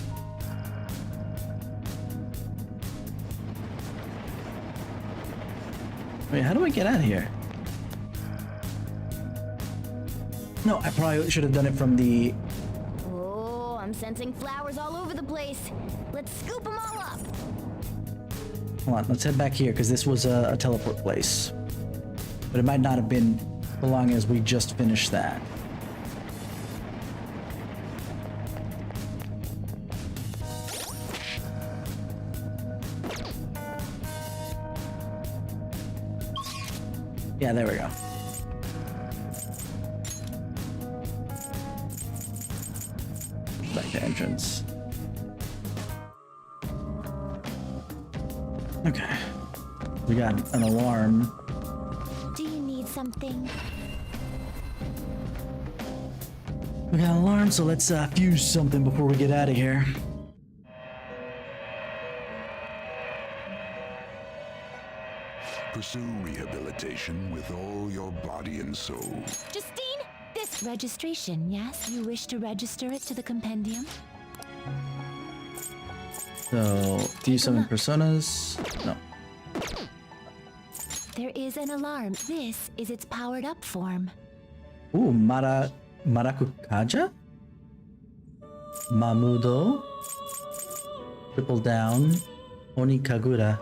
Wait, how do I get out of here? No, I probably should have done it from the... Oh, I'm sensing flowers all over the place. Let's scoop them all up. Hold on, let's head back here, because this was a teleport place. But it might not have been so long as we just finished that. Yeah, there we go. Back to entrance. Okay. We got an alarm. Do you need something? We got an alarm, so let's fuse something before we get out of here. Pursue rehabilitation with all your body and soul. Justine, this registration, yes? You wish to register it to the compendium? So, do you summon personas? No. There is an alarm. This is its powered up form. Ooh, Marakukaja? Mamudo? Triple down. Onikagura.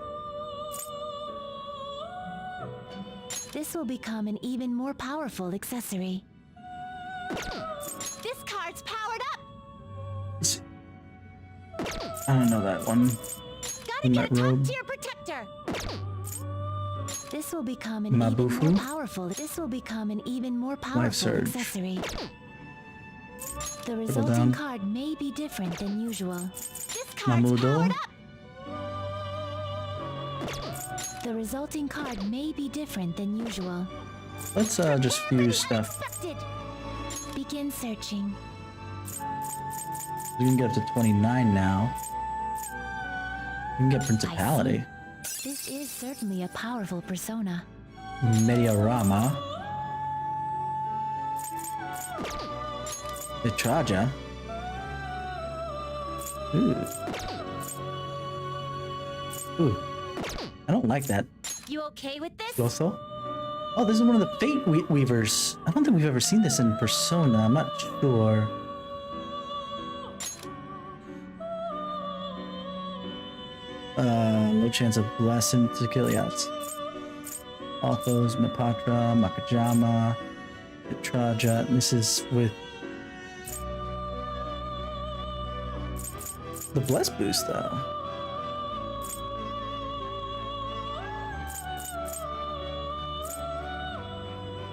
This will become an even more powerful accessory. This card's powered up! I don't know that one. Gotta get a top-tier protector! This will become an even more powerful. This will become an even more powerful accessory. The resulting card may be different than usual. This card's powered up! The resulting card may be different than usual. Let's just fuse stuff. Begin searching. We can get up to 29 now. We can get Principality. This is certainly a powerful persona. Mediarama. Vitraja. Ooh. Ooh. I don't like that. You okay with this? Also? Oh, this is one of the Fate Weavers. I don't think we've ever seen this in Persona. I'm not sure. No chance of bless him to kill yachts. Althos, Mapatra, Makajama, Vitraja. This is with the bless boost though.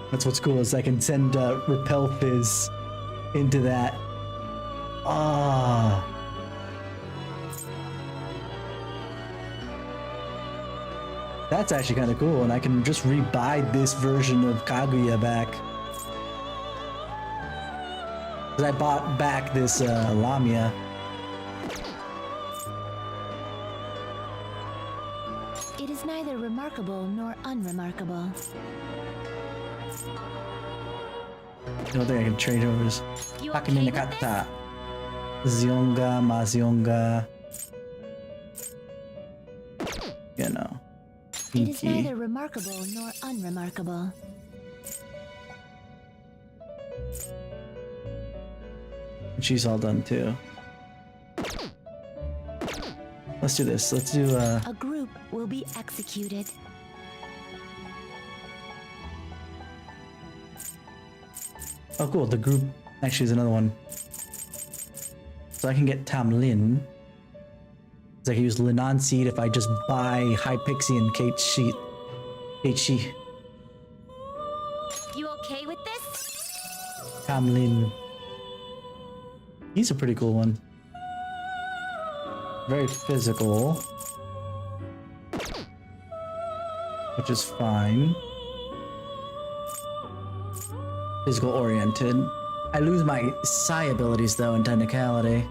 That's what's cool is I can send Repel Fizz into that. Ah. That's actually kind of cool, and I can just rebuy this version of Kaguya back. Because I bought back this Lamia. It is neither remarkable nor unremarkable. The only thing I can change over is Hakime Nakata. Zionga, Mazionga. You know. It is neither remarkable nor unremarkable. She's all done too. Let's do this. Let's do A group will be executed. Oh cool, the group actually is another one. So I can get Tamlin. So I can use Linan Seed if I just buy Hypixie and Kate Shi. You okay with this? Tamlin. He's a pretty cool one. very physical, which is fine. Physical oriented. I lose my psi abilities though in technicality.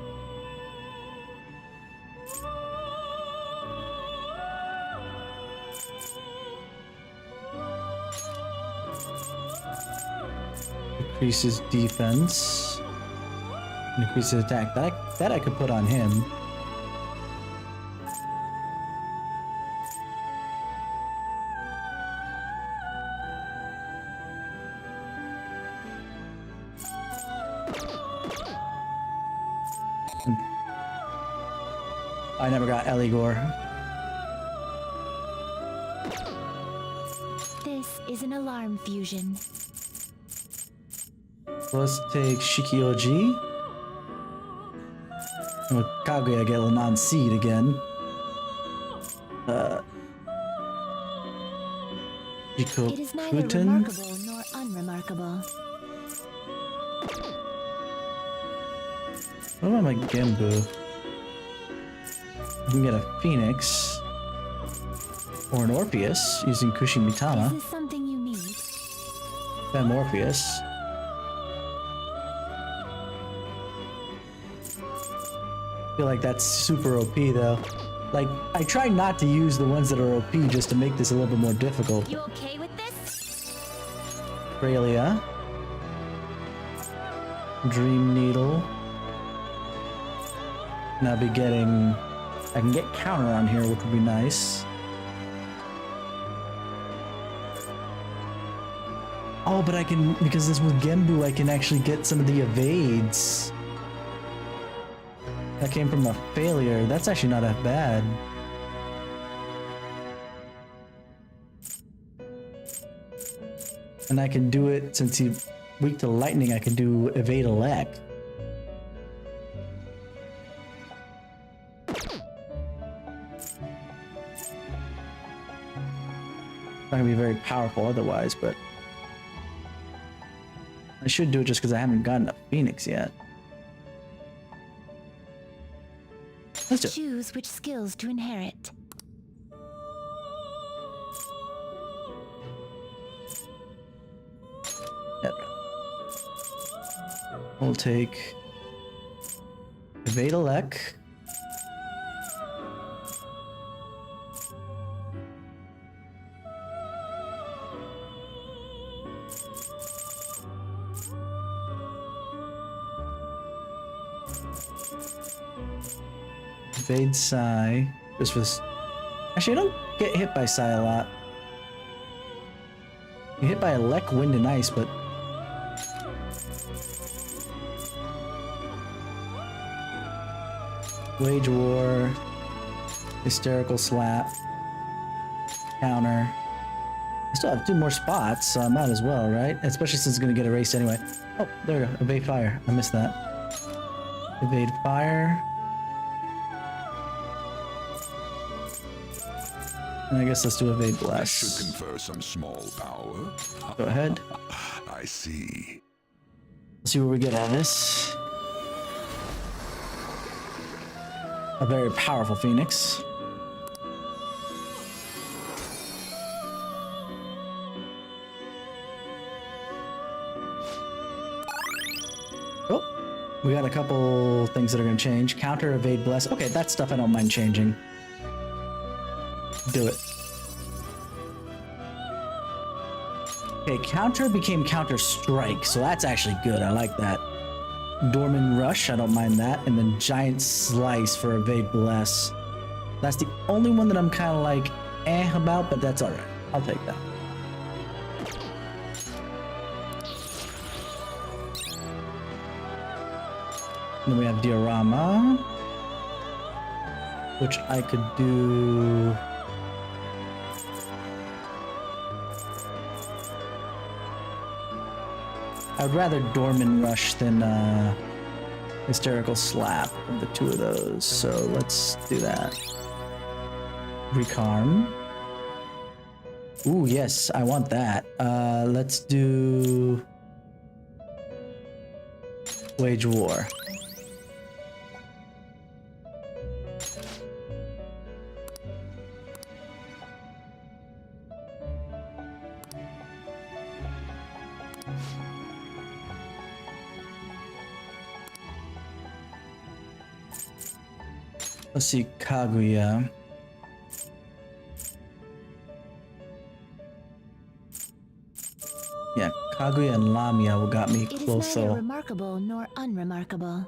Increases defense. Increases attack. That I could put on him. I never got Eligor. This is an alarm fusion. Let's take Shikioji. And with Kaguya, get a non-seed again. It is neither remarkable nor unremarkable. What about my Genbu? I can get a Phoenix. Or an Orpheus using Kushin Mitama. Is this something you need? Then Morpheus. I feel like that's super OP though. Like, I try not to use the ones that are OP just to make this a little bit more difficult. You okay with this? Aurelia. Dream Needle. And I'll be getting... I can get counter on here, which would be nice. Oh, but I can... Because this with Genbu, I can actually get some of the evades. That came from a failure. That's actually not that bad. And I can do it, since he's weak to lightning, I can do evade elect. Not gonna be very powerful otherwise, but I should do it just because I haven't gotten a Phoenix yet. Let's do it. Choose which skills to inherit. Yep. We'll take evade elect. Evade Psi. Just for this. Actually, I don't get hit by Psi a lot. You hit by Elect, Wind, and Ice, but... Wage War. Hysterical Slap. Counter. I still have 2 more spots, so I might as well, right? Especially since it's going to get erased anyway. Oh, there we go. Evade Fire. I missed that. Evade Fire. And I guess let's do Evade Blast. This should confer some small power. Go ahead. I see. Let's see what we get out of this. A very powerful Phoenix. Oh, we got a couple things that are going to change. Counter, evade, bless. Okay, that's stuff I don't mind changing. Do it. Okay, counter became counter strike, so that's actually good. I like that. Dorman Rush, I don't mind that. And then Giant Slice for evade bless. That's the only one that I'm kind of like about, but that's alright. I'll take that. Then we have Diorama, which I could do... I'd rather Dorman Rush than Hysterical Slap of the 2 of those, so let's do that. Recarm. Ooh, yes, I want that. Let's do... Wage War. Let's see, Kaguya. Yeah, Kaguya and Lamia got me It is close neither though. remarkable nor unremarkable.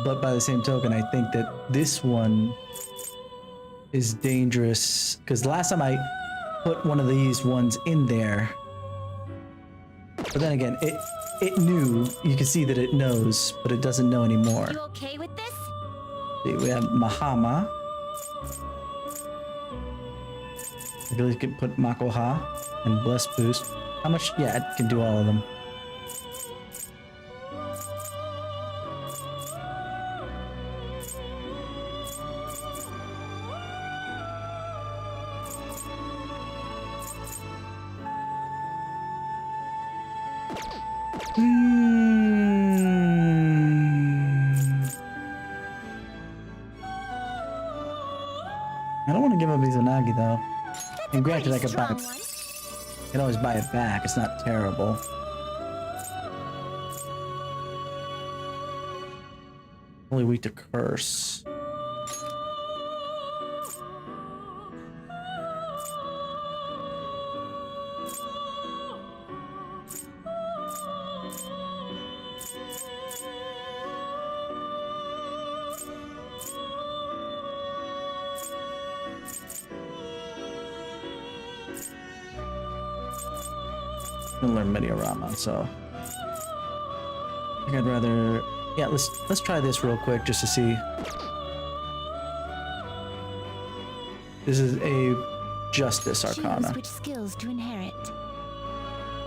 But by the same token, I think that this one is dangerous because last time I put one of these ones in there, but then again, it knew. You can see that it knows, but it doesn't know anymore. You okay with this? See, we have Mahama. I really could put Makoha and Bless Boost. How much? Yeah, it can do all of them. I don't want to give up Izanagi though. And granted, I could buy it. I can always buy it back. It's not terrible. Only weak to curse. I'm gonna learn Mediorama, so I think I'd rather. Yeah, let's try this real quick just to see. This is a Justice Arcana. Choose which skills to inherit.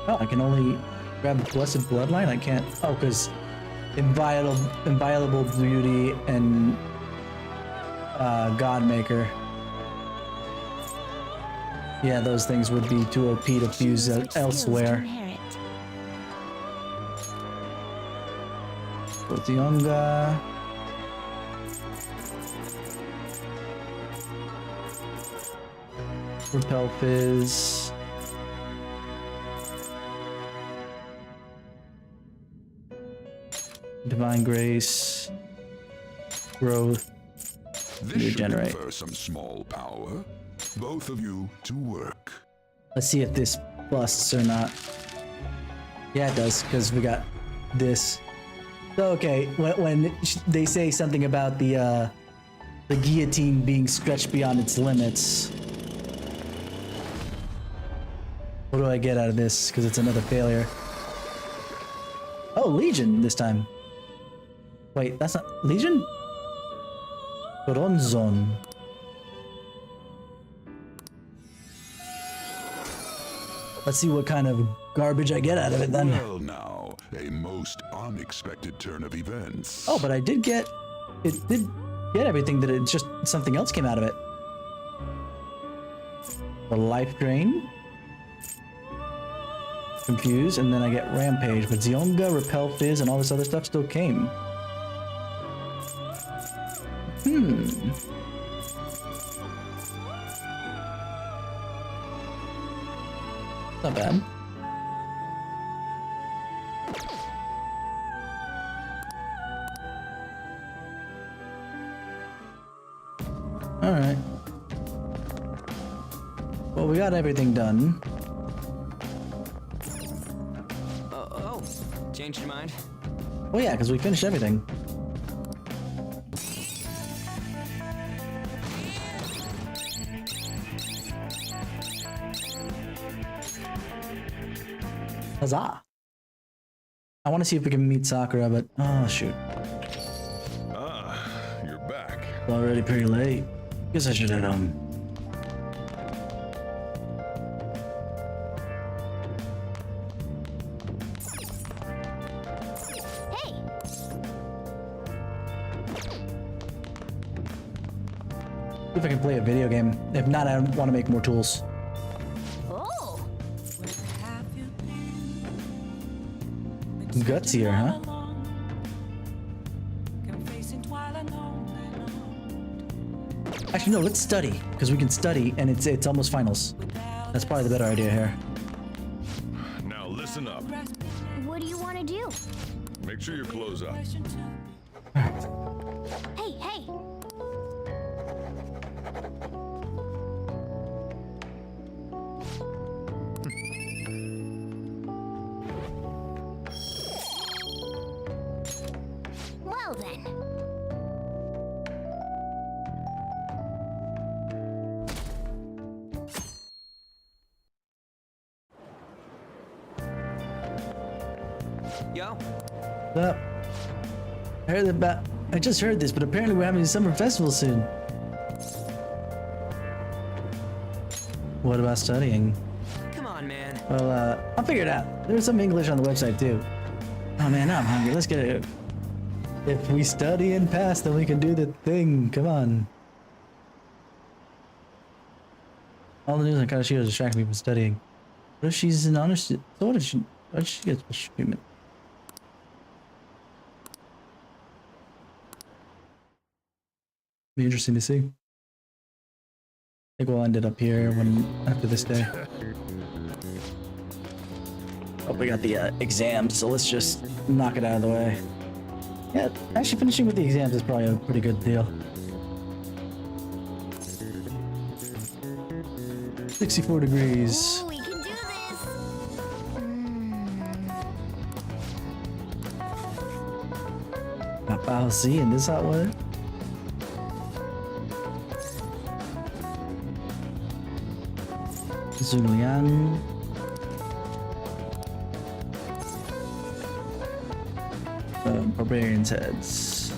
Oh, I can only grab Blessed Bloodline. I can't. Oh, because Inviolable Beauty and Godmaker. Yeah, those things would be too OP to fuse elsewhere. Otionga. Repel Fizz. Divine Grace. Growth. This Regenerate. should confer some small power. Both of you to work. Let's see if this busts or not. Yeah, it does, because we got this. So, okay, when they say something about the guillotine being stretched beyond its limits, what do I get out of this? Because it's another failure. Oh, Legion this time. Wait, that's not Legion? Bronzon. Let's see what kind of garbage I get out of it then. Well now, a most unexpected turn of events. Oh, but I did get... It did get everything that it just... Something else came out of it. The Life Drain. Confuse, and then I get Rampage. But Zionga, Repel Fizz, and all this other stuff still came. Not bad. Alright. Well, we got everything done. Oh, changed your mind? Oh yeah, because we finished everything. Huzzah! I want to see if we can meet Sakura, but oh shoot. Ah, you're back. It's already pretty late. Guess I should head home. Hey! See if I can play a video game. If not, I want to make more tools. Oh! Gutsier, huh? Actually, no, let's study, because we can study, and it's almost finals. That's probably the better idea here. Now listen up. What do you want to do? Make sure your clothes up. Hey, hey! Yo. What's up? I just heard this, but apparently we're having a summer festival soon. What about studying? Come on, man. Well, I'll figure it out. There's some English on the website too. Oh man, now I'm hungry. Let's get it. If we study and pass, then we can do the thing. Come on. All the news on Kaneshiro is distracting me from studying. What if she's an honor student? So what if she gets special treatment? Be interesting to see. I think we'll end it up here after this day. Oh, we got the exams, so let's just knock it out of the way. Yeah, actually finishing with the exams is probably a pretty good deal. 64 degrees. We can do this. I'll see in this hot weather. Zulian. Barbarians' heads.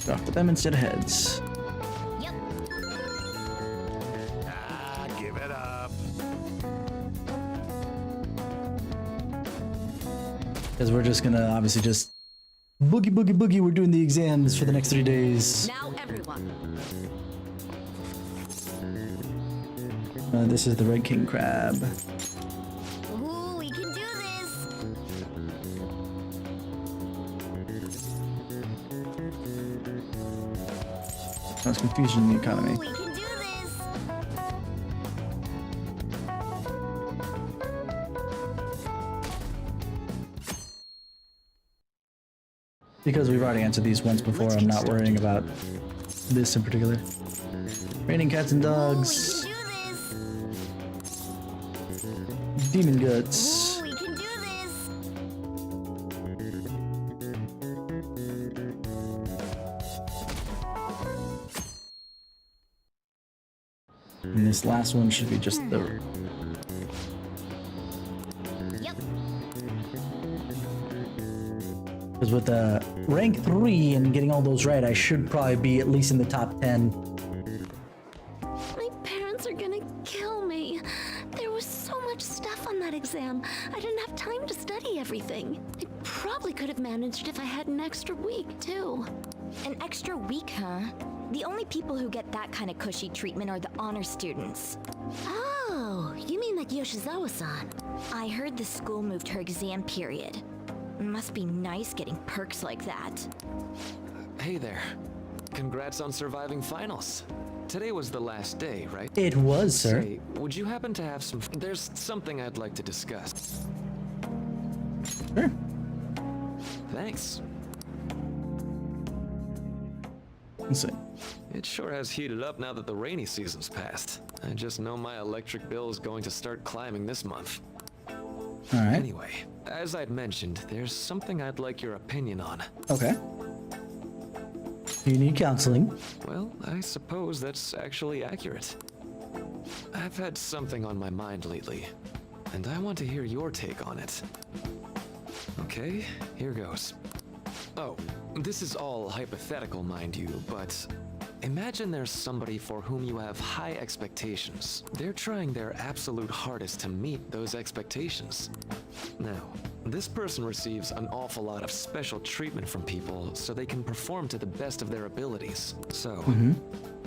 Go for them instead of heads. Yep. Give it up. Because we're just gonna obviously just boogie, boogie, boogie. We're doing the exams for the next 3 days. Now everyone. This is the Red King Crab. Ooh, we can do this. That's confusion in the economy. We can do this. Because we've already answered these once before, I'm not worrying about this in particular. Raining cats and dogs. Demon guts. Ooh, we can do this. And this last one should be just the... Yep. Because with the rank 3 and getting all those right, I should probably be at least in the top 10. My parents are gonna kill me. There was so much stuff on that exam. I didn't have time to study everything. I probably could have managed if I had an extra week, too. An extra week, huh? The only people who get that kind of cushy treatment are the honor students. Oh, you mean like Yoshizawa-san? I heard the school moved her exam period. Must be nice getting perks like that. Hey there. Congrats on surviving finals. Today was the last day, right? It was, sir. Say, would you happen to have some... There's something I'd like to discuss. Sure. Thanks. Let's see. It sure has heated up now that the rainy season's passed. I just know my electric bill is going to start climbing this month. Alright. Anyway, as I'd mentioned, there's something I'd like your opinion on. Okay. You need counseling. Well, I suppose that's actually accurate. I've had something on my mind lately, and I want to hear your take on it. Okay, here goes. Oh, this is all hypothetical, mind you, but imagine there's somebody for whom you have high expectations. They're trying their absolute hardest to meet those expectations. Now, this person receives an awful lot of special treatment from people so they can perform to the best of their abilities. So,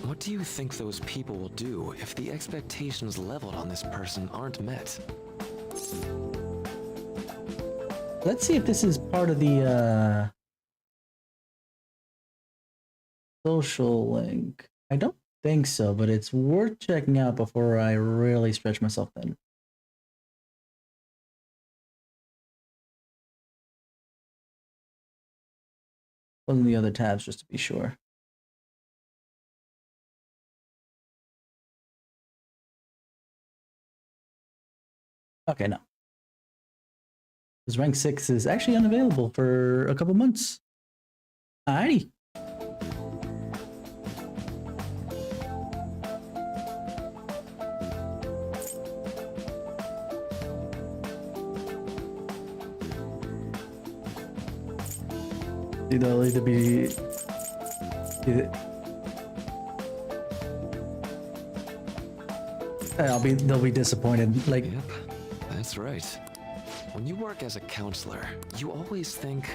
what do you think those people will do if the expectations leveled on this person aren't met? Let's see if this is part of the social link. I don't think so, but it's worth checking out before I really stretch myself thin. Closing the other tabs just to be sure. Okay, no. Because rank 6 is actually unavailable for a couple months. Alrighty. They'll either be... they'll be disappointed. Like, yep, that's right. When you work as a counselor, you always think,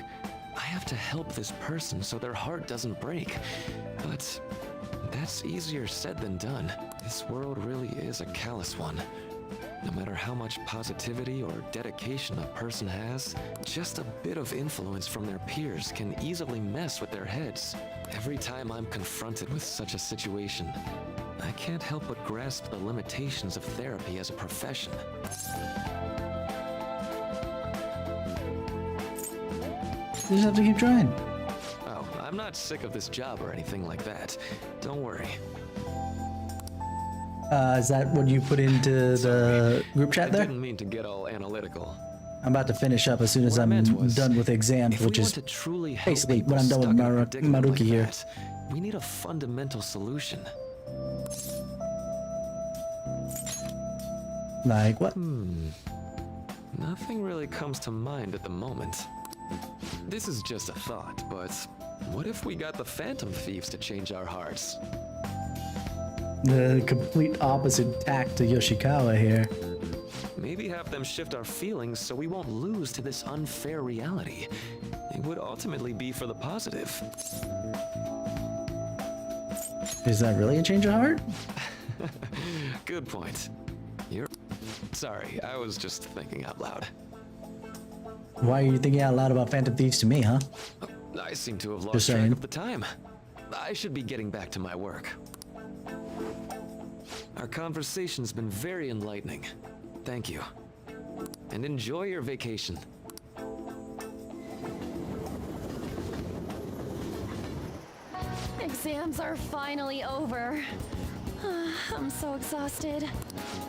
I have to help this person so their heart doesn't break. But that's easier said than done. This world really is a callous one. No matter how much positivity or dedication a person has, just a bit of influence from their peers can easily mess with their heads. Every time I'm confronted with such a situation, I can't help but grasp the limitations of therapy as a profession. You just have to keep trying. Oh, I'm not sick of this job or anything like that. Don't worry. Is that what you put into the group chat there? I didn't mean to get all analytical. I'm about to finish up as soon as I'm done with exams, which is basically when I'm done with Maruki here. We need a fundamental solution. Like what? Nothing really comes to mind at the moment. This is just a thought, but what if we got the Phantom Thieves to change our hearts? The complete opposite tack to Yoshikawa here. Maybe have them shift our feelings so we won't lose to this unfair reality. It would ultimately be for the positive. Is that really a change of heart? Good point. You're... Sorry, I was just thinking out loud. Why are you thinking out loud about Phantom Thieves to me, huh? I seem to have lost track of the time. I should be getting back to my work. Our conversation's been very enlightening. Thank you. And enjoy your vacation. Exams are finally over. I'm so exhausted.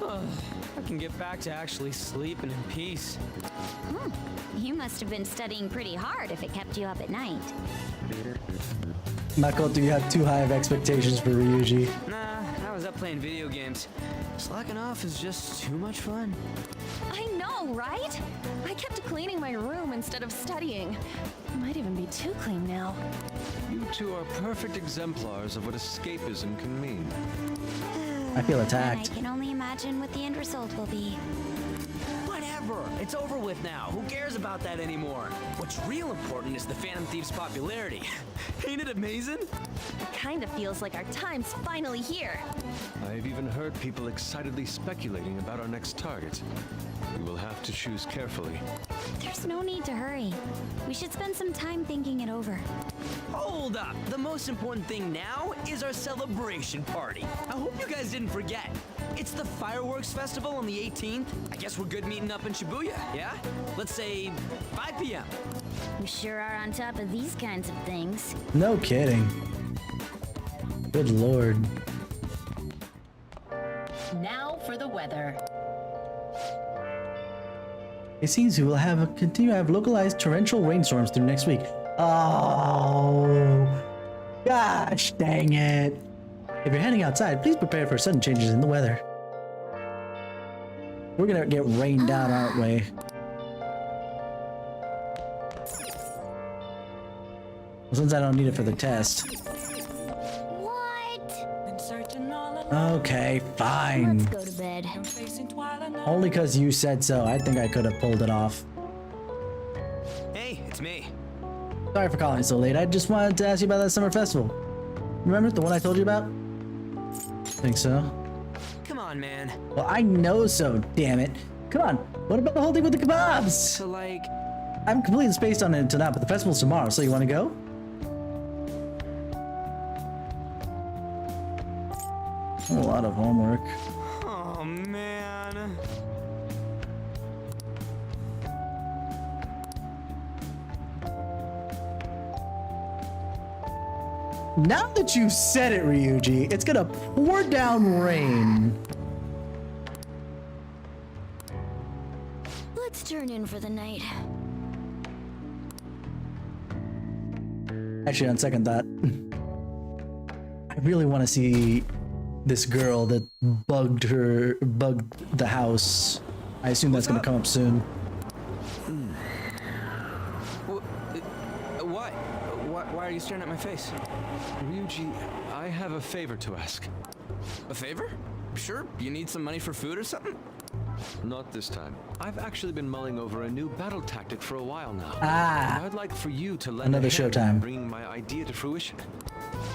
I can get back to actually sleeping in peace. You must have been studying pretty hard if it kept you up at night. Makoto, you have too high of expectations for Ryuji. Nah, I was up playing video games. Slacking off is just too much fun. I know, right? I kept cleaning my room instead of studying. It might even be too clean now. You two are perfect exemplars of what escapism can mean. I feel attacked. I can only imagine what the end result will be. Whatever, it's over with now. Who cares about that anymore? What's real important is the Phantom Thieves' popularity. Ain't it amazing? It kind of feels like our time's finally here. I've even heard people excitedly speculating about our next target. We will have to choose carefully. There's no need to hurry. We should spend some time thinking it over. Hold up! The most important thing now is our celebration party. I hope you guys didn't forget. It's the fireworks festival on the 18th. I guess we're good meeting up in Shibuya, yeah? Let's say 5 p.m. We sure are on top of these kinds of things. No kidding. Good lord. Now for the weather. It seems we will continue to have localized torrential rainstorms through next week. Oh, gosh dang it. If you're heading outside, please prepare for sudden changes in the weather. We're gonna get rained out, aren't we? Well, since I don't need it for the test. Okay, fine. Let's go to bed. Only because you said so. I think I could have pulled it off. Hey, it's me. Sorry for calling so late. I just wanted to ask you about that summer festival. Remember the one I told you about? Think so. Come on, man. Well, I know so, damn it. Come on. What about the whole thing with the kebabs? So, like... I'm completely spaced on it until now, but the festival's tomorrow, so you want to go? A lot of homework. Oh, man. Now that you've said it, Ryuji, it's gonna pour down rain. Let's turn in for the night. Actually, on second thought, I really want to see this girl that bugged the house. I assume that's gonna come up soon. What? you staring at my face? Ryuji, I have a favor to ask. A favor? Sure, you need some money for food or something? Not this time. I've actually been mulling over a new battle tactic for a while now. Ah. And I'd like for you to lend Another a hand in showtime. bringing my idea to fruition.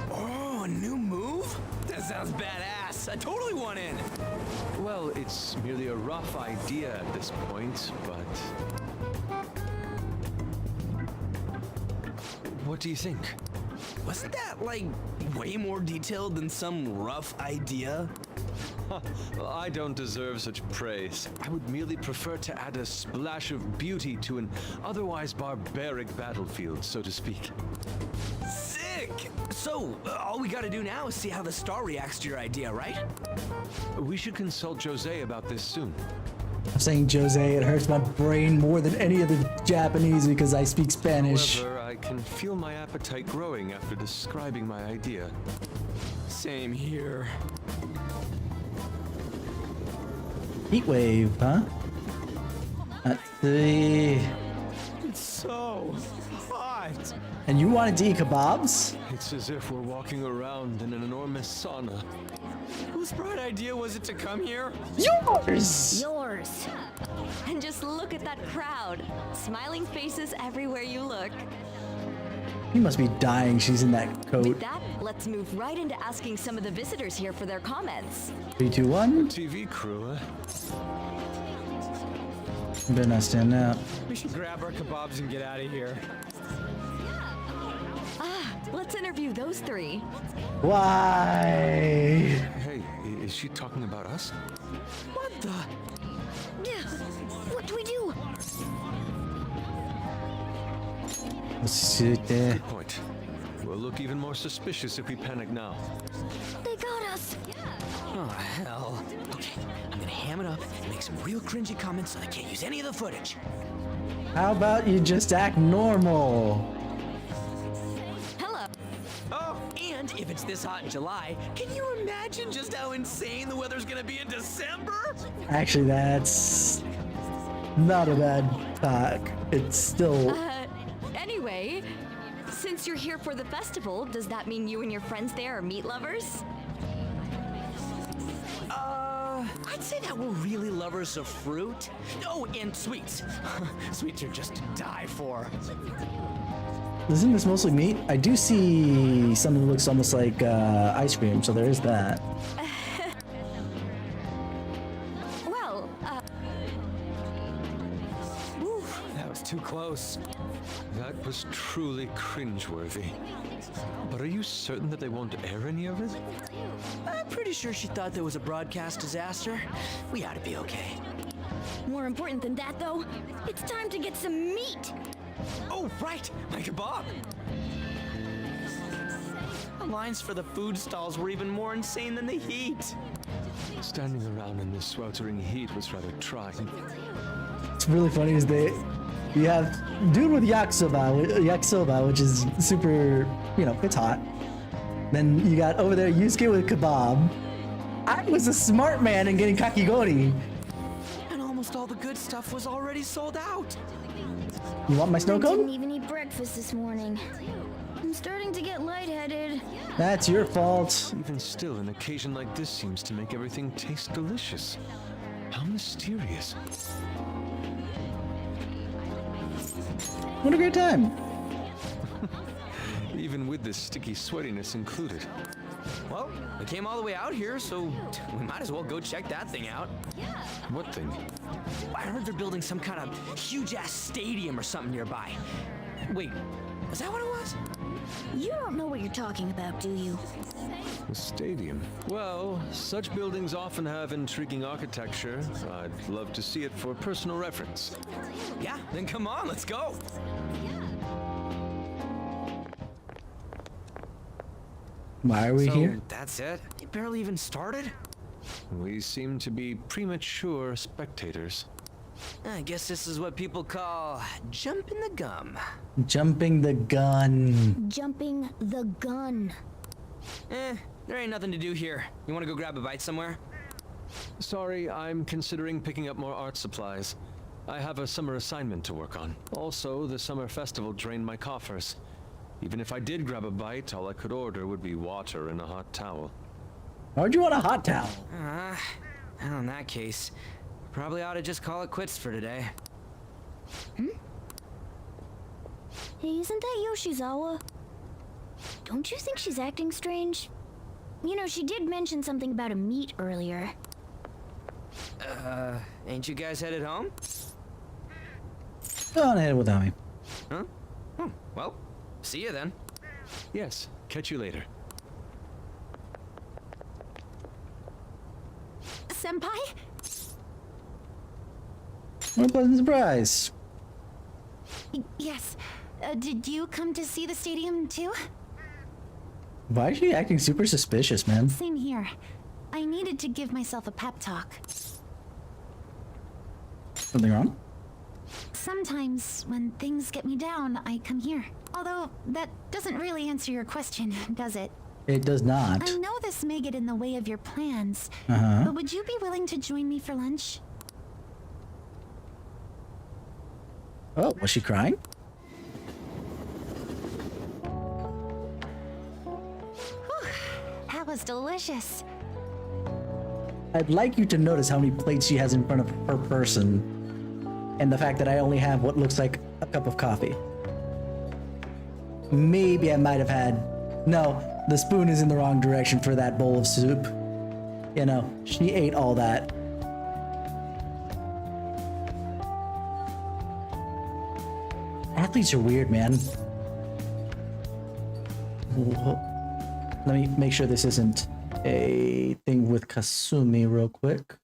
Oh, a new move? That sounds badass. I totally want in. Well, it's merely a rough idea at this point, but... What do you think? Wasn't that, like, way more detailed than some rough idea? Well, I don't deserve such praise. I would merely prefer to add a splash of beauty to an otherwise barbaric battlefield, so to speak. Sick! So, all we gotta do now is see how the star reacts to your idea, right? We should consult Jose about this soon. I'm saying Jose, it hurts my brain more than any other Japanese because I speak Spanish. However, I can feel my appetite growing after describing my idea. Same here. Heat wave, huh? Let's see. It's so hot. And you wanted to eat kebabs? It's as if we're walking around in an enormous sauna. Whose bright idea was it to come here? Yours! Yours. And just look at that crowd. Smiling faces everywhere you look. You must be dying she's in that coat. With that, let's move right into asking some of the visitors here for their comments. 3, 2, 1. TV crew, Better not stand out. We should grab our kebabs and get out of here. Ah, let's interview those three. Why? Hey, is she talking about us? What the? What do we do? Let's sit there. Good point. We'll look even more suspicious if we panic now. They got us. Oh, hell. Okay, I'm gonna ham it up and make some real cringy comments so I can't use any of the footage. How about you just act normal? Hello. Oh, and if it's this hot in July, can you imagine just how insane the weather's gonna be in December? Actually, that's not a bad talk. It's still... Anyway, since you're here for the festival, does that mean you and your friends there are meat lovers? I'd say that we're really lovers of fruit. Oh, and sweets. Sweets are just to die for. Isn't this mostly meat? I do see something that looks almost like ice cream, so there is that. Well, that was too close. That was truly cringeworthy. But are you certain that they won't air any of it? I'm pretty sure she thought there was a broadcast disaster. We ought to be okay. more important than that, though, it's time to get some meat. Oh, right, my kebab. The lines for the food stalls were even more insane than the heat. Standing around in this sweltering heat was rather trying. It's really funny is you have dude with yakisoba, which is super, it's hot. Then you got over there Yusuke with kebab. I was a smart man in getting kakigori. And almost all the good stuff was already sold out. You want my snow I didn't cone? even eat breakfast this morning. I'm starting to get lightheaded. That's your fault. Even still, an occasion like this seems to make everything taste delicious. How mysterious. What a great time. Even with this sticky sweatiness included. Well, we came all the way out here, so we might as well go check that thing out. What thing? I heard they're building some kind of huge-ass stadium or something nearby. Wait, was that what it was? You don't know what you're talking about, do you? A stadium. Well, such buildings often have intriguing architecture. I'd love to see it for personal reference. Yeah, then come on, let's go. Why are we So, here? that's it? You barely even started? We seem to be premature spectators. I guess this is what people call jumping the gum. Jumping the gun. Jumping the gun. There ain't nothing to do here. You wanna go grab a bite somewhere? Sorry, I'm considering picking up more art supplies. I have a summer assignment to work on. Also, the summer festival drained my coffers. Even if I did grab a bite, all I could order would be water and a hot towel. Why'd you want a hot towel? Well, in that case, probably ought to just call it quits for today. Hey, isn't that Yoshizawa? Don't you think she's acting strange? You know, she did mention something about a meet earlier. Ain't you guys headed home? Go on ahead without me. Huh? Well, see you then. Yes, catch you later. Senpai? What a pleasant surprise. Yes. Did you come to see the stadium too? Why is she acting super suspicious, man? Same here. I needed to give myself a pep talk. Something wrong? Sometimes, when things get me down, I come here. Although, that doesn't really answer your question, does it? It does not. I know this may get in the way of your plans, Uh-huh. but would you be willing to join me for lunch? Oh, was she crying? That was delicious. I'd like you to notice how many plates she has in front of her person, and the fact that I only have what looks like a cup of coffee. Maybe I might have had... No, the spoon is in the wrong direction for that bowl of soup. You know, she ate all that. Athletes are weird, man. Whoa. Let me make sure this isn't a thing with Kasumi real quick.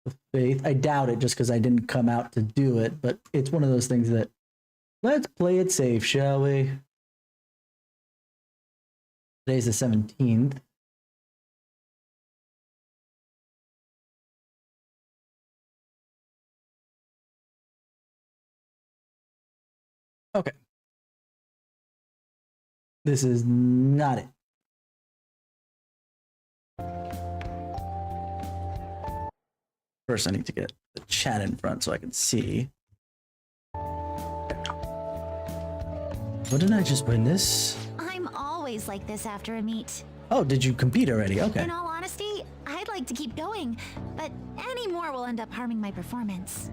The faith. I doubt it just because I didn't come out to do it, but it's one of those things that let's play it safe, shall we? Today's the 17th. Okay. This is not it. First, I need to get the chat in front so I can see. What did I just witness? I'm always like this after a meet. Oh, did you compete already? Okay. In all honesty, I'd like to keep going, but any more will end up harming my performance.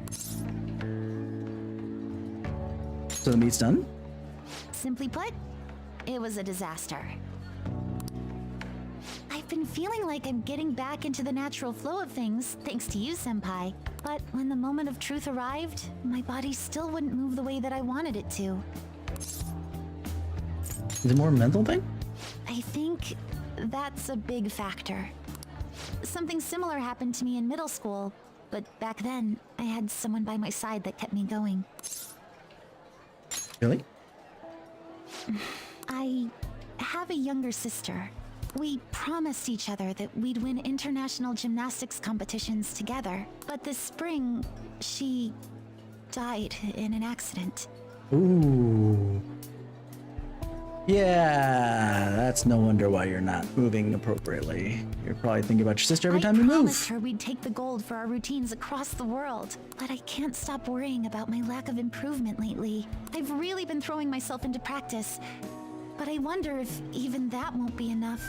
So the meet's done? Simply put, it was a disaster. I've been feeling like I'm getting back into the natural flow of things, thanks to you, Senpai. But when the moment of truth arrived, my body still wouldn't move the way that I wanted it to. Is it more a mental thing? I think that's a big factor. Something similar happened to me in middle school, but back then, I had someone by my side that kept me going. Really? I have a younger sister. We promised each other that we'd win international gymnastics competitions together. But this spring, she died in an accident. Ooh. Yeah, that's no wonder why you're not moving appropriately. You're probably thinking about your sister every time you I move. promised her we'd take the gold for our routines across the world. But I can't stop worrying about my lack of improvement lately. I've really been throwing myself into practice. But I wonder if even that won't be enough.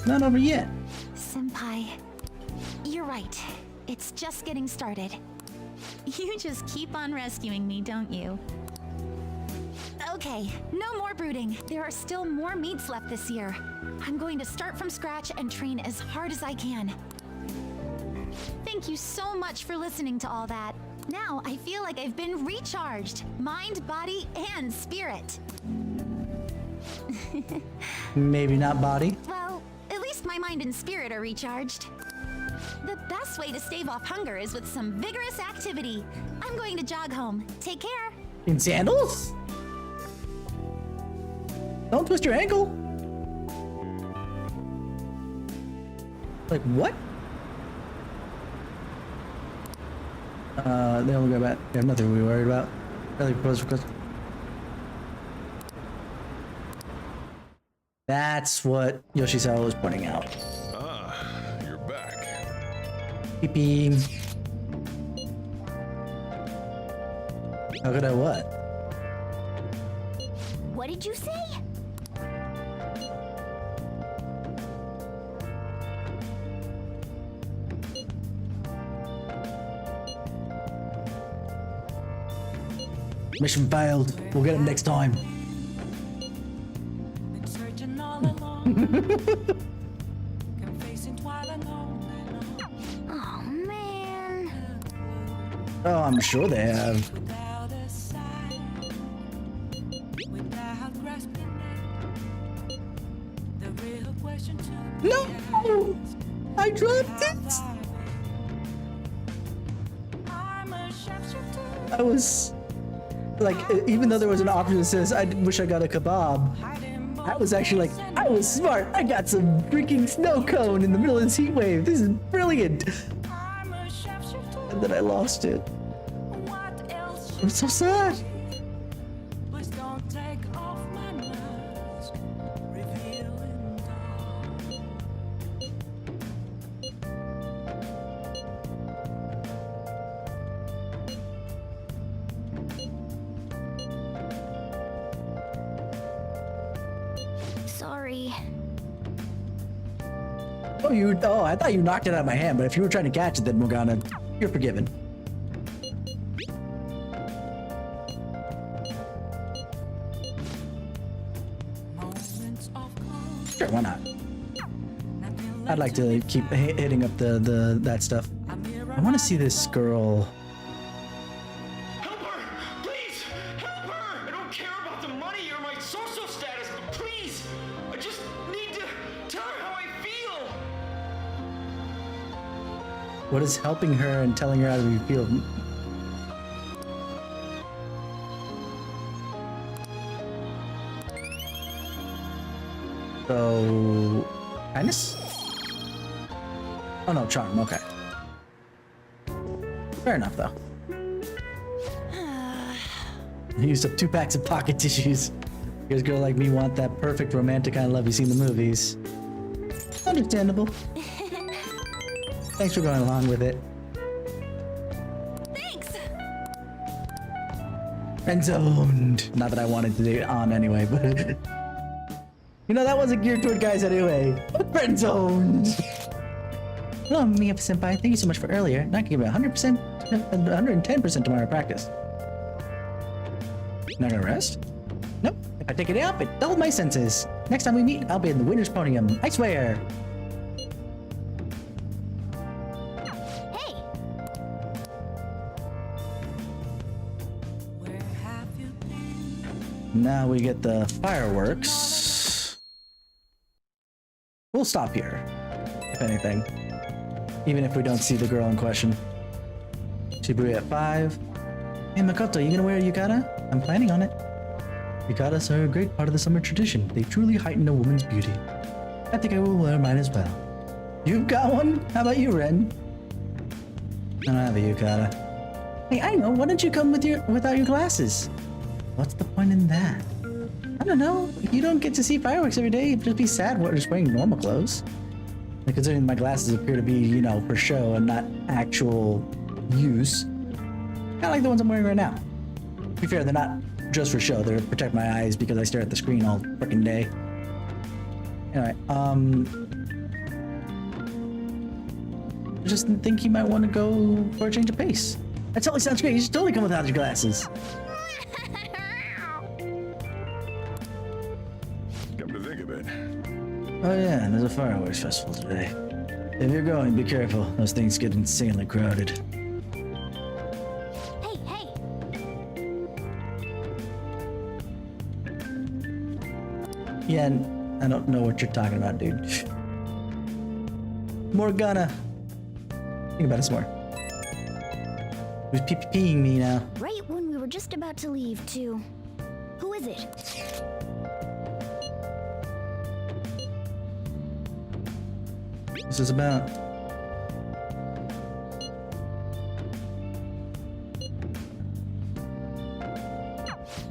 Not over yet. Senpai, you're right. It's just getting started. You just keep on rescuing me, don't you? Okay, no more brooding. There are still more meets left this year. I'm going to start from scratch and train as hard as I can. Thank you so much for listening to all that. Now I feel like I've been recharged. Mind, body, and spirit. Maybe not body. Well, at least my mind and spirit are recharged. The best way to stave off hunger is with some vigorous activity. I'm going to jog home. Take care. In sandals? Don't twist your ankle. Like what? Then we'll go back. We have nothing to be worried about. That's what Yoshizawa was pointing out. Ah, you're back. Pee-pee. How could I what? What did you say? Mission failed. We'll get him next time. Oh man. Oh, I'm sure they have. No! I dropped it! I was... Like, even though there was an option that says, I wish I got a kebab, I was actually like, I was smart. I got some freaking snow cone in the middle of this heat wave. This is brilliant. And then I lost it. I'm so sad. Sorry. Oh, I thought you knocked it out of my hand, but if you were trying to catch it, then Morgana, you're forgiven. Sure, why not? I'd like to keep hitting up that stuff. I want to see this girl. Help her! Please! Help her! I don't care about the money or my social status, but please! I just need to tell her how I feel! What is helping her and telling her how to feel? So, kindness? Oh no, charm. Okay. Fair enough, though. I used up 2 packs of pocket tissues. Because a girl like me want that perfect romantic kind of love you see in the movies. Understandable. Thanks for going along with it. Thanks. Friend zoned. Not that I wanted to do it on anyway, but you know that wasn't geared toward guys anyway. Friend zoned. Hello, Mia Senpai. Thank you so much for earlier. Not gonna give it 100%, 110% tomorrow practice. Not gonna rest? Nope. If I take it out, it dulled my senses. Next time we meet, I'll be in the winner's podium. I swear. Hey. Now we get the fireworks. We'll stop here, if anything. Even if we don't see the girl in question. Shibuya at 5. Hey Makoto, you gonna wear a yukata? I'm planning on it. Yukatas are a great part of the summer tradition. They truly heighten a woman's beauty. I think I will wear mine as well. You've got one? How about you, Ren? I don't have a yukata. Hey, I know. Why don't you come without your glasses? What's the point in that? I don't know. If you don't get to see fireworks every day, you'd just be sad just wearing normal clothes. And considering my glasses appear to be, you know, for show and not actual use. Kind of like the ones I'm wearing right now. To be fair, they're not just for show. They're to protect my eyes because I stare at the screen all freaking day. Anyway, I just think you might want to go for a change of pace. That totally sounds great. You should totally come without your glasses. Come to think of it. Oh yeah, there's a fireworks festival today. If you're going, be careful. Those things get insanely crowded. Hey. Yeah, I don't know what you're talking about, dude. Morgana. Think about it some more. Who's peeing me now? Right when we were just about to leave, too. Who is it? What's this about?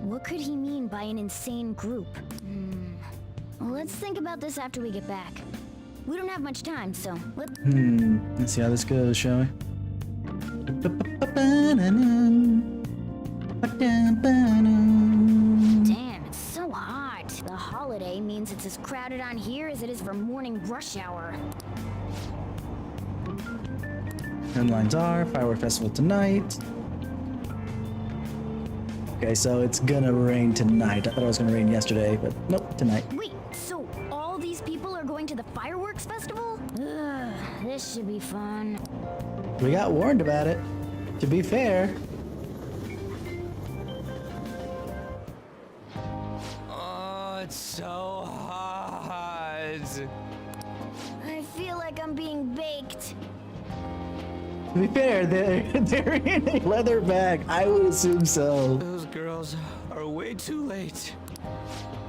What could he mean by an insane group? Let's think about this after we get back. We don't have much time, so Let's see how this goes, shall we? Damn, it's so hot. The holiday means it's as crowded on here as it is for morning rush hour. Headlines are firework festival tonight. Okay, so it's gonna rain tonight. I thought it was gonna rain yesterday, but nope, tonight. Wait, so all these people are going to the fireworks festival? Ugh, this should be fun. We got warned about it. To be fair. Oh, it's so hot. I feel like I'm being baked. To be fair, they're in a leather bag. I would assume so. Those girls are way too late.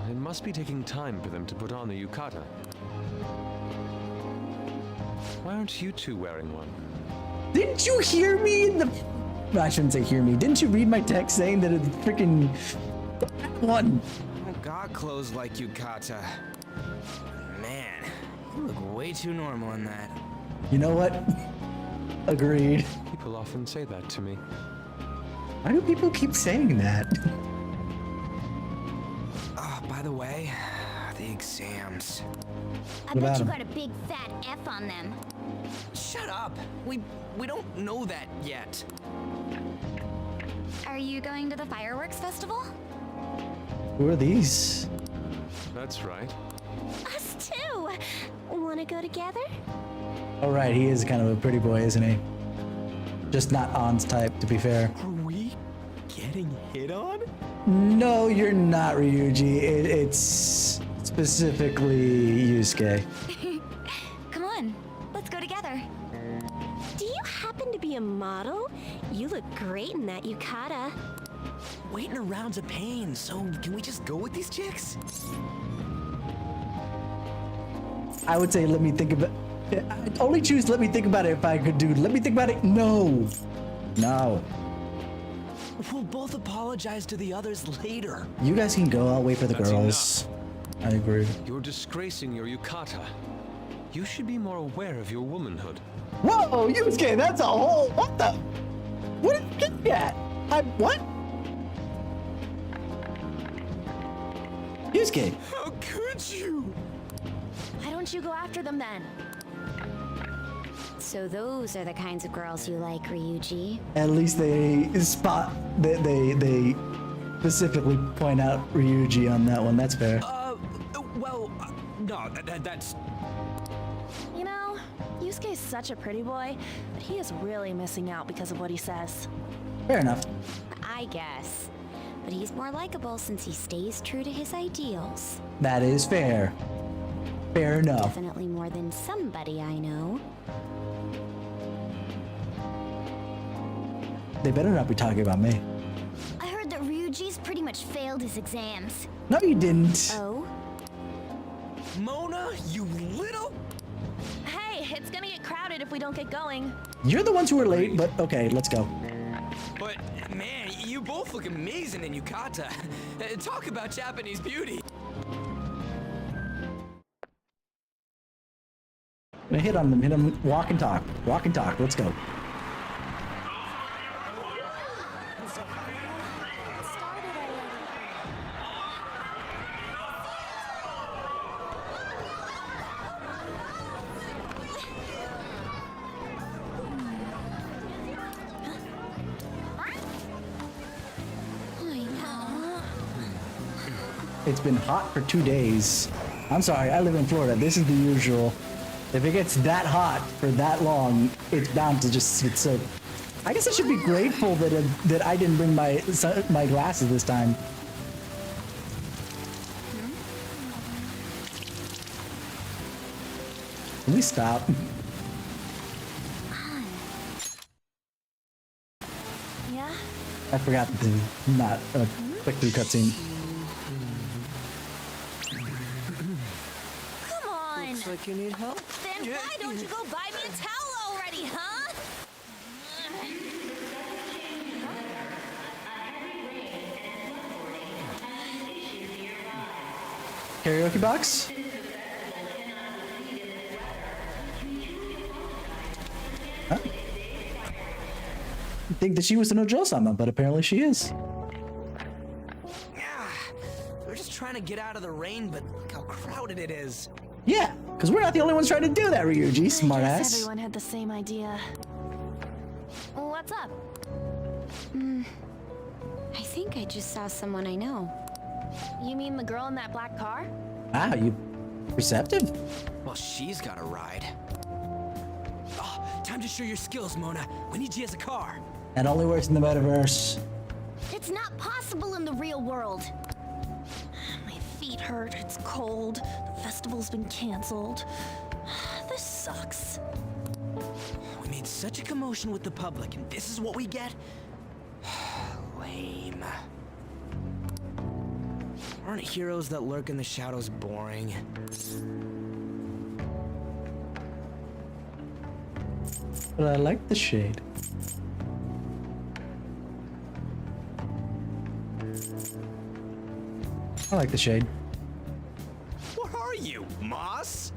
It must be taking time for them to put on the yukata. Why aren't you two wearing one? Didn't you hear me in the... I shouldn't say hear me. Didn't you read my text saying that it's freaking... one? I got clothes like yukata. Man, you look way too normal in that. You know what? Agreed. People often say that to me. Why do people keep saying that? Oh, by the way, the exams. I bet you got a big fat F on them. Shut up. We don't know that yet. Are you going to the fireworks festival? Who are these? That's right. Us too. Wanna go together? All right, he is kind of a pretty boy, isn't he? Just not On's type, to be fair. Are we getting hit on? No, you're not, Ryuji. It's specifically Yusuke. Come on, let's go together. Do you happen to be a model? You look great in that yukata. Waiting around's a pain, so can we just go with these chicks? I would say let me think about... I'd only choose let me think about it if I could do... Let me think about it. No. No. We'll both apologize to the others later. You guys can go. I'll wait for the That's girls. I agree. You're disgracing your yukata. You should be more aware of your womanhood. Whoa, Yusuke, that's a whole... What the... What did you get that? What? Yusuke. How could you? Why don't you go after them then? So those are the kinds of girls you like, Ryuji. At least they spot... They specifically point out Ryuji on that one. That's fair. No, that's... You know, Yusuke's such a pretty boy, but he is really missing out because of what he says. Fair enough. I guess. But he's more likable since he stays true to his ideals. That is fair. Fair enough. Definitely more than somebody I know. They better not be talking about me. I heard that Ryuji's pretty much failed his exams. No, you didn't. Oh? Mona, you little... Hey, it's gonna get crowded if we don't get going. You're the ones who are late, but okay, let's go. But, man, you both look amazing in yukata. Talk about Japanese beauty. I'm gonna hit on them, walk and talk. Walk and talk, let's go. It's been hot for 2 days. I'm sorry, I live in Florida. This is the usual. If it gets that hot for that long, it's bound to just get so... I guess I should be grateful that I didn't bring my glasses this time. Can we stop? Yeah? I forgot that this is not a quick through cutscene. Come on! Looks like you need help. Then why don't you go buy me a towel already, huh? Karaoke box? Huh? I think that she was an Ojo-sama, but apparently she is. trying to get out of the rain, but look how crowded it is. Yeah, because we're not the only ones trying to do that, Ryuji, smartass. Everyone had the same idea. What's up? I think I just saw someone I know. You mean the girl in that black car? Wow, you perceptive? Well, she's got a ride. Oh, time to show your skills, Mona. We need you as a car. That only works in the metaverse. It's not possible in the real world. My feet hurt, it's cold, the festival's been canceled. This sucks. We made such a commotion with the public, and this is what we get? Lame. Aren't heroes that lurk in the shadows boring? But I like the shade. I like the shade. What are you, Moss?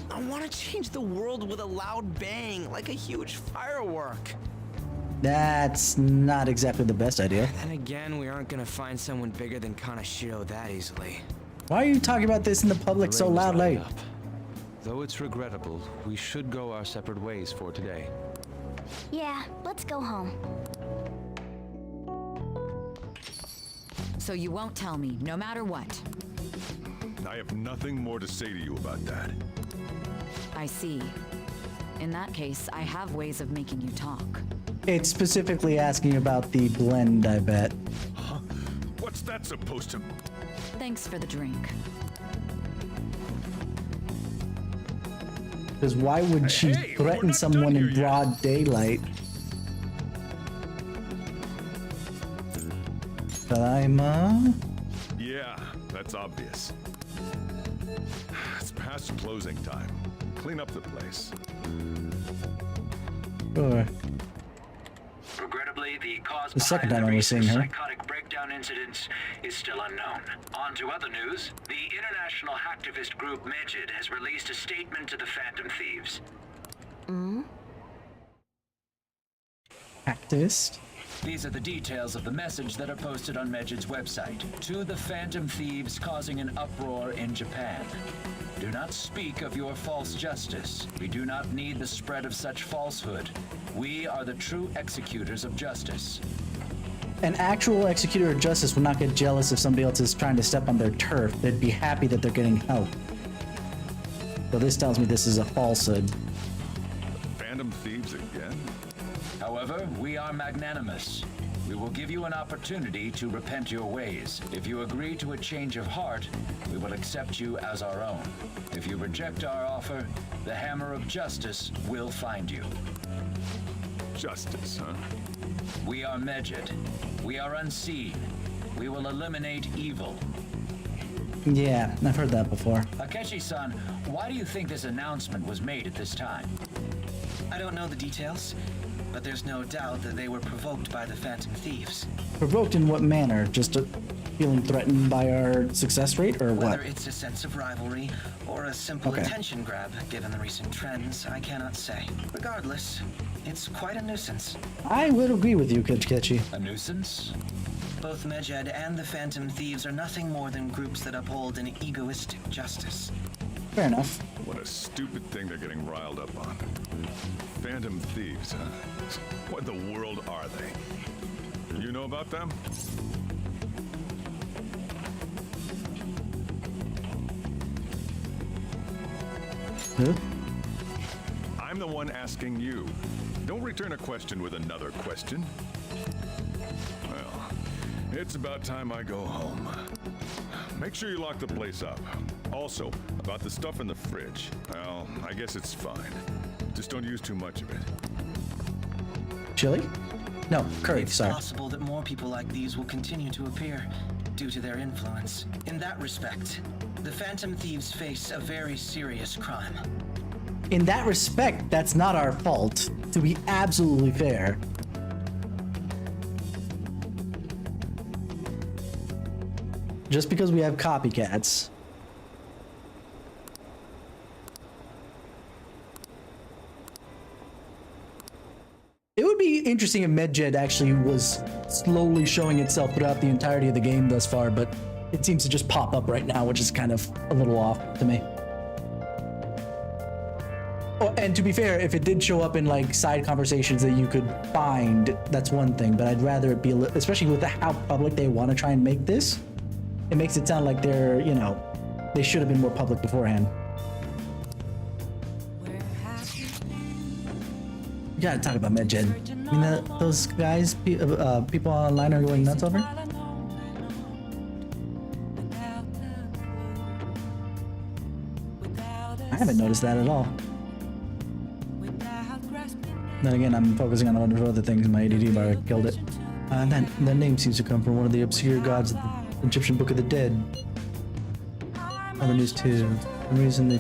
I want to change the world with a loud bang, like a huge firework. That's not exactly the best idea. Then again, we aren't gonna find someone bigger than Kanashiro that easily. Why are you talking about this in the public so loudly? Though it's regrettable, we should go our separate ways for today. Yeah, let's go home. So you won't tell me, no matter what. I have nothing more to say to you about that. I see. In that case, I have ways of making you talk. It's specifically asking about the blend, I bet. Huh? What's that supposed to... Thanks for the drink. Because why would she threaten someone in broad daylight? Tadaima? Yeah, that's obvious. It's past closing time. Clean up the place. Sure. Regrettably, the cause The second behind time I the was seeing recent her. psychotic breakdown incidents is still unknown. On to other news. The international hacktivist group Megid has released a statement to the Phantom Thieves. Activist? These are the details of the message that are posted on Megid's website. To the Phantom Thieves causing an uproar in Japan. Do not speak of your false justice. We do not need the spread of such falsehood. We are the true executors of justice. An actual executor of justice would not get jealous if somebody else is trying to step on their turf. They'd be happy that they're getting help. So this tells me this is a falsehood. Phantom Thieves again? However, we are magnanimous. We will give you an opportunity to repent your ways. If you agree to a change of heart, we will accept you as our own. If you reject our offer, the hammer of justice will find you. Justice, huh? We are Megid. We are unseen. We will eliminate evil. Yeah, I've heard that before. Akechi-san, why do you think this announcement was made at this time? I don't know the details, but there's no doubt that they were provoked by the Phantom Thieves. Provoked in what manner? Just feeling threatened by our success rate, or what? Whether it's a sense of rivalry or a simple attention grab, given the recent trends, I cannot say. Regardless, it's quite a nuisance. I would agree with you, Kechi. A nuisance? Both Megid and the Phantom Thieves are nothing more than groups that uphold an egoistic justice. Fair enough. What a stupid thing they're getting riled up on. Phantom Thieves, huh? What in the world are they? You know about them? Huh? I'm the one asking you. Don't return a question with another question. Well, it's about time I go home. Make sure you lock the place up. Also, about the stuff in the fridge. Well, I guess it's fine. Just don't use too much of it. Chili? No, curry, It's sorry. possible that more people like these will continue to appear due to their influence. In that respect, the Phantom Thieves face a very serious crime. In that respect, that's not our fault, to be absolutely fair. Just because we have copycats. It would be interesting if Medjed actually was slowly showing itself throughout the entirety of the game thus far, but it seems to just pop up right now, which is kind of a little off to me. Oh, and to be fair, if it did show up in like side conversations that you could find, that's one thing, but I'd rather it be, especially with how public they want to try and make this, it makes it sound like they're, you know, they should have been more public beforehand. You gotta talk about MedJed. I mean, those guys, people online are going nuts over. I haven't noticed that at all. Then again, I'm focusing on a lot of other things. My ADD bar killed it. That name seems to come from one of the obscure gods of the Egyptian Book of the Dead. Other news too. The reason they...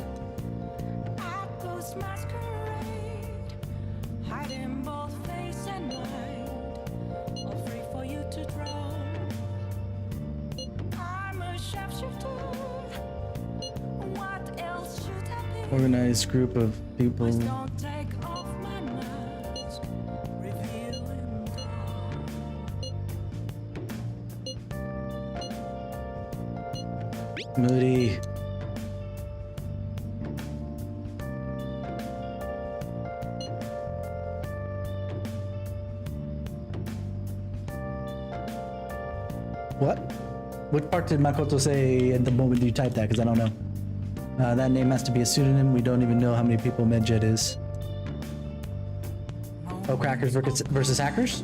Organized group of people. Moody. What? Which part did Makoto say at the moment you typed that? Because I don't know. That name has to be a pseudonym. We don't even know how many people MedJed is. Oh, crackers versus hackers?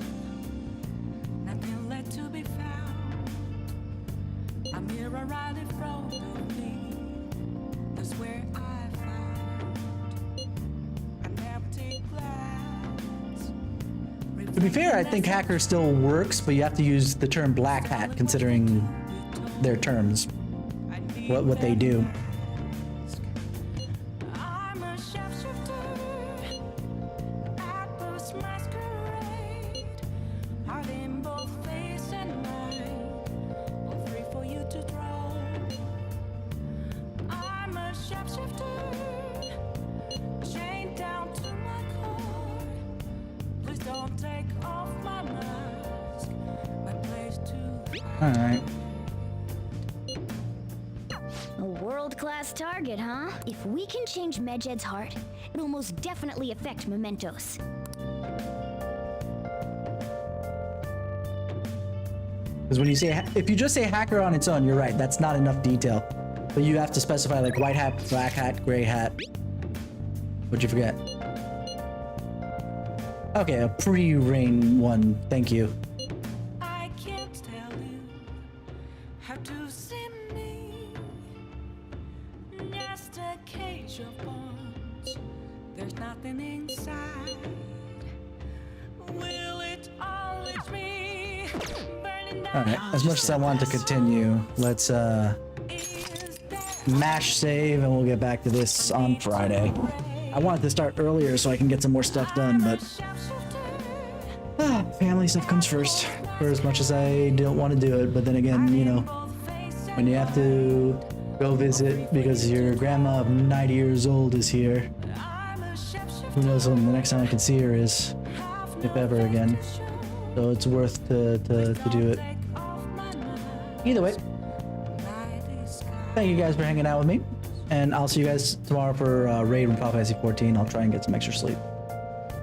To be fair, I think hacker still works, but you have to use the term black hat considering their terms, what they do. Alright. A world-class target, huh? If we can change MedJed's heart, it'll most definitely affect Mementos. Because when you say, if you just say hacker on its own, you're right, that's not enough detail. But you have to specify like white hat, black hat, gray hat. What'd you forget? Okay, a pre-rain one, thank you. I can't tell you how to see me. Just a cage of bones. There's nothing inside. Will it always be burning down? Alright, as much as I want to continue, let's mash save and we'll get back to this on Friday. I wanted to start earlier so I can get some more stuff done, but family stuff comes first, for as much as I don't want to do it. But then again, you know, when you have to go visit because your grandma of 90 years old is here, who knows when the next time I can see her is, if ever again. So it's worth to do it. Either way, thank you guys for hanging out with me, and I'll see you guys tomorrow for Raid with Final Fantasy 14. I'll try and get some extra sleep.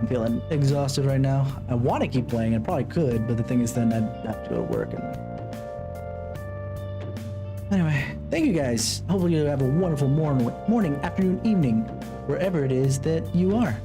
I'm feeling exhausted right now. I want to keep playing, and probably could, but the thing is then I'd have to go to work. And anyway, thank you guys. Hopefully you have a wonderful morning, afternoon, evening, wherever it is that you are.